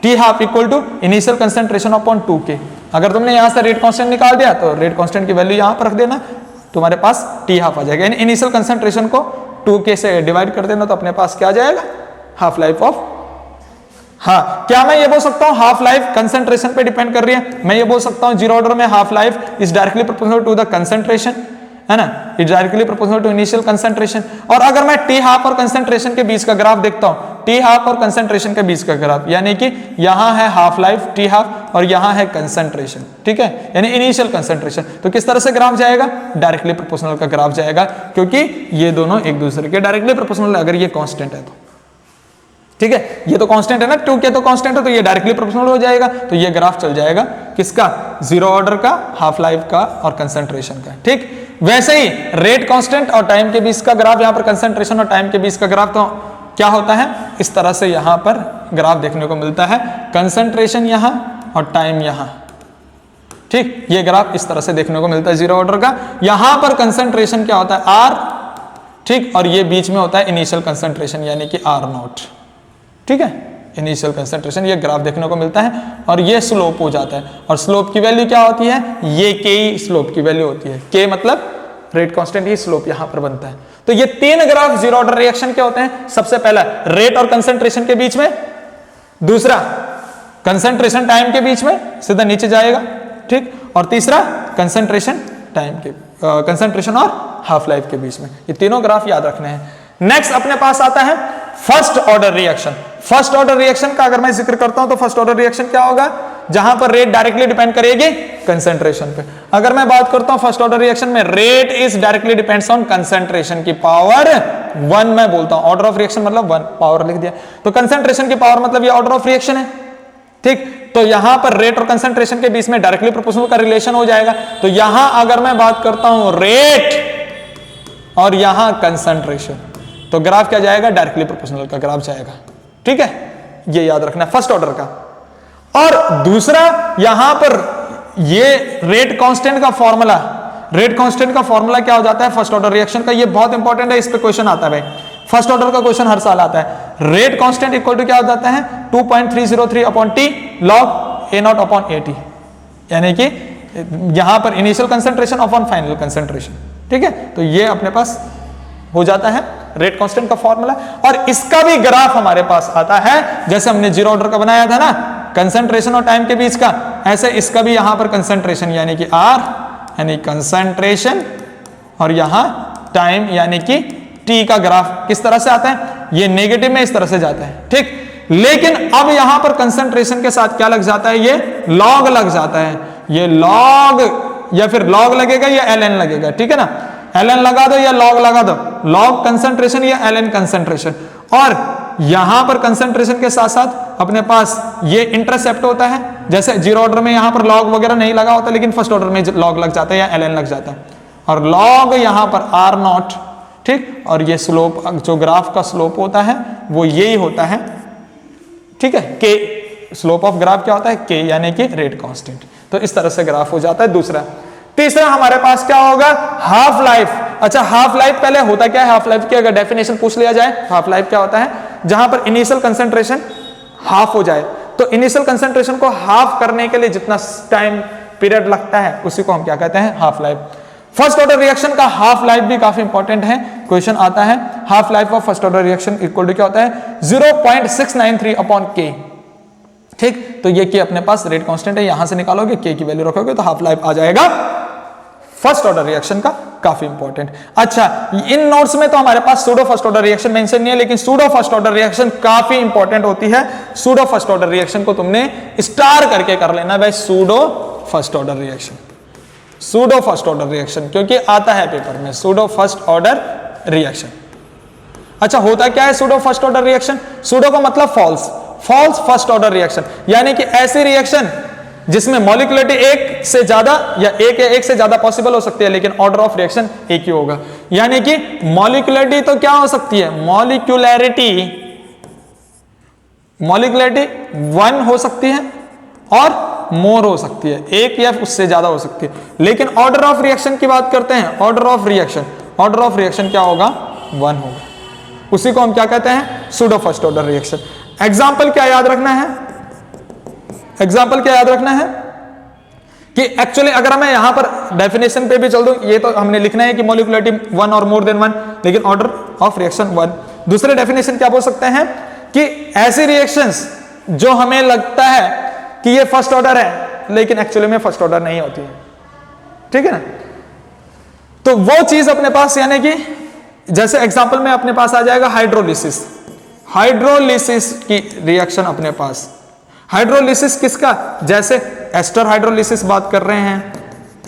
B: T half equal to initial concentration upon 2k। अगर तुमने यहां से रेट कांस्टेंट निकाल दिया तो रेट कांस्टेंट की वैल्यू यहां पर रख देना, तुम्हारे पास टी हाफ आ जाएगा। यानी इनिशियल कंसंट्रेशन को 2k से डिवाइड कर देना तो अपने पास क्या आ जाएगा? Half life of. हाँ, क्या मैं ये बोल सकता हूं हाफ लाइफ कंसंट्रेशन पे डिपेंड कर रही है? मैं ये बोल सकता हूं जीरो ऑर्डर में half life is directly proportional to the concentration, है ना, it directly proportional to initial concentration. और अगर मैं टी हाफ और कंसंट्रेशन के बीच का ग्राफ देखता हूं, टी हाफ और कंसंट्रेशन के बीच का ग्राफ, यानी कि यहां है हाफ लाइफ टी हाफ और यहां है कंसंट्रेशन। ठीक है, यानी इनिशियल कंसंट्रेशन, तो किस तरह से ग्राफ जाएगा? डायरेक्टली प्रोपोर्शनल का ग्राफ जाएगा, क्योंकि ये दोनों एक दूसरे के डायरेक्टली प्रोपोर्शनल अगर ये कांस्टेंट है तो। ठीक है, ये तो कांस्टेंट है ना, 2k तो कांस्टेंट है, तो ये डायरेक्टली प्रोपोर्शनल हो जाएगा, तो ये ग्राफ चल जाएगा किसका? जीरो ऑर्डर का, हाफ लाइफ का और कंसंट्रेशन का। ठीक, वैसे ही रेट कांस्टेंट और टाइम के बीच का ग्राफ, यहां पर कंसंट्रेशन और टाइम के बीच का ग्राफ तो क्या होता है? इस तरह से यहां पर ग्राफ देखने को मिलता है, कंसंट्रेशन यहां और टाइम यहां। ठीक, ये ग्राफ इस तरह से देखने को मिलता है जीरो ऑर्डर का। यहां पर कंसंट्रेशन क्या होता है? R, ठीक, और ये बीच में होता है इनिशियल कंसंट्रेशन यानी कि R0। ठीक है, इनिशियल कंसंट्रेशन, ये ग्राफ देखने को मिलता है और ये स्लोप हो जाता है, और स्लोप की वैल्यू क्या होती है? ये के ही स्लोप की वैल्यू होती है, के मतलब रेट कांस्टेंट ही स्लोप यहां पर बनता है। तो ये 3 ग्राफ जीरो ऑर्डर रिएक्शन के होते हैं। सबसे पहला रेट और कंसंट्रेशन के बीच में, दूसरा कंसंट्रेशन टाइम के बीच में, सीधा नीचे जाएगा। ठीक, और तीसरा कंसंट्रेशन टाइम के कंसंट्रेशन और हाफ लाइफ के बीच में। ये तीनों ग्राफ याद रखने हैं। नेक्स्ट अपने पास आता है first order reaction. First order reaction का अगर मैं जिक्र करता हूं तो फर्स्ट ऑर्डर रिएक्शन क्या होगा? जहां पर रेट डायरेक्टली डिपेंड करेगी कंसंट्रेशन पे। अगर मैं बात करता हूं फर्स्ट ऑर्डर रिएक्शन में, rate is directly depends on concentration की पावर 1 मैं बोलता हूं। ऑर्डर ऑफ रिएक्शन मतलब 1, पावर लिख दिया, तो कंसंट्रेशन की पावर मतलब ये ऑर्डर ऑफ रिएक्शन है। ठीक, तो यहां पर रेट और कंसंट्रेशन के बीच में डायरेक्टली प्रोपोर्शनल का रिलेशन हो जाएगा। तो यहां अगर मैं बात करता हूं रेट और यहां कंसंट्रेशन, तो ग्राफ क्या जाएगा? डायरेक्टली प्रोपोर्शनल का ग्राफ जाएगा। ठीक है, ये याद रखना है फर्स्ट ऑर्डर का। और दूसरा यहां पर ये रेट कांस्टेंट का फॉर्मूला, रेट कांस्टेंट का फॉर्मूला क्या हो जाता है फर्स्ट ऑर्डर रिएक्शन का? ये बहुत इंपॉर्टेंट है, इस पे क्वेश्चन आता है भाई।
A: फर्स्ट ऑर्डर का क्वेश्चन हर साल आता है। रेट कांस्टेंट इक्वल टू क्या हो जाता है 2.303 upon T log A not upon A T, यानी कि यहां पर initial concentration upon final concentration. ठीक है, तो ये अपने पास हो जाता है रेट कांस्टेंट का फॉर्मूला। और इसका भी ग्राफ हमारे पास आता है, जैसे हमने जीरो ऑर्डर का बनाया था ना कंसंट्रेशन और टाइम के बीच का, ऐसे इसका भी यहां पर कंसंट्रेशन यानी कि आर यानी कंसंट्रेशन और यहां टाइम यानी कि टी का ग्राफ किस तरह से आता है, ये नेगेटिव में इस तरह से जाता है। ठीक, लेकिन अब यहां पर कंसंट्रेशन के साथ क्या लग जाता है, ये लॉग लग जाता है। ये लॉग या फिर लॉग लगेगा या एल लगेगा। ठीक है ना, एल लगा दो या लॉग लगा दो, लॉग कंसंट्रेशन या एल कंसंट्रेशन। और यहां पर कंसंट्रेशन के साथ साथ अपने पास ये इंटरसेप्ट होता है, जैसे जीरो ऑर्डर में यहां पर लॉग वगैरह नहीं लगा होता, लेकिन फर्स्ट ऑर्डर में लॉग लग जाता है या एल लग जाता है। और लॉग यहां पर आर नॉट, ठीक, और ये स्लोप जो ग्राफ का स्लोप होता है वो यही होता है। ठीक है, के स्लोप ऑफ ग्राफ क्या होता है, के यानी कि रेट कांस्टेंट। तो इस तरह से ग्राफ हो जाता है दूसरा। तीसरा हमारे पास क्या होगा, हाफ लाइफ। अच्छा, हाफ लाइफ पहले होता क्या है, हाफ लाइफ की अगर डेफिनेशन पूछ लिया जाए, हाफ लाइफ क्या होता है, जहां पर इनिशियल कंसंट्रेशन हाफ हो जाए, तो इनिशियल कंसंट्रेशन को हाफ करने के लिए जितना टाइम पीरियड लगता है उसी को हम क्या कहते हैं, half life. First order reaction का हाफ लाइफ भी काफी इंपॉर्टेंट है, क्वेश्चन आता है। Half life of first order reaction equal to क्या होता है 0.693 अपॉन के। ठीक, तो ये के अपने पास रेट कांस्टेंट है, यहां से निकालोगे के की वैल्यू रखोगे तो हाफ लाइफ आ जाएगा फर्स्ट ऑर्डर रिएक्शन का, काफी इंपॉर्टेंट। अच्छा, इन नोट्स में तो हमारे पास pseudo first order reaction mention नहीं है, लेकिन सूडो फर्स्ट ऑर्डर रिएक्शन काफी इंपॉर्टेंट होती है। सूडो फर्स्ट ऑर्डर रिएक्शन को तुमने स्टार करके कर लेना भाई, pseudo first order reaction, pseudo first order reaction, क्योंकि आता है पेपर में सूडो फर्स्ट ऑर्डर रिएक्शन। अच्छा, होता क्या है pseudo first order reaction, pseudo का मतलब false, false first order reaction, यानी कि ऐसी रिएक्शन जिसमें मॉलिक्युलरिटी एक से ज्यादा या एक से ज्यादा पॉसिबल हो सकती है, लेकिन ऑर्डर ऑफ रिएक्शन एक ही होगा। यानी कि मॉलिक्युलरिटी तो क्या हो सकती है, मॉलिक्युलरिटी 1 हो सकती है और मोर हो सकती है, एक या उससे ज्यादा हो सकती है। लेकिन ऑर्डर ऑफ रिएक्शन की बात करते हैं, ऑर्डर ऑफ रिएक्शन क्या होगा, 1 होगा। उसी को हम क्या कहते हैं, pseudo first order reaction. Example क्या याद रखना है, एग्जाम्पल क्या याद रखना है कि एक्चुअली अगर मैं यहां पर डेफिनेशन पे भी चल दूं, ये तो हमने लिखना है कि मॉलिक्युलरिटी 1 और मोर देन 1, लेकिन ऑर्डर ऑफ रिएक्शन 1। दूसरे डेफिनेशन क्या बोल सकते हैं कि ऐसी रिएक्शंस जो हमें लगता है कि ये फर्स्ट ऑर्डर है, लेकिन एक्चुअली में फर्स्ट ऑर्डर नहीं होती है। ठीक है ना, तो वो चीज अपने पास, यानी कि जैसे एग्जांपल में अपने पास आ जाएगा हाइड्रोलिसिस, हाइड्रोलिसिस की रिएक्शन अपने पास। हाइड्रोलिसिस किसका, जैसे एस्टर हाइड्रोलिसिस बात कर रहे हैं,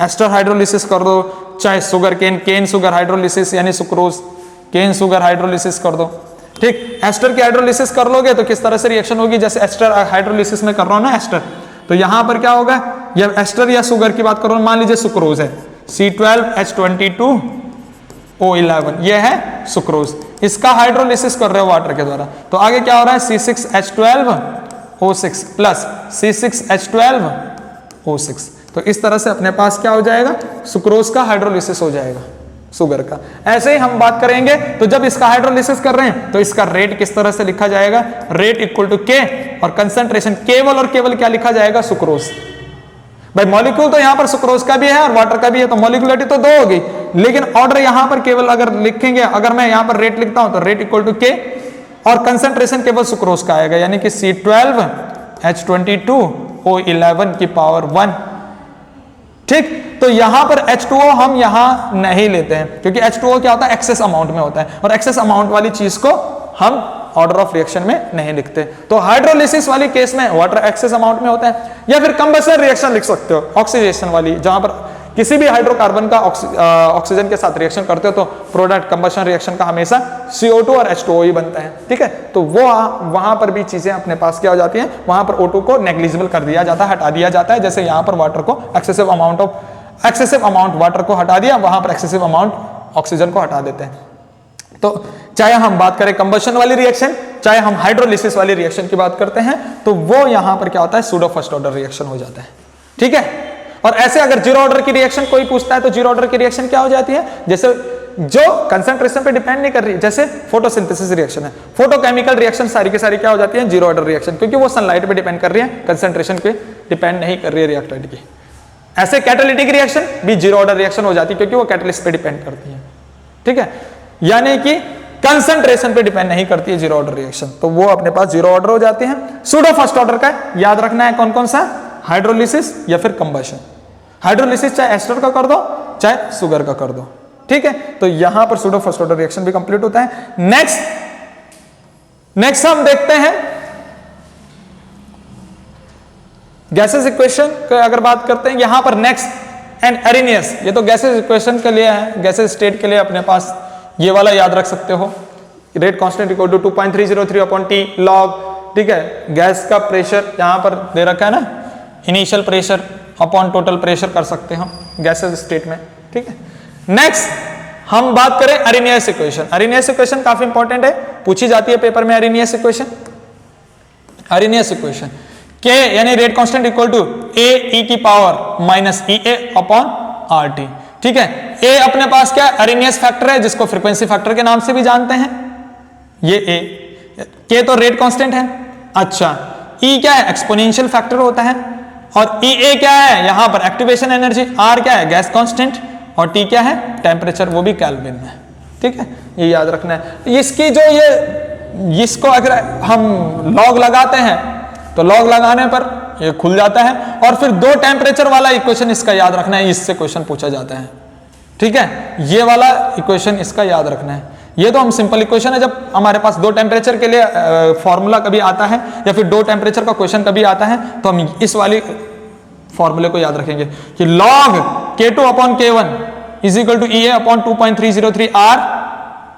A: एस्टर हाइड्रोलिसिस कर दो, चाहे शुगर केन शुगर हाइड्रोलिसिस यानी सुक्रोज, केन शुगर हाइड्रोलिसिस कर दो। ठीक, एस्टर की हाइड्रोलिसिस कर लोगे तो किस तरह से रिएक्शन होगी, जैसे एस्टर हाइड्रोलिसिस में कर रहा हूं ना एस्टर, तो यहां पर क्या होगा, या एस्टर या शुगर की बात करो, मान लीजिए सुक्रोज है, C12H22O11, ये है सुक्रोज, इसका हाइड्रोलिसिस कर रहे हो वाटर के द्वारा, तो आगे क्या हो रहा है C6H12O6 प्लस C6H12O6। तो इस तरह से अपने पास क्या हो जाएगा, सुक्रोज का हाइड्रोलिसिस हो जाएगा शुगर का। ऐसे ही हम बात करेंगे, तो जब इसका हाइड्रोलिसिस कर रहे हैं तो इसका रेट किस तरह से लिखा जाएगा, रेट इक्वल टू के, और कंसंट्रेशन केवल और केवल क्या लिखा जाएगा, सुक्रोज। भाई मॉलिक्यूल तो यहां पर सुक्रोज का भी है और वाटर का भी है, तो मॉलिक्युलरिटी तो 2 होगी, लेकिन ऑर्डर यहां पर केवल अगर लिखेंगे, अगर मैं यहां पर रेट लिखता हूं तो रेट इक्वल टू के और कंसंट्रेशन केवल सुक्रोज का आएगा, यानी कि C12H22O11 की पावर 1। ठीक, तो यहां पर H2O हम यहां नहीं लेते हैं, क्योंकि H2O क्या होता है, एक्सेस अमाउंट में होता है, और एक्सेस अमाउंट वाली चीज को हम ऑर्डर ऑफ रिएक्शन में नहीं लिखते। तो हाइड्रोलिसिस वाली केस में वाटर एक्सेस अमाउंट में होता है, या फिर कंबशन रिएक्शन लिख सकते हो, ऑक्सीडेशन वाली, जहां पर किसी भी हाइड्रोकार्बन का ऑक्सीजन के साथ रिएक्शन करते हो तो प्रोडक्ट कंबशन रिएक्शन का हमेशा CO2 और H2O ही बनता है। ठीक है, तो वो वहां पर भी चीजें अपने पास क्या हो जाती हैं, वहां पर O2 को नेग्लिजिबल कर दिया जाता है, हटा दिया जाता है, जैसे यहां पर वाटर को एक्सेसिव अमाउंट वाटर को हटा दिया, वहां पर एक्सेसिव अमाउंट ऑक्सीजन को हटा देते हैं। तो चाहे हम बात करें कंबशन वाली रिएक्शन, चाहे हम हाइड्रोलिसिस वाली रिएक्शन की बात करते हैं, तो वो यहां पर क्या होता है, सूडो फर्स्ट ऑर्डर रिएक्शन हो जाता है। ठीक है, और ऐसे अगर जीरो ऑर्डर की रिएक्शन कोई पूछता है तो जीरो ऑर्डर की रिएक्शन क्या हो जाती है, जैसे जो कंसंट्रेशन पे डिपेंड नहीं कर रही, जैसे फोटोसिंथेसिस रिएक्शन है, फोटोकेमिकल रिएक्शन सारी की सारी क्या हो जाती है, जीरो ऑर्डर रिएक्शन, क्योंकि वो सनलाइट पे डिपेंड कर रही है, कंसंट्रेशन पे डिपेंड नहीं कर रही है रिएक्टेंट की। ऐसे कैटालिटिक रिएक्शन भी जीरो ऑर्डर रिएक्शन हो जाती है, क्योंकि वो कैटलिस्ट पे डिपेंड करती है, ठीक है, यानी कि कंसंट्रेशन पे डिपेंड नहीं करती है जीरो ऑर्डर रिएक्शन, तो वो अपने पास जीरो ऑर्डर हो जाती है। सूडो फर्स्ट ऑर्डर का याद रखना है कौन कौन सा, हाइड्रोलिसिस या फिर कंबशन। हाइड्रोलिसिस चाहे एस्टर का कर दो चाहे शुगर का कर दो, ठीक है, तो यहां पर सूडो फर्स्ट ऑर्डर रिएक्शन भी कंप्लीट होता है। नेक्स्ट हम देखते हैं गैसेस इक्वेशन की अगर बात करते हैं, यहां पर नेक्स्ट एंड अरेनियस, ये तो गैसेस इक्वेशन के लिए है, गैसेस स्टेट के लिए अपने पास ये वाला याद रख सकते हो, rate constant equal to 2.303 upon T log, ठीक है, गैस का प्रेशर यहां पर दे रखा है ना, initial pressure upon total pressure कर सकते हैं हम गैसेस स्टेट में, ठीक है। नेक्स्ट हम बात करें अरेनियस इक्वेशन। अरेनियस इक्वेशन काफी इंपॉर्टेंट है, पूछी जाती है पेपर में अरेनियस इक्वेशन। अरेनियस इक्वेशन के यानी रेट कांस्टेंट इक्वल टू ए ई की पावर माइनस ई ए अपॉन आर टी, ठीक है। ए अपने पास क्या अरेनियस फैक्टर है, जिसको फ्रीक्वेंसी फैक्टर के नाम से भी जानते हैं, ये ए, के तो रेट कांस्टेंट है, अच्छा, ई क्या है, एक्सपोनेंशियल फैक्टर होता है, और ई ए क्या है, यहां पर एक्टिवेशन एनर्जी, आर क्या है, गैस कांस्टेंट, और टी क्या है, टेम्परेचर, वो भी केल्विन में, ठीक है, ये याद रखना है। इसकी जो ये इसको अगर हम लॉग लगाते हैं तो लॉग लगाने पर ये खुल जाता है, और फिर दो टेम्परेचर वाला इक्वेशन इसका याद रखना है, इससे क्वेश्चन पूछा जाता है, ठीक है, ये वाला इक्वेशन इसका याद रखना है। ये तो हम सिंपल इक्वेशन है, जब हमारे पास दो टेम्परेचर के लिए फॉर्मूला कभी आता है या फिर दो टेम्परेचर का क्वेश्चन कभी आता है, तो हम इस वाली फॉर्मूले को याद रखेंगे कि log K2 upon K1 is equal to EA upon 2.303 R,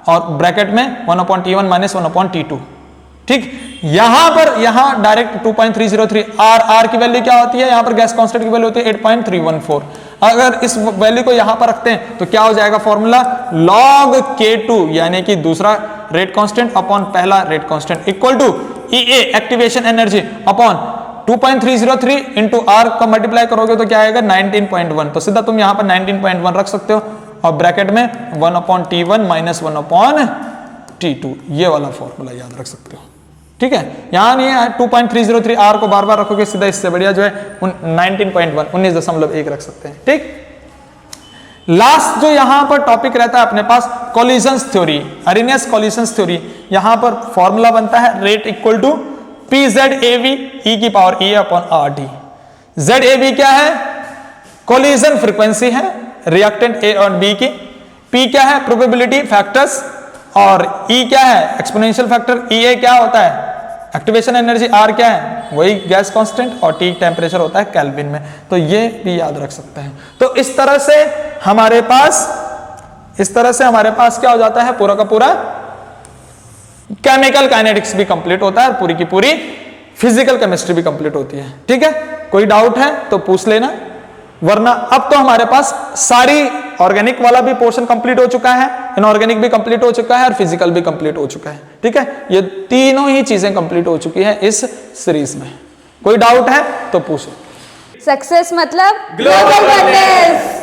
A: और ब्रैकेट में 1 upon T1 minus 1 upon T2, ठीक। यहां डायरेक्ट 2.303 R की वैल्यू क्या होती है, यहां पर गैस कांस्टेंट की वैल्यू होती है 8.314। अगर इस वैल्यू को यहां पर रखते हैं तो क्या हो जाएगा फॉर्मूला, log K2 यानी कि दूसरा रेट कांस्टेंट अपॉन पहला rate constant equal to EA activation energy upon 2.303 into R का मल्टीप्लाई करोगे तो क्या आएगा 19.1, तो सीधा तुम यहां पर 19.1 रख सकते हो, और ब्रैकेट में 1 upon T1 minus 1 upon T2, ये वाला फॉर्मूला याद रख सकते हो, ठीक है। यहां नहीं है 2.303 आर को बार बार रखोगे, सीधा इससे बढ़िया जो है 19.1 19.1 रख सकते हैं, ठीक। लास्ट जो यहां पर टॉपिक रहता है अपने पास collisions theory, Arrhenius collisions theory. यहां पर फॉर्मूला बनता है rate equal to PZAV e की power E upon RT। ZAV क्या है, कोलिजन फ्रीक्वेंसी है रिएक्टेंट A और B की, P क्या है प्रोबेबिलिटी फैक्टर्स, और E क्या है एक्सपोनेंशियल फैक्टर, EA क्या होता है एक्टिवेशन एनर्जी, R क्या है वही गैस कांस्टेंट, और T टेम्परेचर होता है केल्विन में, तो ये भी याद रख सकते हैं। तो इस तरह से हमारे पास क्या हो जाता है, पूरा का पूरा केमिकल काइनेटिक्स भी कंप्लीट होता है, और पूरी की पूरी फिजिकल केमिस्ट्री भी कंप्लीट होती है, ठीक है। कोई डाउट है तो पूछ लेना, वरना अब तो हमारे पास सारी ऑर्गेनिक वाला भी पोर्शन कंप्लीट हो चुका है, इनऑर्गेनिक भी कंप्लीट हो चुका है, और फिजिकल भी कंप्लीट हो चुका है, ठीक है। ये तीनों ही चीजें कंप्लीट हो चुकी है इस सीरीज में। कोई डाउट है तो पूछो।
C: सक्सेस मतलब ग्लोबल वेलनेस।